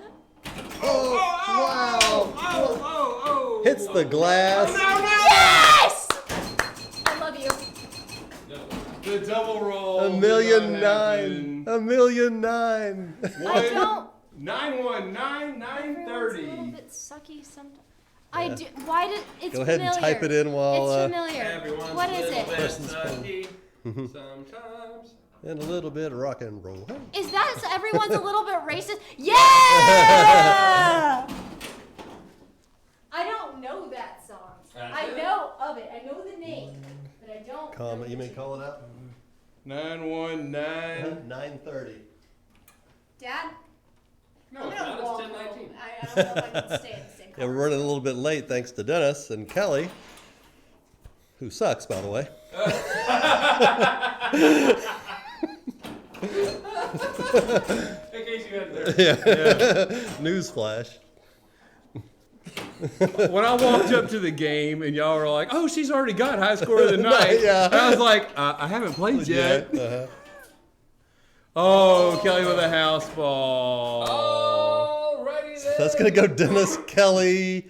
Oh, wow. Oh! Hits the glass. Yes! I love you. The double roll. $1,000,009. $1,000,009. I don't. 919 Everyone's a little 930. bit sucky sometimes. I do. Why did it's Go ahead familiar. and type it in while. It's familiar. Everyone's What a is little it? bit sucky sometimes. And a little bit of rock and roll. Is that everyone's a little bit racist? Yeah! I don't know that song. I know of it. I know the name, but I don't. know You the may call it out? 919. 9:30. Dad? No, I'm it's gonna not. walk It's 10:19. home. I don't know if I can stay in the same Yeah, we're running a little bit late thanks to Dennis and Kelly, who sucks, by the way. In case you hadn't heard. Yeah. Newsflash. When I walked up to the game and y'all were like, "Oh, she's already got high score of the night," Yeah. and I was like, "I haven't played yet." Uh-huh. Oh, Kelly with a house ball. Alrighty then. That's gonna go Dennis, Kelly.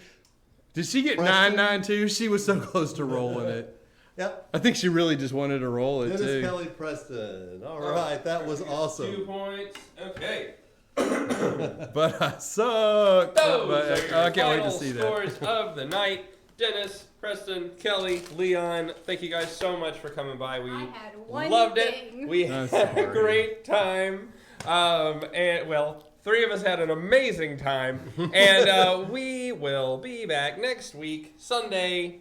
Did she get Preston. 992? She was so close to rolling it. Yep. I think she really just wanted to roll it Dennis, too. Kelly, Preston. All right, that was 2 awesome. points. Okay. But I sucked. Those But are your I can't wait to final see scores that. of the night. Dennis, Preston, Kelly, Leon, thank you guys so much for coming by. We I had one loved thing. it. We I'm had a sorry. great time. And well, 3 of us had an amazing time. And we will be back next week, Sunday.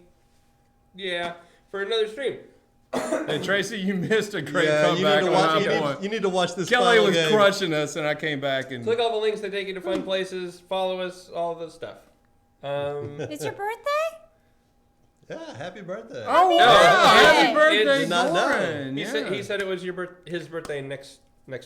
Yeah, for another stream. Hey Tracy, you missed a great Yeah, comeback on High Point. you need to watch this. Kelly final was game. crushing us, and I came back and Click all the links that take you to fun places. Follow us, all the stuff. It's your birthday? Yeah, happy birthday. Oh, No, wow. it's- Happy birthday, Did not know. Lauren. he Yeah. said it was his birthday next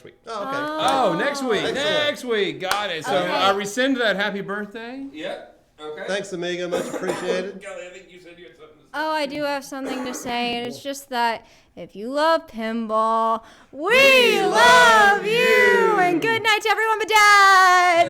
week. Oh, okay. Oh, next week. Excellent. Next week. Got it. So Okay. I rescind that happy birthday. Yeah. Okay. Thanks, Amiga. Much appreciated. Kelly, I think you said you had something to say. Oh, I do have something to say, and it's just that if you love pinball, we love you! And good night to everyone but Dad!